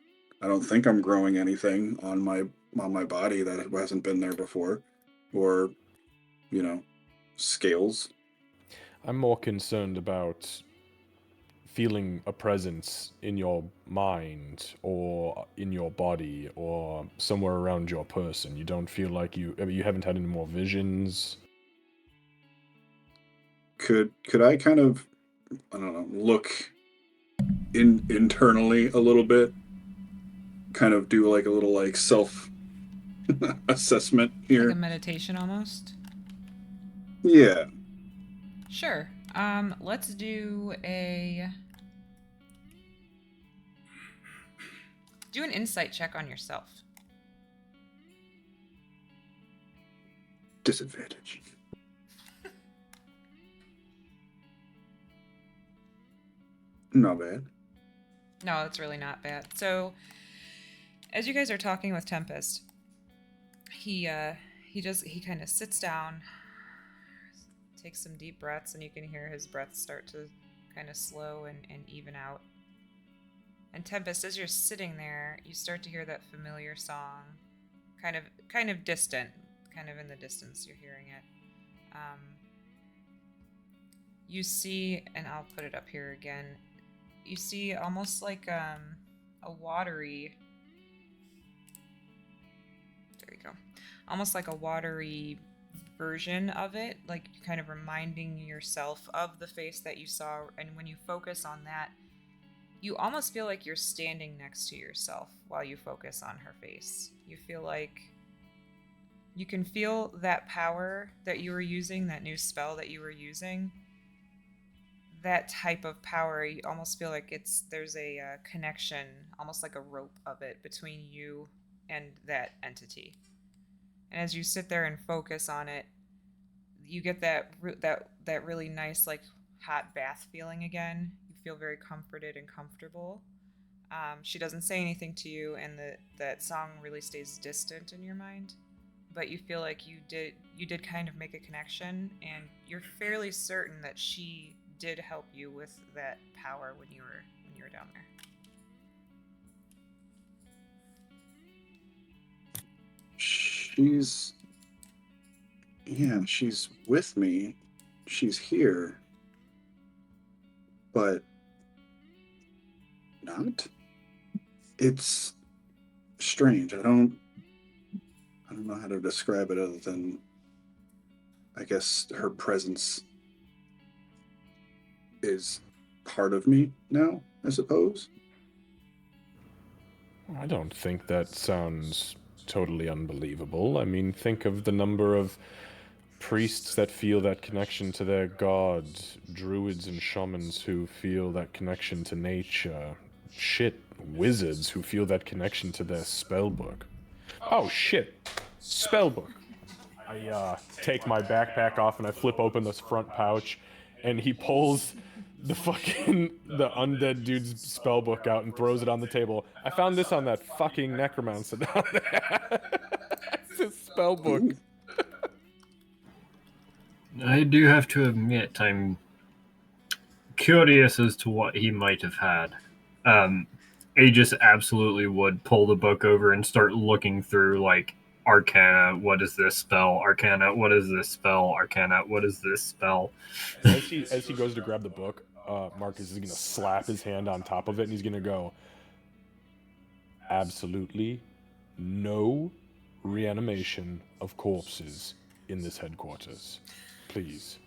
think I'm growing anything on my body that hasn't been there before, or you know, scales. I'm more concerned about feeling a presence in your mind or in your body or somewhere around your person. You don't feel like you haven't had any more visions. Could I kind of, I don't know, look internally a little bit, kind of do like a little like self assessment Like here? a meditation almost. Yeah. Sure. Let's do an insight check on yourself. Disadvantage. Not bad. No, it's really not bad. So, as you guys are talking with Tempest, he kind of sits down, takes some deep breaths, and you can hear his breath start to kind of slow and even out. And Tempest, as you're sitting there, you start to hear that familiar song, kind of distant, kind of in the distance. You're hearing it. You see, and I'll put it up here again. You see almost like a watery. There you go. Almost like a watery version of it, like kind of reminding yourself of the face that you saw. And when you focus on that, you almost feel like you're standing next to yourself while you focus on her face. You feel like you can feel that power that you were using, that new spell that you were using. That type of power, you almost feel like there's a connection, almost like a rope of it between you and that entity. And as you sit there and focus on it, you get that really nice like hot bath feeling again. You feel very comforted and comfortable. She doesn't say anything to you, and that song really stays distant in your mind. But you feel like you did kind of make a connection, and you're fairly certain that she did help you with that power when you were down there. She's with me. She's here. But not? It's strange. I don't know how to describe it other than I guess her presence is part of me now, I suppose. I don't think that sounds totally unbelievable. I mean, think of the number of priests that feel that connection to their god, druids and shamans who feel that connection to nature, wizards who feel that connection to their spellbook. Oh shit! Spellbook. I take my backpack off and I flip open this front pouch, and he pulls the undead dude's spellbook out and throws it on the table. I found this on that fucking necromancer down there. It's his spellbook. I do have to admit, I'm curious as to what he might have had. Aegis absolutely would pull the book over and start looking through, like, Arcana, what is this spell? Arcana, what is this spell? Arcana, what is this spell? As he goes to grab the book, Marcus is going to slap his hand on top of it, and he's going to go, absolutely no reanimation of corpses in this headquarters. Please.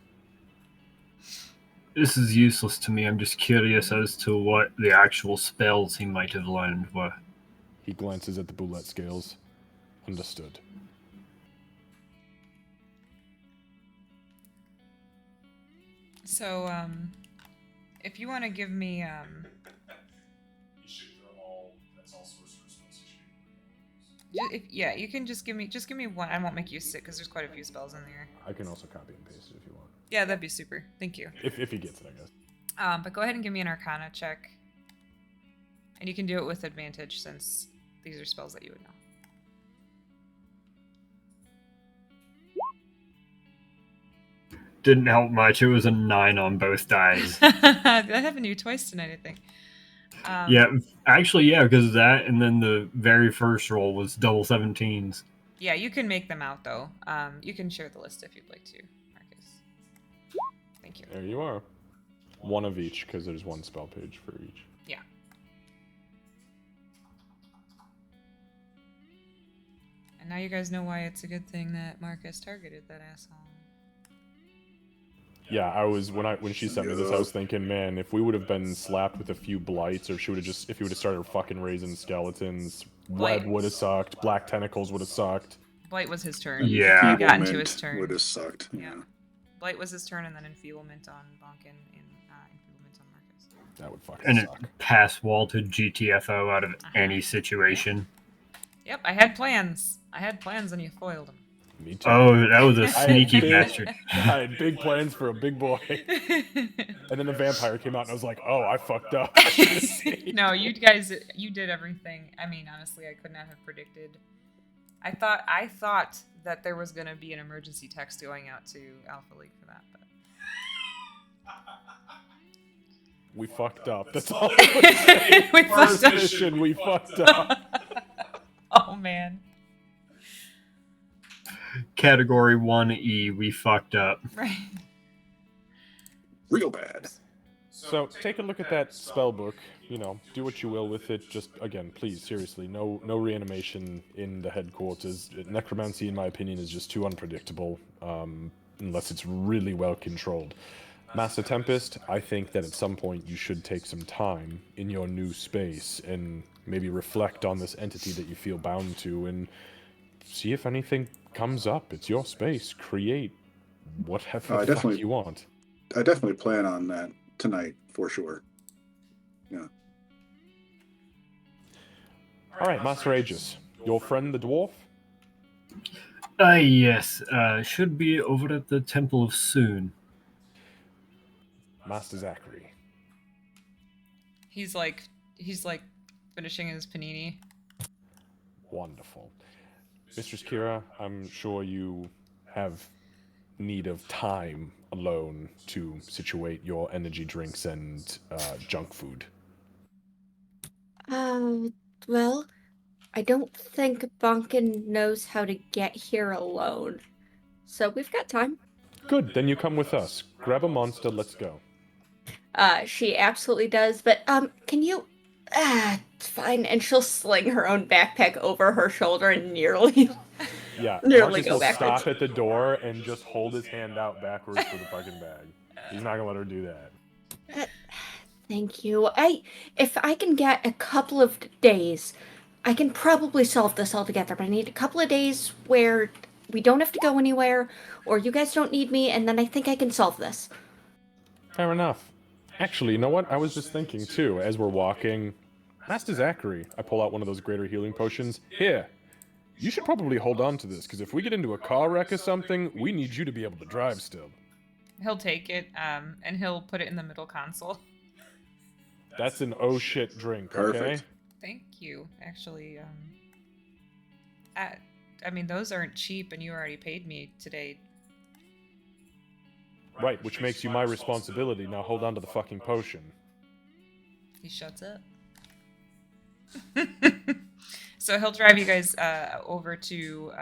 This is useless to me. I'm just curious as to what the actual spells he might have learned were. He glances at the boulette scales. Understood. So, if you want to give me, You should throw all. That's all sorcerer's spells. yeah, you can just give me one. I won't make you sick because there's quite a few spells in there. I can also copy and paste it if you want. Yeah, that'd be super. Thank you. If he gets it, I guess. But go ahead and give me an Arcana check, and you can do it with advantage since these are spells that you would know. Didn't help much. It was a 9 on both dice. That happened to you twice tonight, I think. Yeah, actually, yeah, because that and then the very first roll was double 17s. Yeah, you can make them out, though. You can share the list if you'd like to, Marcus. Thank you. There you are. One of each, because there's one spell page for each. Yeah. And now you guys know why it's a good thing that Marcus targeted that asshole. Yeah, when she sent me this, I was thinking, man, if we would have been slapped with a few blights, or if he would have started fucking raising skeletons, Blight. red would have sucked, black tentacles would have sucked. Blight was his turn. Yeah. He got into his turn. Would have sucked. Yeah. Blight was his turn, and then Enfeeblement on Bonkin and Enfeeblement on Marcus. That would fucking And it suck. pass walled GTFO out of any situation. Yep, I had plans. And you foiled them. Me too. Oh, that was a I had sneaky big- bastard. I had big plans for a big boy. And then a vampire came out, and I was like, oh, I fucked up. No, you guys, you did everything. I mean, honestly, I could not have predicted. I thought that there was gonna be an emergency text going out to Alpha League for that, but We fucked up. That's all I would say. We First fucked up. mission, we fucked up. Oh man, Category 1E, we fucked up. right? Real bad. So take a look at that spell book. You know, do what you will with it. Just again, please, seriously, no reanimation in the headquarters. Necromancy, in my opinion, is just too unpredictable, unless it's really well controlled. Master Tempest, I think that at some point you should take some time in your new space and maybe reflect on this entity that you feel bound to and see if anything comes up. It's your space. Create whatever the fuck you want. I definitely plan on that tonight for sure. Yeah. All right, Master Aegis, your friend the dwarf? Yes, should be over at the Temple of Soon. Master Zachary. He's like finishing his panini. Wonderful. Mistress Kira, I'm sure you have need of time alone to situate your energy drinks and junk food. Well, I don't think Bonkin knows how to get here alone. So we've got time. Good, then you come with us. Grab a monster, let's go. She absolutely does, but, can you... it's fine. And she'll sling her own backpack over her shoulder and nearly... Yeah, Nearly Marcus go will backwards. stop at the door and just hold his hand out backwards for the fucking bag. He's not gonna let her do that. Thank you. If I can get a couple of days, I can probably solve this all together, but I need a couple of days where we don't have to go anywhere, or you guys don't need me, and then I think I can solve this. Fair enough. Actually, you know what? I was just thinking, too, as we're walking... Master Zachary, I pull out one of those greater healing potions. Here, You should probably hold on to this, because if we get into a car wreck or something, we need you to be able to drive still. He'll take it, and he'll put it in the middle console. That's an oh shit drink, okay? Perfect. Thank you. Actually, I mean, those aren't cheap, and you already paid me today. Right, which makes you my responsibility. Now hold on to the fucking potion. He shuts up. So he'll drive you guys over to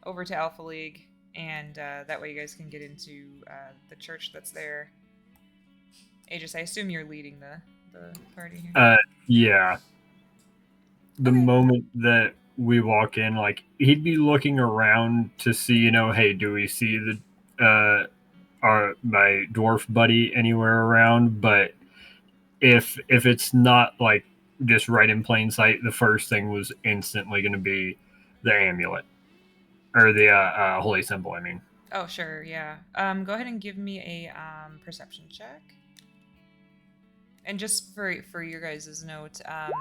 Alpha League, and that way you guys can get into the church that's there. Aegis, I assume you're leading the party here. Yeah. The Okay. moment that we walk in, like, he'd be looking around to see, you know, hey, do we see the my dwarf buddy anywhere around? But if it's not like just right in plain sight, the first thing was instantly going to be the amulet or the holy symbol. I mean, Oh, sure, yeah. Go ahead and give me a perception check. And just for your guys' note,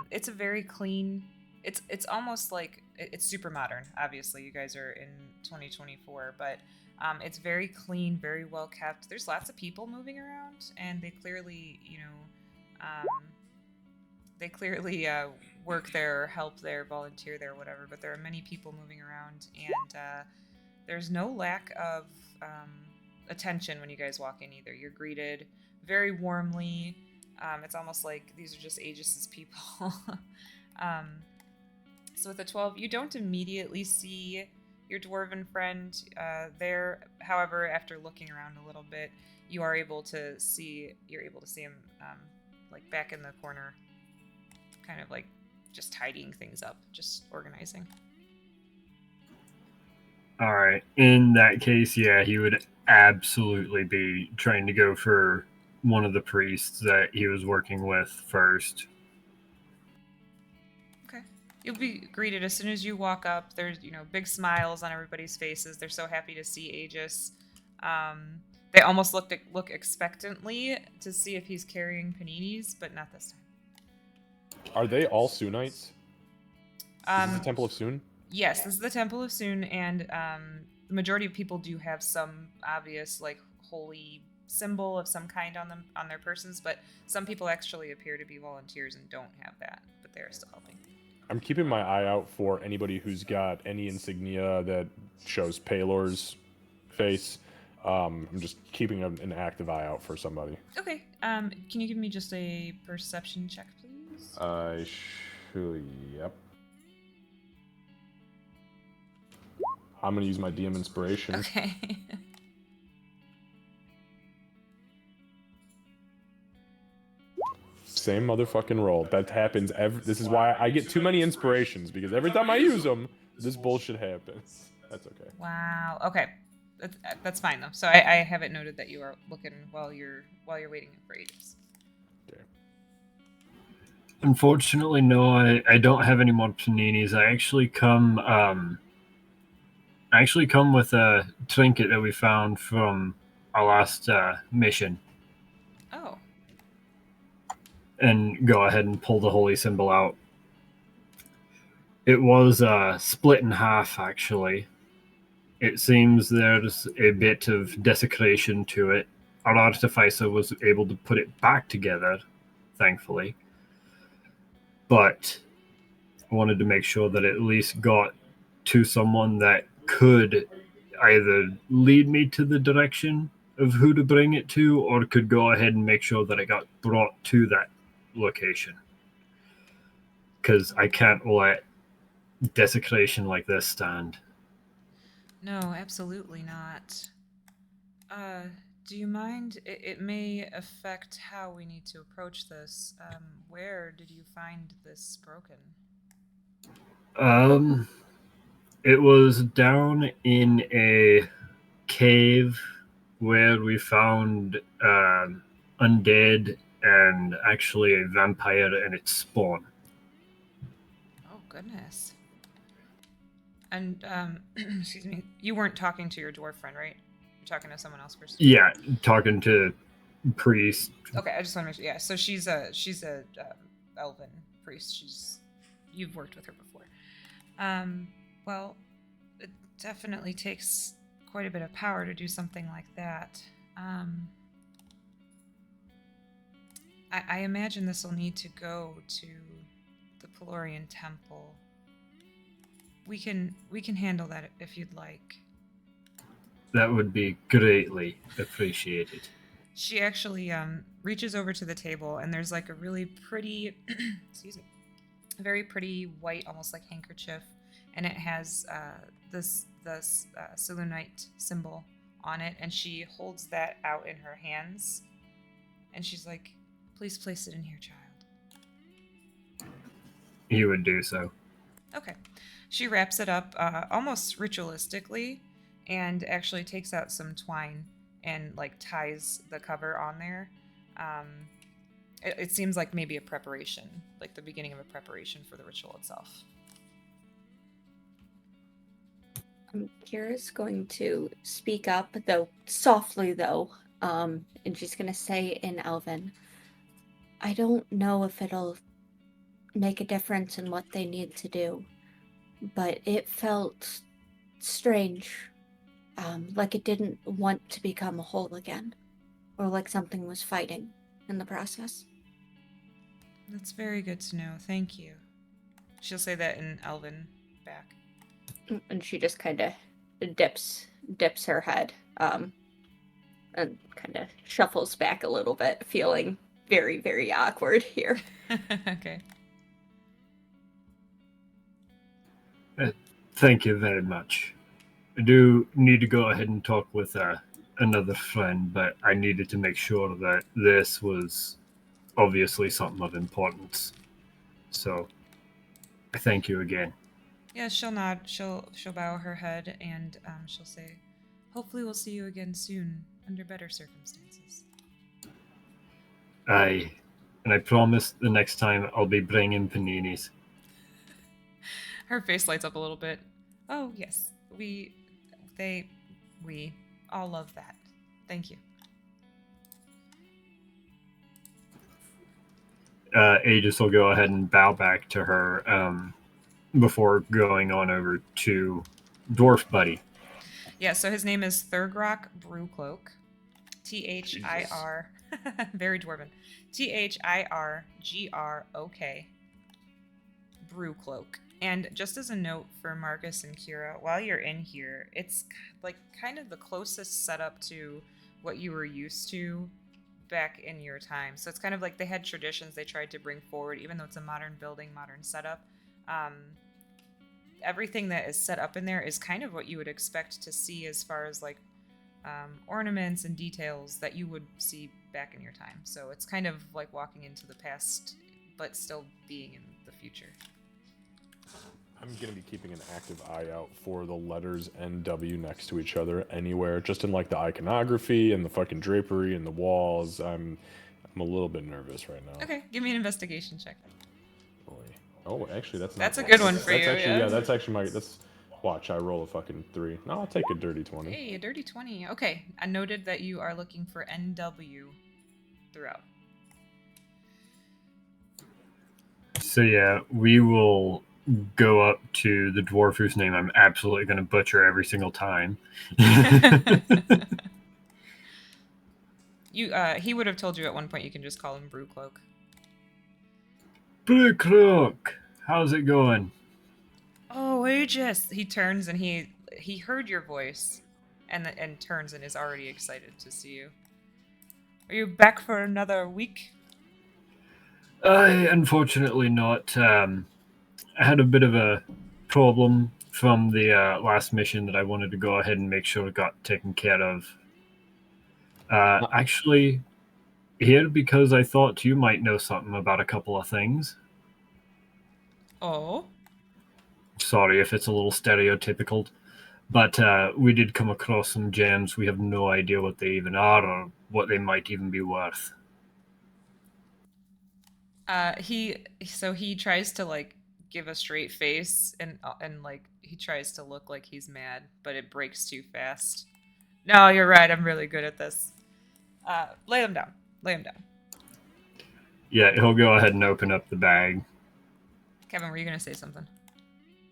it's a very clean. It's almost like it's super modern. Obviously, you guys are in 2024, but it's very clean, very well kept. There's lots of people moving around, and they clearly, work there, help there, volunteer there, whatever. But there are many people moving around, and there's no lack of attention when you guys walk in either. You're greeted very warmly. It's almost like these are just Aegis's people. So with a 12, you don't immediately see your dwarven friend there. However, after looking around a little bit, you're able to see him like back in the corner, kind of like just tidying things up, just organizing. all right. In that case, yeah, he would absolutely be trying to go for one of the priests that he was working with first. Okay. You'll be greeted as soon as you walk up. There's, big smiles on everybody's faces. They're so happy to see Aegis. They almost look expectantly to see if he's carrying paninis, but not this time. Are they all Soonites? Is this the Temple of Soon? Yes, this is the Temple of Soon, and the majority of people do have some obvious, like, holy symbol of some kind on their persons, but some people actually appear to be volunteers and don't have that, but they're still helping. I'm keeping my eye out for anybody who's got any insignia that shows Palor's face. I'm just keeping an active eye out for somebody. Okay. Can you give me just a perception check, please? Yep. I'm gonna use my DM inspiration. Okay. Same motherfucking roll. That happens this is why I get too many inspirations, because every time I use them, this bullshit happens. That's okay. Wow. Okay. That's fine though. So I have it noted that you are looking while you're waiting for Aegis. Okay. Unfortunately, no, I don't have any more paninis. I actually come with a trinket that we found from our last mission. Oh. And go ahead and pull the holy symbol out. It was split in half, actually. It seems there's a bit of desecration to it. Our artificer was able to put it back together, thankfully. But I wanted to make sure that it at least got to someone that could either lead me to the direction of who to bring it to, or could go ahead and make sure that it got brought to that location. Because I can't let desecration like this stand. No, absolutely not. Do you mind? It may affect how we need to approach this. Where did you find this broken? It was down in a cave where we found undead and actually a vampire and its spawn. Oh, goodness. And, excuse me, you weren't talking to your dwarf friend, right? You're talking to someone else first? Yeah, talking to priest. Okay, I just want to make sure. Yeah, so she's a elven priest. You've worked with her before. Well, it definitely takes quite a bit of power to do something like that. I imagine this will need to go to the Pelorian Temple. We can handle that if you'd like. That would be greatly appreciated. She actually reaches over to the table, and there's like a really pretty, excuse me, a very pretty white, almost like handkerchief, and it has this Selûnite symbol on it, and she holds that out in her hands, and she's like, "Please place it in here, child." He would do so. Okay. She wraps it up almost ritualistically, and actually takes out some twine and like ties the cover on there. It seems like maybe a preparation, like the beginning of a preparation for the ritual itself. Kira's going to speak up, though softly, and she's going to say in Elven, I don't know if it'll make a difference in what they need to do, but it felt strange, like it didn't want to become whole again, or like something was fighting in the process. That's very good to know. Thank you. She'll say that in Elven back. And she just kind of dips her head, and kind of shuffles back a little bit, feeling very, very awkward here. Okay. Thank you very much. I do need to go ahead and talk with another friend, but I needed to make sure that this was obviously something of importance. So, I thank you again. Yeah, she'll nod. She'll bow her head, and she'll say, "Hopefully, we'll see you again soon, under better circumstances." I promise the next time I'll be bringing paninis. Her face lights up a little bit. Oh yes, we all love that. Thank you. Aegis will go ahead and bow back to her before going on over to Dwarf Buddy. Yeah, so his name is Thurgrok Brewcloak. Thir, very dwarven. Thirgrok Brewcloak. And just as a note for Marcus and Kira, while you're in here, it's like kind of the closest setup to what you were used to back in your time. So it's kind of like they had traditions they tried to bring forward, even though it's a modern building, modern setup. Everything that is set up in there is kind of what you would expect to see as far as like ornaments and details that you would see back in your time. So it's kind of like walking into the past, but still being in the future. I'm going to be keeping an active eye out for the letters NW next to each other anywhere, just in like the iconography and the fucking drapery and the walls. I'm a little bit nervous right now. Okay, give me an investigation check. Boy. Oh, actually, that's not That's a bad. good one for That's you, Actually, yeah. that's actually my. Watch, I roll a fucking 3. No, I'll take a dirty 20. Hey, a dirty 20. Okay, I noted that you are looking for NW throughout. So yeah, we will go up to the dwarf whose name I'm absolutely going to butcher every single time. He would have told you at one point you can just call him Brewcloak. Brewcloak, how's it going? Oh, Aegis! He turns and he heard your voice, and turns and is already excited to see you. Are you back for another week? Unfortunately not. I had a bit of a problem from the last mission that I wanted to go ahead and make sure it got taken care of. Actually, here because I thought you might know something about a couple of things. Oh? Sorry if it's a little stereotypical, but we did come across some gems. We have no idea what they even are or what they might even be worth. He tries to like give a straight face and like he tries to look like he's mad, but it breaks too fast. No, you're right. I'm really good at this. Lay them down. Lay them down. Yeah, he'll go ahead and open up the bag. Kevin, were you gonna say something?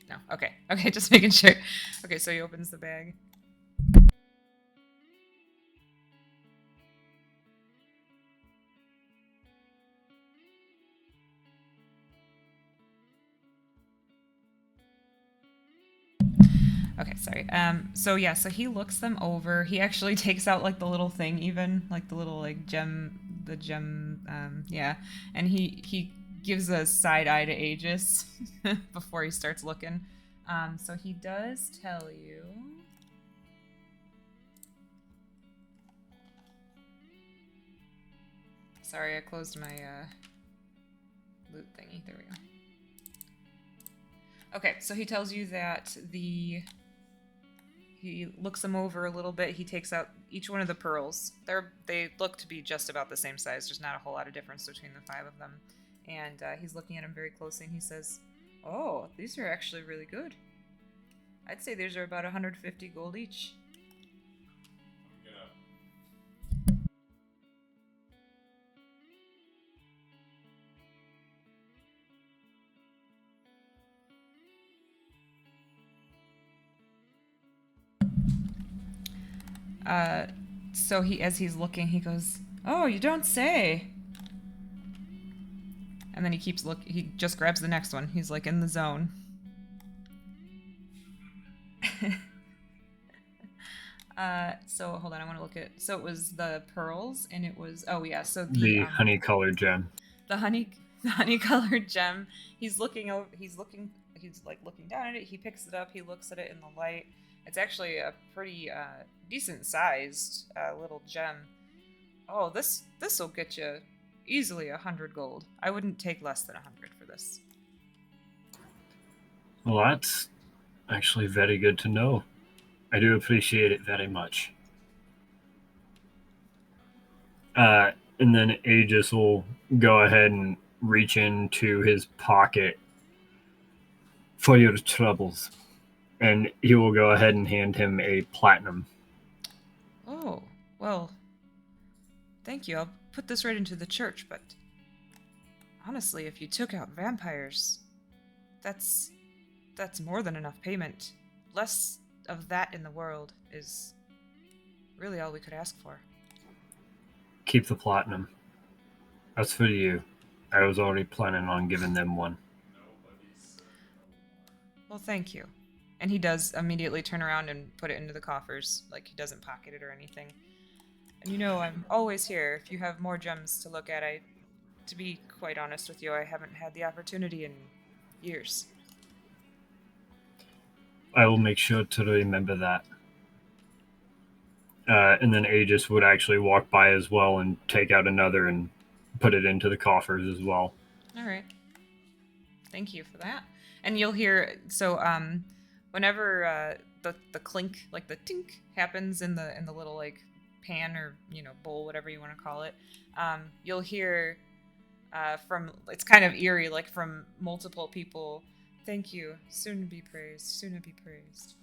No. Okay. Okay, just making sure. Okay, so he opens the bag. Okay, sorry. So yeah, so he looks them over. He actually takes out like the little thing, even like the little like gem, the gem. Yeah, and he gives a side eye to Aegis before he starts looking. So he does tell you. Sorry, I closed my loot thingy. There we go. Okay, so he tells you that he looks them over a little bit. He takes out each one of the pearls. They look to be just about the same size. There's not a whole lot of difference between the 5 of them. And he's looking at them very closely, and he says, "Oh, these are actually really good. I'd say these are about 150 gold each." I'm gonna. So as he's looking, he goes, "Oh, you don't say." And then he keeps he just grabs the next one. He's like in the zone. So hold on, I want to look at. So it was the pearls, and it was so The honey-colored gem. The honey-colored gem. He's looking over. He's like looking down at it. He picks it up. He looks at it in the light. It's actually a pretty decent sized little gem. Oh, this will get you easily 100 gold. I wouldn't take less than 100 for this. Well, that's actually very good to know. I do appreciate it very much. And then Aegis will go ahead and reach into his pocket for your troubles. And he will go ahead and hand him a platinum. Oh, well, thank you. I'll put this right into the church, but honestly, if you took out vampires, that's more than enough payment. Less of that in the world is really all we could ask for. Keep the platinum. As for you, I was already planning on giving them one. Well, thank you. And he does immediately turn around and put it into the coffers. Like, he doesn't pocket it or anything. And I'm always here. If you have more gems to look at, to be quite honest with you, I haven't had the opportunity in years. I will make sure to remember that. And then Aegis would actually walk by as well and take out another and put it into the coffers as well. All right. Thank you for that. And you'll hear, whenever the clink, like the tink, happens in the little like pan or bowl, whatever you want to call it, you'll hear from, it's kind of eerie, like from multiple people, "Thank you, soon to be praised, soon to be praised."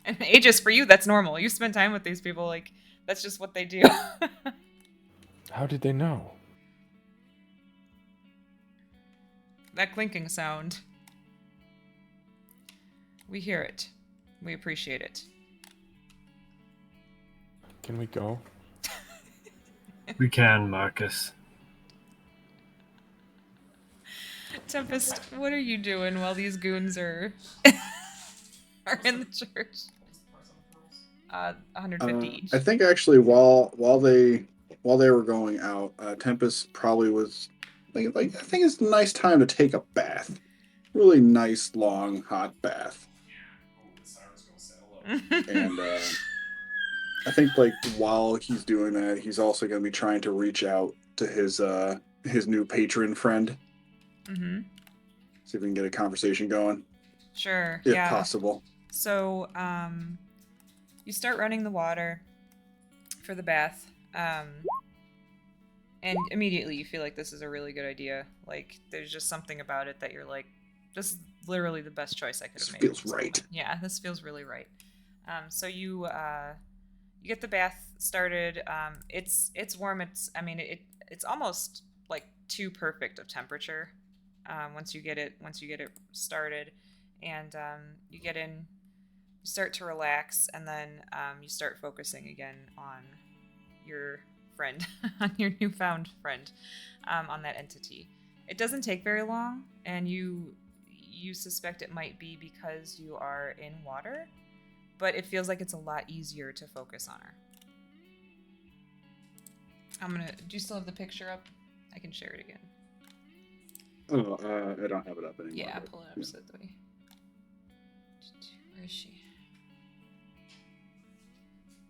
And Aegis, for you, that's normal. You spend time with these people, like that's just what they do. How did they know? That clinking sound. We hear it. We appreciate it. Can we go? We can, Marcus. Tempest, what are you doing while these goons are in the church? 150 each. I think actually while they were going out, Tempest probably was I think it's a nice time to take a bath. Really nice, long, hot bath. And I think while he's doing that, he's also going to be trying to reach out to his new patron friend. Mm-hmm. See if we can get a conversation going. Sure. If yeah. possible. So, you start running the water for the bath, and immediately you feel like this is a really good idea. Like, there's just something about it that you're like, this is literally the best choice I could have made. This feels right. Yeah, this feels really right. So you get the bath started. It's warm. It's almost like too perfect of temperature. once you get it started, and you get in, you start to relax, and then you start focusing again on your friend, on your newfound friend, on that entity. It doesn't take very long, and you suspect it might be because you are in water, but it feels like it's a lot easier to focus on her. Do you still have the picture up? I can share it again. Oh, I don't have it up anymore. Yeah, but, pull it up yeah. so that way. Where is she?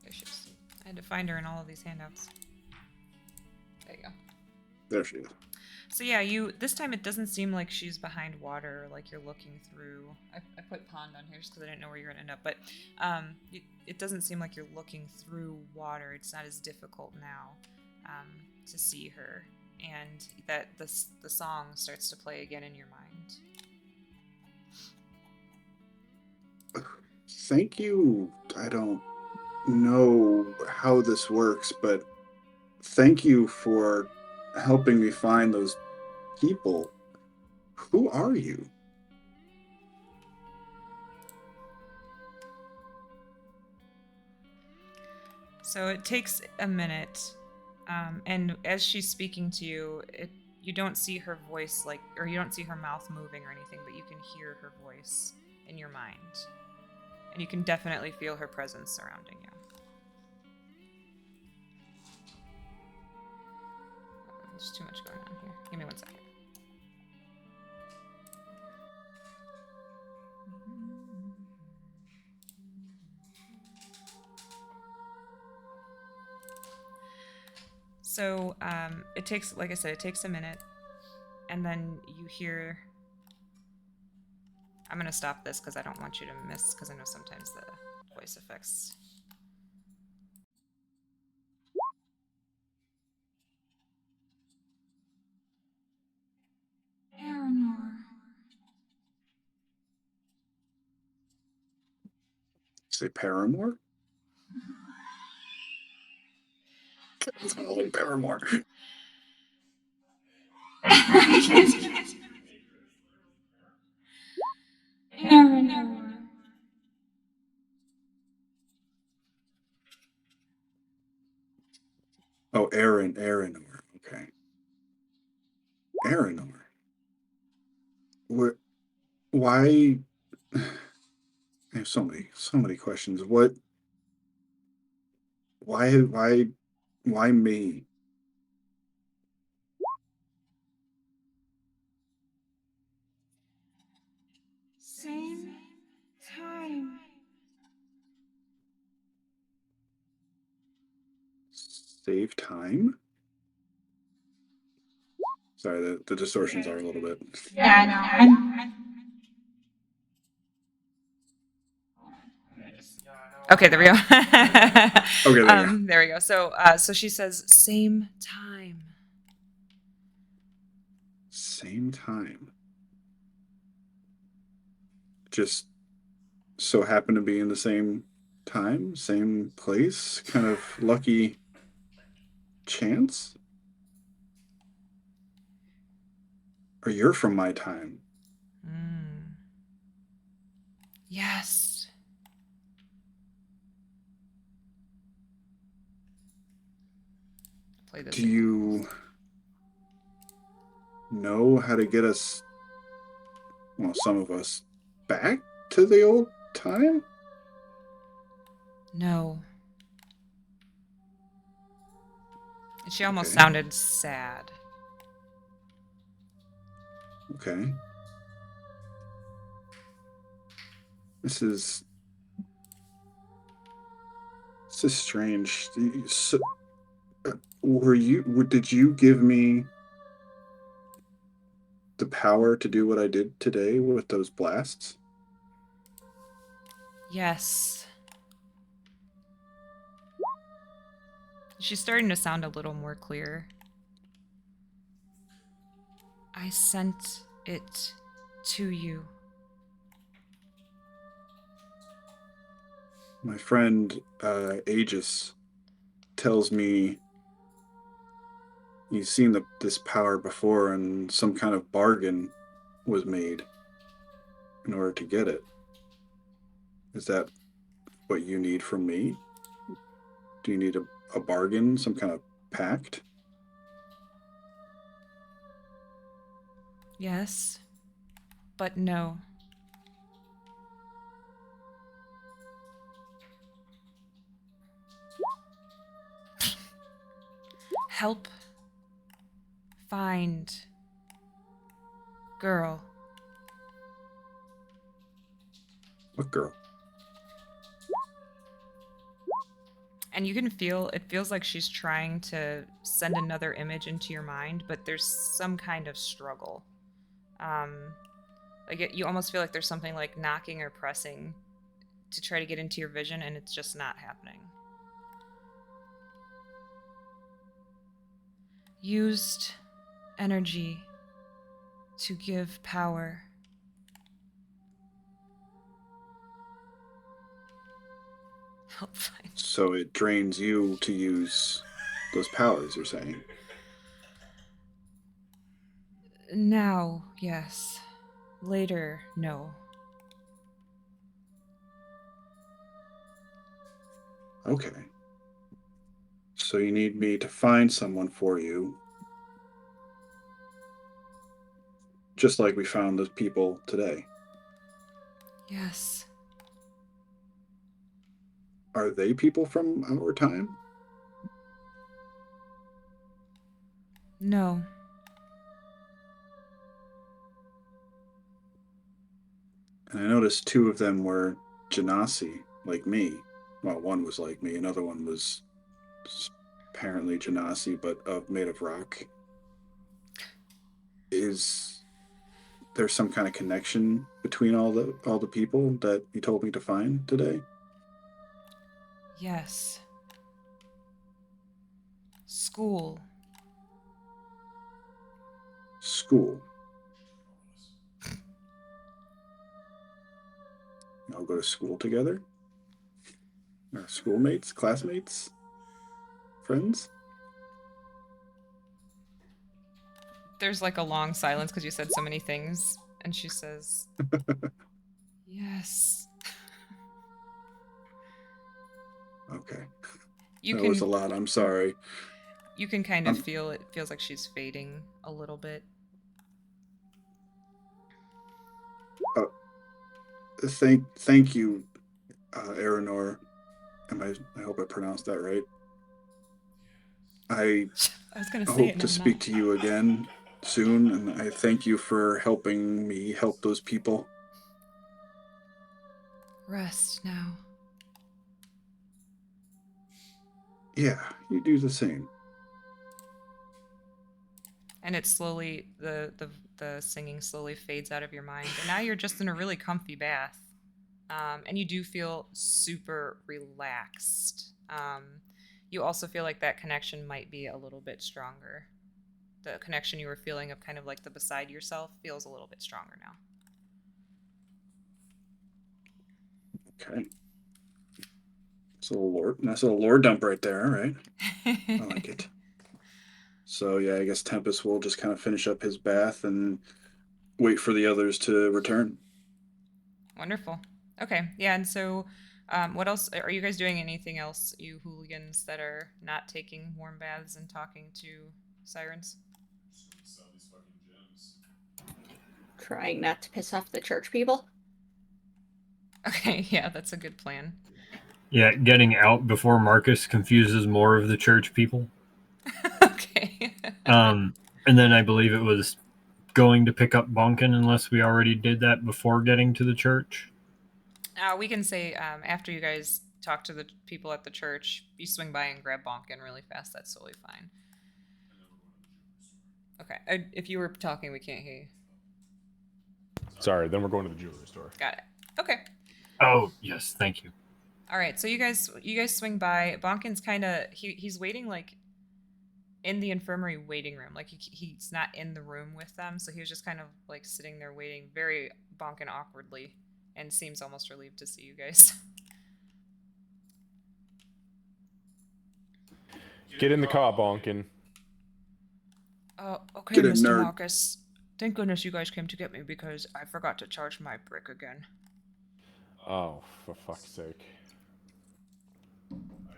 There she is. I had to find her in all of these handouts. There you go. There she is. So yeah, this time it doesn't seem like she's behind water, like you're looking through. I put pond on here just because I didn't know where you're gonna end up, but it doesn't seem like you're looking through water. It's not as difficult now to see her, and that the song starts to play again in your mind. Thank you. I don't know how this works, but thank you for helping me find those people. Who are you? So it takes a minute, and as she's speaking to you, you don't see her voice or you don't see her mouth moving or anything, but you can hear her voice in your mind, and you can definitely feel her presence surrounding you. There's too much going on here. Give me 1 second. So it takes, like I said, it takes a minute, and then you hear. I'm gonna stop this because I don't want you to miss, because I know sometimes the voice effects. Say Paramore? It's all like Paramore. Oh, Aranor. Okay. Aranor. Why? I have so many questions. Why me? Same time. Save time? Sorry, the distortions are a little bit. Yeah, I know. Okay, there we go. Okay, there you go. There we go. So she says, "Same time." Same time. Just so happen to be in the same time, same place. Kind of lucky chance. Or you're from my time. Yes. Play this. Do you know how to get us, well, some of us, back to the old time? No. And she almost Okay. sounded sad. Okay. This is strange. So, did you give me the power to do what I did today with those blasts? Yes. She's starting to sound a little more clear. I sent it to you. My friend Aegis tells me he's seen this power before in some kind of bargain was made in order to get it. Is that what you need from me? Do you need a bargain, some kind of pact? Yes, but no. Help find girl. What girl? And you can feel, it feels like she's trying to send another image into your mind, but there's some kind of struggle. You almost feel like there's something like knocking or pressing to try to get into your vision, and it's just not happening. Used energy to give power. Help find. So it drains you to use those powers, you're saying? Now, yes. Later, no. Okay. So you need me to find someone for you, just like we found those people today. Yes. Are they people from our time? No. And I noticed two of them were Genasi, like me. Well, one was like me, another one was apparently Genasi, but made of rock. Is there some kind of connection between all the people that you told me to find today? Yes. School. School. Y'all go to school together? Our schoolmates, classmates, friends? There's like a long silence because you said so many things, and she says, yes. Okay. You That can was a lot. I'm sorry. You can kind of feel it feels like she's fading a little bit. Thank you, Aranor. I hope I pronounced that right. I was gonna say hope it. to speak to you again soon, and I thank you for helping me help those people. Rest now. Yeah, you do the same. And it slowly the singing slowly fades out of your mind, and now you're just in a really comfy bath, and you do feel super relaxed. You also feel like that connection might be a little bit stronger. The connection you were feeling of kind of like the beside yourself feels a little bit stronger now. Okay. Nice little lore dump right there, right? I like it. So yeah, I guess Tempest will just kind of finish up his bath and wait for the others to return. Wonderful. Okay, yeah, and so what else? Are you guys doing anything else, you hooligans that are not taking warm baths and talking to sirens? Sell these fucking gems. Trying not to piss off the church people. Okay, yeah, that's a good plan. Yeah, getting out before Marcus confuses more of the church people. Okay. And then I believe it was going to pick up Bonkin unless we already did that before getting to the church. We can say after you guys talk to the people at the church, you swing by and grab Bonkin really fast. That's totally fine. Okay, if you were talking, we can't hear you. Sorry, then we're going to the jewelry store. Got it. Okay. Oh, yes, thank you. All right, so you guys swing by. Bonkin's kind of he's waiting like in the infirmary waiting room. Like he's not in the room with them, so he was just kind of like sitting there waiting, very Bonkin awkwardly, and seems almost relieved to see you guys. Get in the car, Bonkin. Oh, okay, Get in, Mr. nerd. Marcus. Thank goodness you guys came to get me because I forgot to charge my brick again. Oh, for fuck's sake.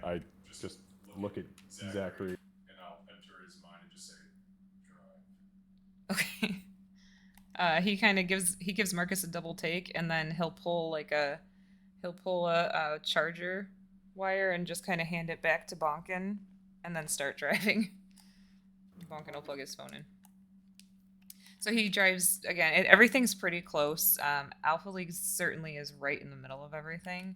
I just look at Zachary. And I'll enter his mind and just say, drive. Okay. He kind of gives Marcus a double take, and then he'll pull a charger wire and just kind of hand it back to Bonkin, and then start driving. Bonkin will plug his phone in. So he drives again. Everything's pretty close. Alpha League certainly is right in the middle of everything.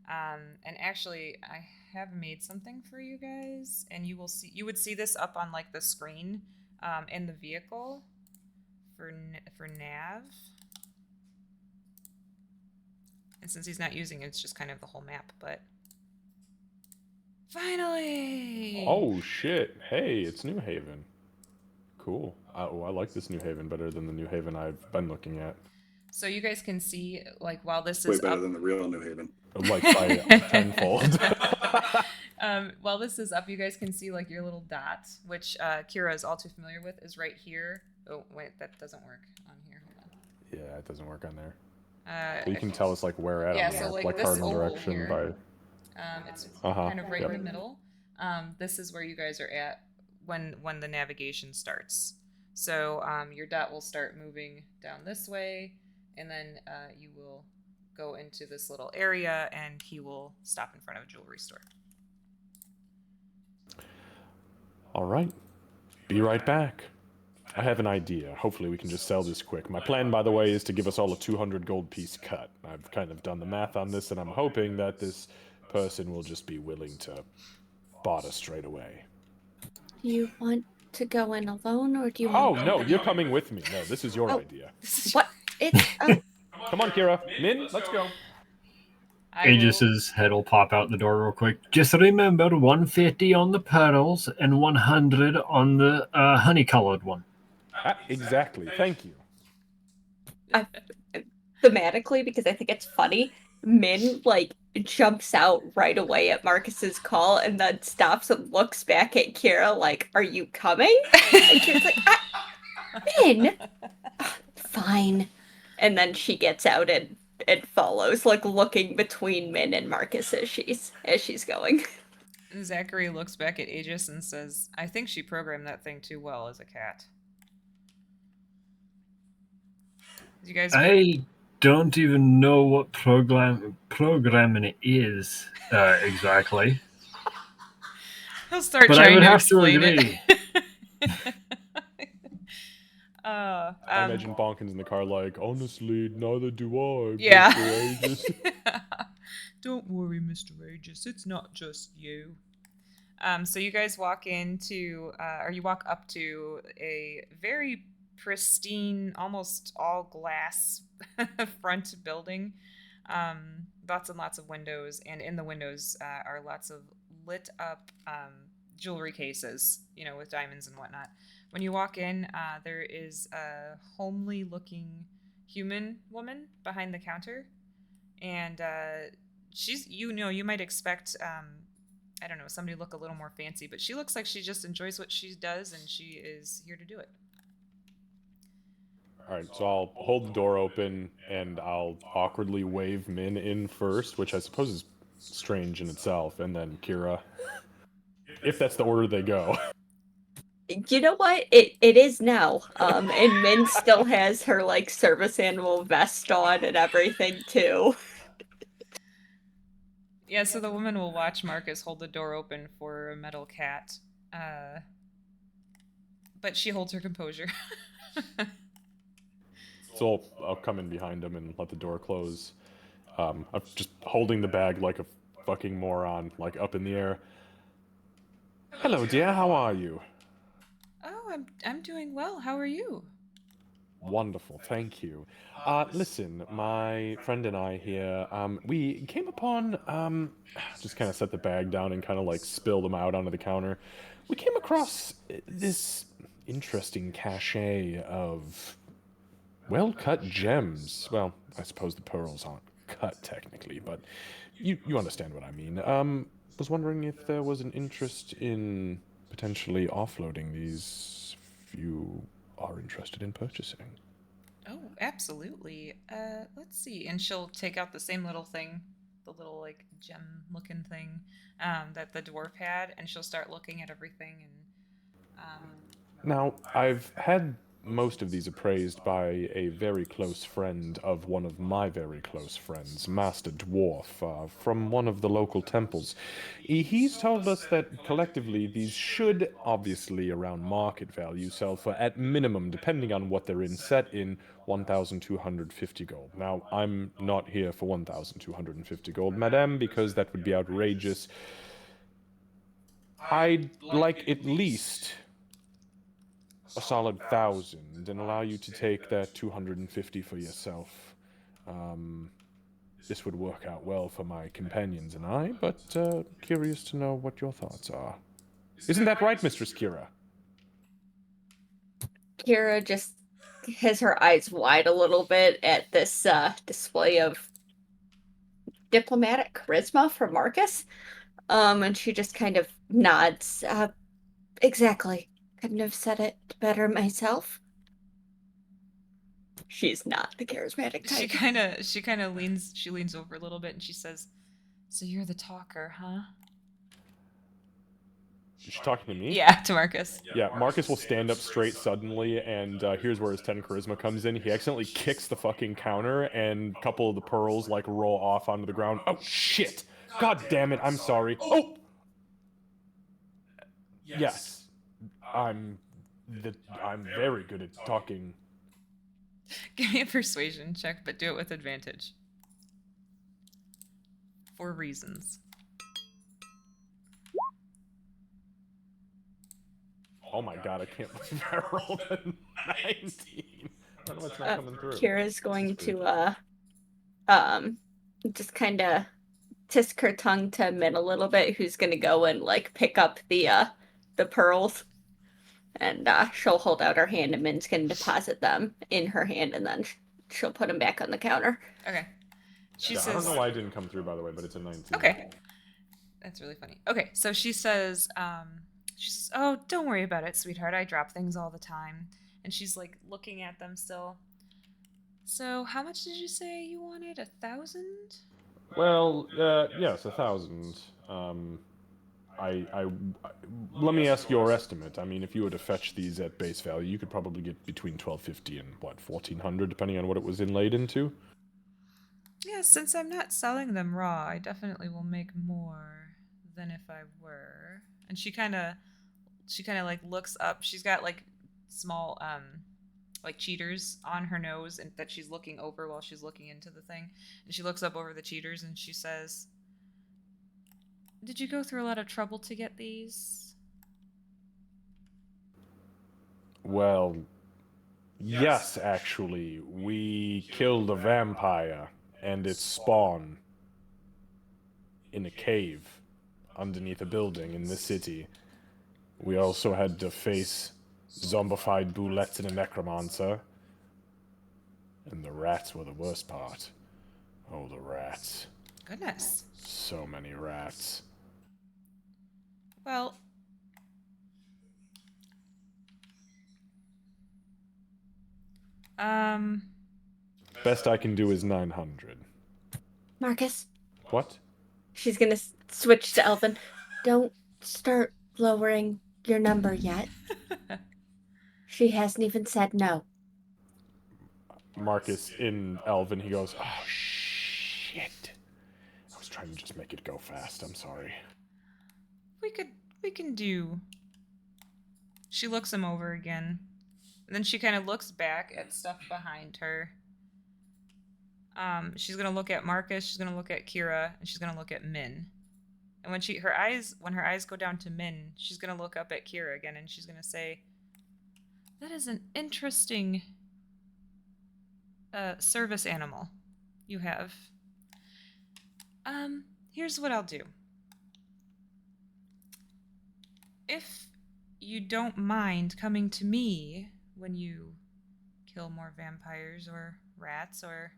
And actually, I have made something for you guys, and you would see this up on like the screen in the vehicle for nav. And since he's not using it, it's just kind of the whole map. But finally! Oh shit! Hey, it's New Haven. Cool. I like this New Haven better than the New Haven I've been looking at. So you guys can see, like, while this Way is better up, than the real New Haven. Like by tenfold. while this is up, you guys can see like your little dot, which Kira is all too familiar with, is right here. Oh wait, that doesn't work on here. Hold on. Yeah, it doesn't work on there. You can okay. tell us like where at Yeah, on so, there, like, like this cardinal oval direction here. by. It's Uh-huh, kind of right yep. in the middle. This is where you guys are at when the navigation starts. So your dot will start moving down this way, and then you will go into this little area, and he will stop in front of a jewelry store. All right. Be right back. I have an idea. Hopefully we can just sell this quick. My plan, by the way, is to give us all a 200 gold piece cut. I've kind of done the math on this, and I'm hoping that this person will just be willing to barter straight away. Do you want to go in alone, or do you Oh, want... no, you're coming with me. No, this is your idea. What? It's... Come on, Kira. Min, let's go. Aegis's head will pop out the door real quick. Just remember, 150 on the pearls and 100 on the honey-colored one. Exactly. Thank you. Thematically, because I think it's funny, Min, like, jumps out right away at Marcus's call and then stops and looks back at Kira like, are you coming? And Kira's like, Min! Fine. And then she gets out and follows, like, looking between Min and Marcus as she's going. Zachary looks back at Aegis and says, I think she programmed that thing too well as a cat. You guys... I don't even know what programming it is exactly. He'll start but trying I would to have to explain agree. it. I imagine Bonkin's in the car like, honestly, neither do I. Yeah. Mr. Aegis." Don't worry, Mr. Aegis. It's not just you. So you guys walk into, or you walk up to a very pristine, almost all glass front building. Lots and lots of windows, and in the windows are lots of lit up jewelry cases, with diamonds and whatnot. When you walk in, there is a homely looking human woman behind the counter, and she's, you might expect, I don't know, somebody to look a little more fancy, but she looks like she just enjoys what she does, and she is here to do it. All right, so I'll hold the door open, and I'll awkwardly wave Min in first, which I suppose is strange in itself, and then Kira, if that's the order they go. You know what? It is now. And Min still has her, like, service animal vest on and everything, too. Yeah, so the woman will watch Marcus hold the door open for a metal cat. But she holds her composure. So I'll come in behind him and let the door close. I'm just holding the bag like a fucking moron, like up in the air. Hello, dear. How are you? Oh, I'm doing well. How are you? Wonderful, thank you. Listen, my friend and I here, we came upon, just kind of set the bag down and kind of like spill them out onto the counter. We came across this interesting cachet of well-cut gems. Well, I suppose the pearls aren't cut technically, but you understand what I mean. Was wondering if there was an interest in potentially offloading these few are interested in purchasing. Oh, absolutely. Let's see. And she'll take out the same little thing, the little like gem looking thing that the dwarf had, and she'll start looking at everything. And Now, I've had most of these appraised by a very close friend of one of my very close friends, Master Dwarf, from one of the local temples. He's told us that collectively these should, obviously around market value, sell for at minimum, depending on what they're in, set in 1,250 gold. Now, I'm not here for 1,250 gold, madame, because that would be outrageous. I'd like at least a solid 1,000 and allow you to take that 250 for yourself. This would work out well for my companions and I, but curious to know what your thoughts are. Isn't that right, Mistress Kira? Kira just has her eyes wide a little bit at this display of diplomatic charisma from Marcus. And she just kind of nods. Exactly. Couldn't have said it better myself. She's not the charismatic type. she kind of leans over a little bit, and she says, "So you're the talker, huh?" Is she talking to me? Yeah, to Marcus. Yeah, Marcus will stand up straight suddenly, and here's where his 10 charisma comes in. He accidentally kicks the fucking counter, and a couple of the pearls, like, roll off onto the ground. Oh, shit! God damn it, I'm sorry. Oh! Yes. I'm very good at talking. Give me a persuasion check, but do it with advantage. 4 reasons. Oh my god, I can't believe I rolled a 19. I don't know what's not coming through. Kira's going to just kind of tisk her tongue to Min a little bit, who's going to go and like pick up the pearls, and she'll hold out her hand, and Min's going to deposit them in her hand, and then she'll put them back on the counter. Okay. She Yeah, says, I don't know why it didn't come through, by the way, but it's a 19. Okay. That's really funny. Okay, so she says, "Oh, don't worry about it, sweetheart. I drop things all the time." And she's like looking at them still. So, how much did you say you wanted? 1,000? Well, yes, 1,000. Let me ask your estimate. I mean, if you were to fetch these at base value, you could probably get between 1,250 and, 1,400, depending on what it was inlaid into. Yeah, since I'm not selling them raw, I definitely will make more than if I were. And she kind of like looks up. She's got like small like cheaters on her nose, and that she's looking over while she's looking into the thing. And she looks up over the cheaters and she says, "Did you go through a lot of trouble to get these?" Well, yes, actually. We killed a vampire and its spawn in a cave underneath a building in the city. We also had to face zombified bullets and a necromancer. And the rats were the worst part. Oh, the rats. Goodness. So many rats. Well, Best I can do is 900. Marcus, What? she's going to switch to Elven. Don't start lowering your number yet. She hasn't even said no. Marcus in Elven, he goes, "Oh, shit. I was trying to just make it go fast. I'm sorry." we can do. She looks him over again. And then she kind of looks back at stuff behind her. She's gonna look at Marcus, she's gonna look at Kira, and she's gonna look at Min. And when her eyes go down to Min, she's gonna look up at Kira again, and she's gonna say, "That is an interesting service animal you have. Here's what I'll do. If you don't mind coming to me when you kill more vampires or rats or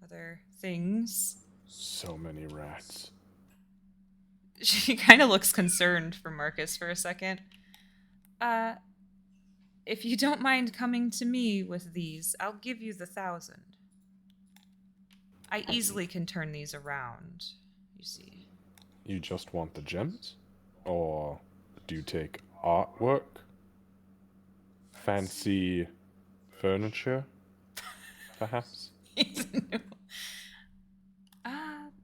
other things." So many rats. She kind of looks concerned for Marcus for a second. if you don't mind coming to me with these, I'll give you the 1,000. I easily can turn these around, you see. You just want the gems? Or do you take artwork? Fancy furniture? Perhaps?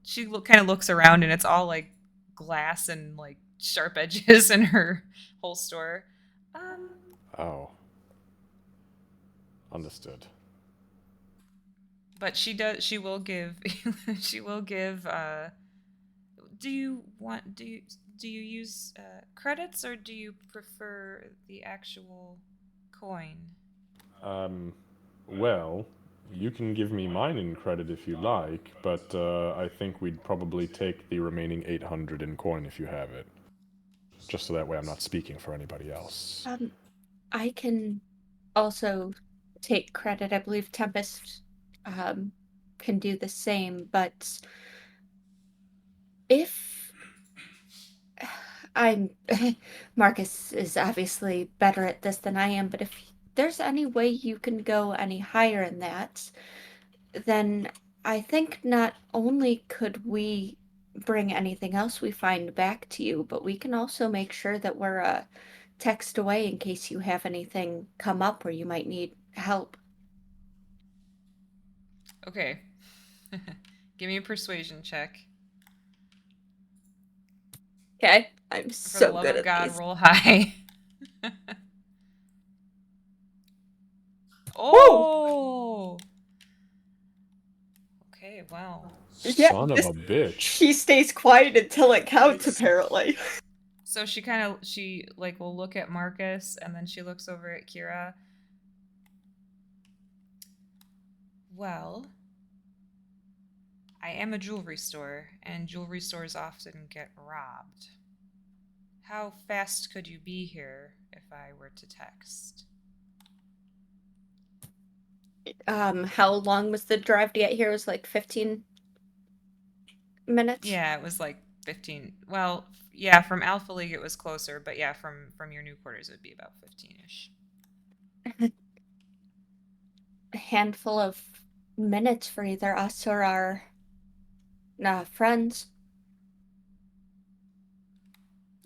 She kind of looks around and it's all like glass and like sharp edges in her whole store. Oh. Understood. But she will give she will give do you use credits or do you prefer the actual coin? Well, you can give me mine in credit if you like, but I think we'd probably take the remaining 800 in coin if you have it. Just so that way I'm not speaking for anybody else. I can also take credit. I believe Tempest can do the same, but if I'm Marcus is obviously better at this than I am, but if there's any way you can go any higher in that, then I think not only could we bring anything else we find back to you, but we can also make sure that we're a text away in case you have anything come up where you might need help. Okay. Give me a persuasion check. Okay, I'm For the so love good of at God, these. roll high. Oh! Okay, wow. Yeah, Son of a bitch. She stays quiet until it counts, apparently. So she will look at Marcus and then she looks over at Kira. Well, I am a jewelry store, and jewelry stores often get robbed. How fast could you be here if I were to text? How long was the drive to get here? It was like 15 minutes? Yeah, it was like 15. Well, yeah, from Alpha League it was closer, but yeah, from your new quarters it would be about 15-ish. A handful of minutes for either us or our friends.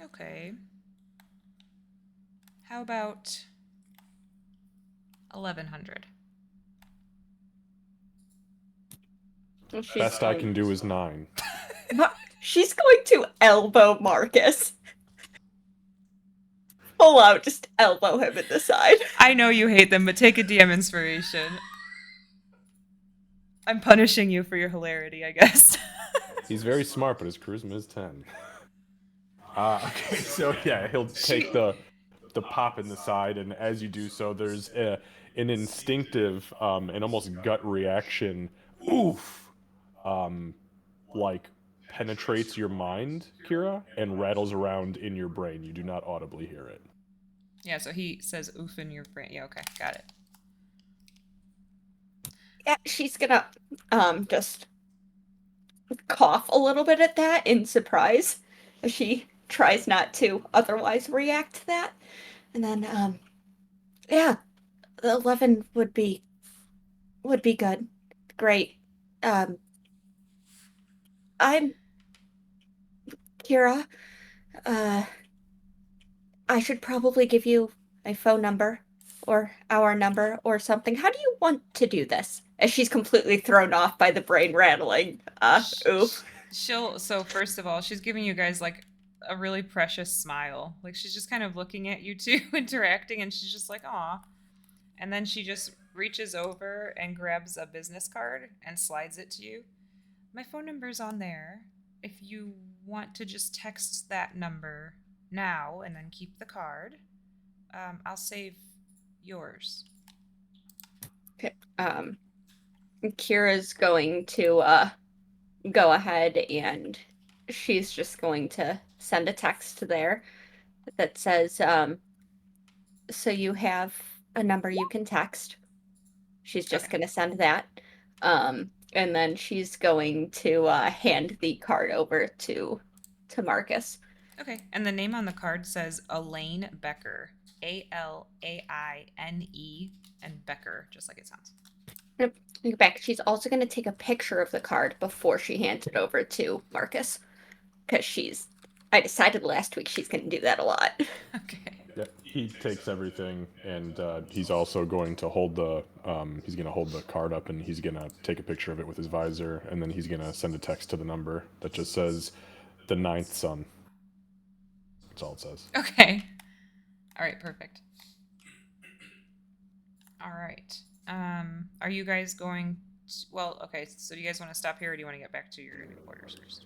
Okay. How about 1,100? Best I can do is 9. She's going to elbow Marcus. Pull out, just elbow him in the side. I know you hate them, but take a DM inspiration. I'm punishing you for your hilarity, I guess. He's very smart, but his charisma is 10. Okay, so yeah, he'll take the pop in the side, and as you do so, there's an instinctive and almost gut reaction. Oof! Like penetrates your mind, Kira, and rattles around in your brain. You do not audibly hear it. Yeah, so he says oof in your brain. Yeah, okay, got it. Yeah, she's gonna just cough a little bit at that in surprise. She tries not to otherwise react to that. And then yeah, 11 would be good. Great. I'm Kira. I should probably give you a phone number or our number or something. How do you want to do this? As she's completely thrown off by the brain rattling. Oof. So first of all, she's giving you guys like a really precious smile. Like she's just kind of looking at you two interacting and she's just like, aw. And then she just reaches over and grabs a business card and slides it to you. My phone number's on there. If you want to just text that number now and then keep the card, I'll save yours. Okay. Kira's going to go ahead and she's just going to send a text there that says, so you have a number you can text. She's just going to send that. And then she's going to hand the card over to Marcus. Okay, and the name on the card says Elaine Becker. /ALAINE and Becker, just like it sounds. Back. She's also going to take a picture of the card before she hands it over to Marcus. Because I decided last week she's going to do that a lot. Okay. Yeah, he takes everything, and he's also going to hold the card up, and he's gonna take a picture of it with his visor, and then he's gonna send a text to the number that just says, "The ninth son." That's all it says. Okay. All right, perfect. All right. Are you guys going well, okay, so do you guys want to stop here, or do you want to get back to your new quarters first?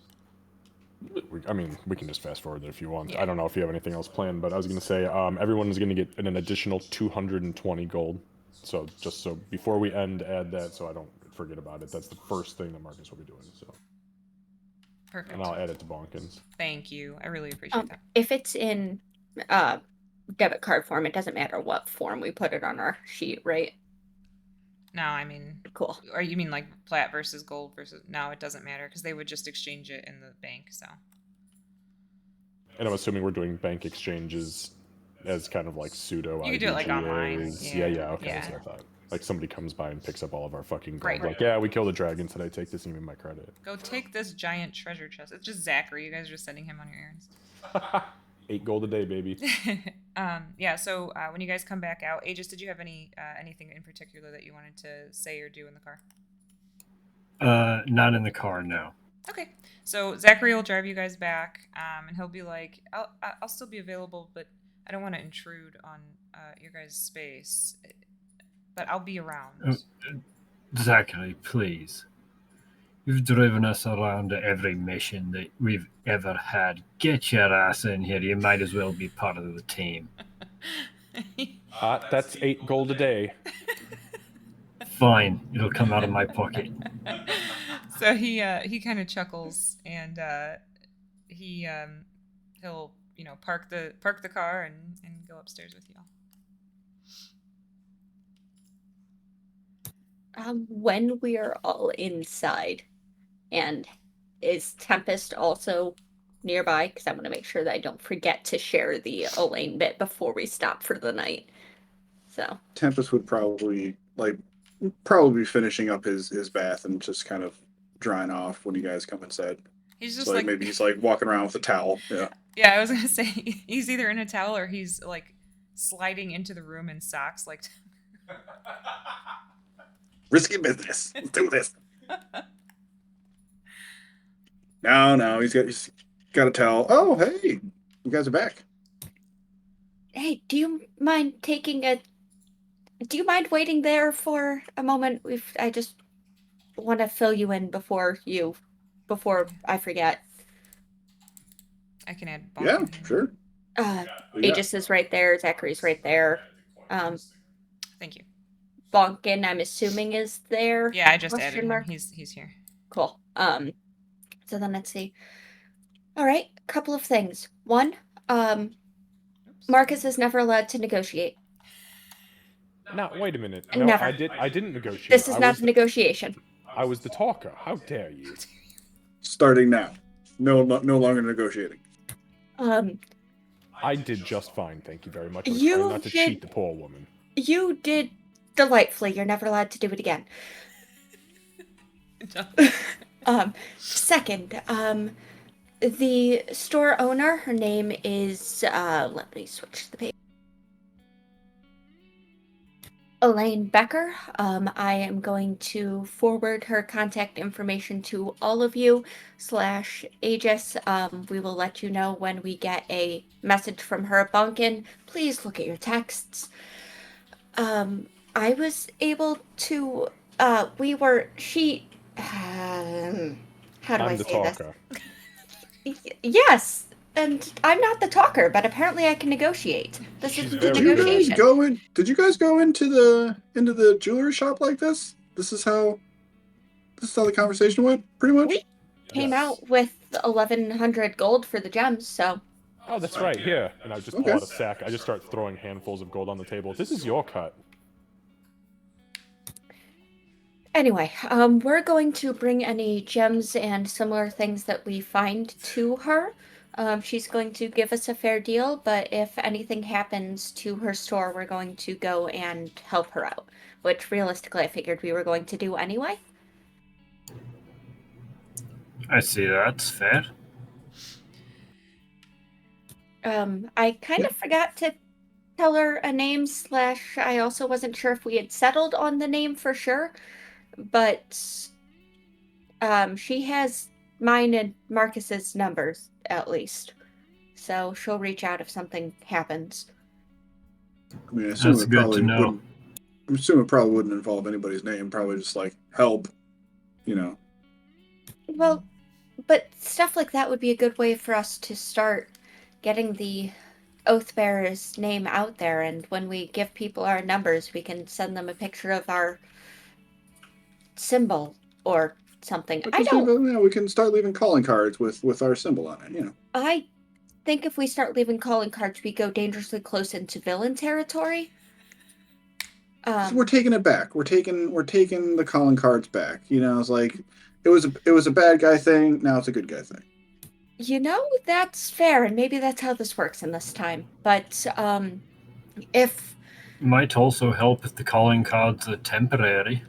We can just fast forward it if you want. Yeah. I don't know if you have anything else planned, but I was going to say everyone is going to get an additional 220 gold. So just so before we end, add that so I don't forget about it. That's the first thing that Marcus will be doing. So. Perfect. And I'll add it to Bonkins. Thank you. I really appreciate that. If it's in debit card form, it doesn't matter what form we put it on our sheet, right? No, I mean, cool. Or you mean like plat versus gold versus? No, it doesn't matter because they would just exchange it in the bank. So. And I'm assuming we're doing bank exchanges as kind of like pseudo. You could do it like online. Yeah. Okay, Yeah. that's what I thought. Like somebody comes by and picks up all of our fucking gold. Right. Like, yeah, we killed a dragon today. Take this and give me my credit. Go take this giant treasure chest. It's just Zachary. You guys are just sending him on your errands. 8 gold a day, baby. Yeah. So when you guys come back out, Aegis, did you have anything in particular that you wanted to say or do in the car? Not in the car, no. Okay. So Zachary will drive you guys back, and he'll be like, "I'll still be available, but I don't want to intrude on your guys' space, but I'll be around." Zachary, please. You've driven us around to every mission that we've ever had. Get your ass in here. You might as well be part of the team. That's 8 gold a day. Fine. It'll come out of my pocket. So he kind of chuckles, and he'll park the car and go upstairs with y'all. When we are all inside, and is Tempest also nearby? Because I want to make sure that I don't forget to share the Elaine bit before we stop for the night. So Tempest would probably be finishing up his bath and just kind of drying off when you guys come inside. He's just So maybe he's like walking around with a towel. Yeah. Yeah, I was gonna say he's either in a towel or he's like sliding into the room in socks, like. Risky business. Let's do this. No, he's got a towel. Oh, hey, you guys are back. Hey, do you mind waiting there for a moment? I just want to fill you in before I forget. I can add. Yeah, sure. Aegis is right there. Zachary's right there. Thank you. Bonkin, I'm assuming, is there. Yeah, I just added him. He's here. Cool. So then let's see. All right, a couple of things. One, Marcus is never allowed to negotiate. Now, wait a minute. No, Never. I didn't negotiate. This is not a negotiation. I was the talker. How dare you? Starting now. No longer negotiating. I did just fine, thank you very much. I was You trying not to did- cheat the poor woman. You did delightfully. You're never allowed to do it again. Second, the store owner, her name is, let me switch the page. Elaine Becker. I am going to forward her contact information to all of you /Aegis. We will let you know when we get a message from her. Bunkin, please look at your texts. I was able to, how do I I'm the say talker. this? Yes, and I'm not the talker, but apparently I can negotiate. This She's is the very Did you guys negotiation. did you guys go into the jewelry shop like this? This is how the conversation went, pretty much? We came Yes. out with 1,100 gold for the gems, so Oh, that's right, here. And I just pull Okay. out a sack. I just start throwing handfuls of gold on the table. This is your cut. anyway, we're going to bring any gems and similar things that we find to her. She's going to give us a fair deal, but if anything happens to her store, we're going to go and help her out. Which, realistically, I figured we were going to do anyway. I see that's fair. I kind of forgot to tell her a name / I also wasn't sure if we had settled on the name for sure, but she has mine and Marcus's numbers at least, so she'll reach out if something happens. I mean, I assume That's it good probably to know. wouldn't. I assume it probably wouldn't involve anybody's name. Probably just like help, you know. Well, but stuff like that would be a good way for us to start getting the Oathbearer's name out there, and when we give people our numbers, we can send them a picture of our symbol or something. But just we can start leaving calling cards with our symbol on it. You know. I think if we start leaving calling cards, we go dangerously close into villain territory. So we're taking it back. We're taking the calling cards back. You know, it's like it was a bad guy thing. Now it's a good guy thing. You know, that's fair, and maybe that's how this works in this time. But if Might also help if the calling cards are temporary.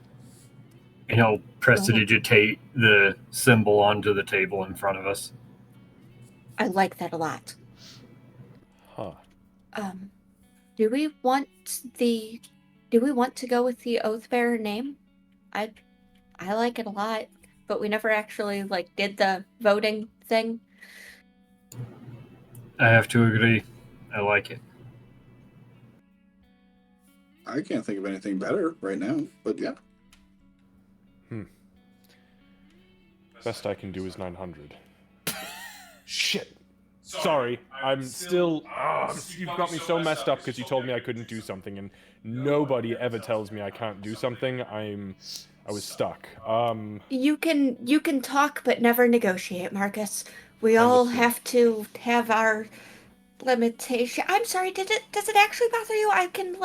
And he'll prestidigitate the symbol onto the table in front of us. I like that a lot. Huh. Do we want to go with the Oathbearer name? I like it a lot, but we never actually did the voting thing. I have to agree. I like it. I can't think of anything better right now, but yeah. Best I can do is 900. Shit. Sorry, I'm still. You've got me so messed up because you told me I couldn't do something, and nobody ever tells me I can't do something. I was stuck. You can talk, but never negotiate, Marcus. We all have to have our limitation. I'm sorry. Does it actually bother you? I can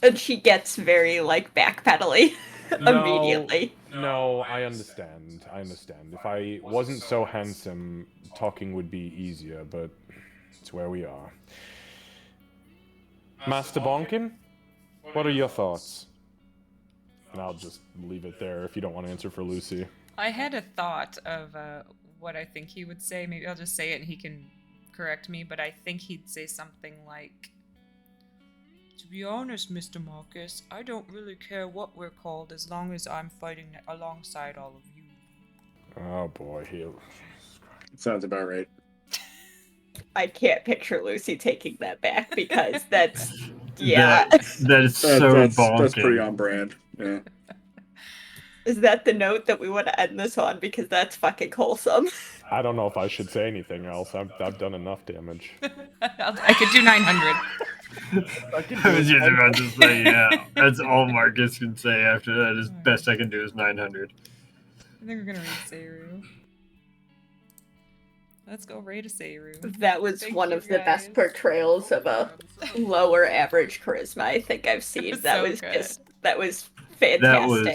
and she gets very backpedaling immediately. No, I understand. If I wasn't so handsome, talking would be easier, but it's where we are. Master Bonkin, what are your thoughts? And I'll just leave it there if you don't want to answer for Lucy. I had a thought of what I think he would say. Maybe I'll just say it and he can correct me, but I think he'd say something like, "To be honest, Mr. Marcus, I don't really care what we're called as long as I'm fighting alongside all of you." Oh boy, Sounds about right. I can't picture Lucy taking that back because that's That's That's pretty on brand. Yeah. Is that the note that we want to end this on? Because that's fucking wholesome. I don't know if I should say anything else. I've done enough damage. I could do 900. I was just about to say, yeah. That's all Marcus can say after that. Is best I can do is 900. I think we're gonna read Seiru. Let's go raid a Seiru. That was Thank one you, of the best guys. portrayals of a lower average charisma I think I've seen. That So was good. that was fantastic. That was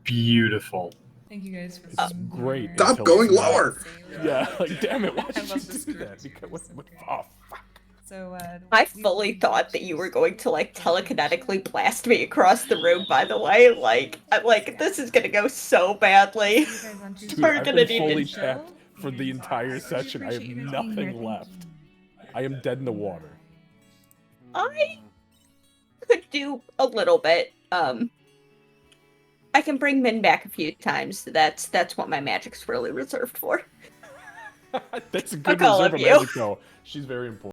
beautiful. Thank you guys for It's being great. here. Stop until going it's not. lower! Seiru. Yeah, like damn it, why I did you love this do group. that? Because It's so good. oh fuck. So, I fully thought that you were going to telekinetically blast me across the room, by the way. I'm this is gonna go so badly. Dude, We're I've gonna been need fully to tapped for the entire session. I have nothing left. I am dead in the water. I could do a little bit. I can bring Min back a few times. That's what my magic's really reserved for. That's a Fuck good all reserve of of you. magic though. She's very important.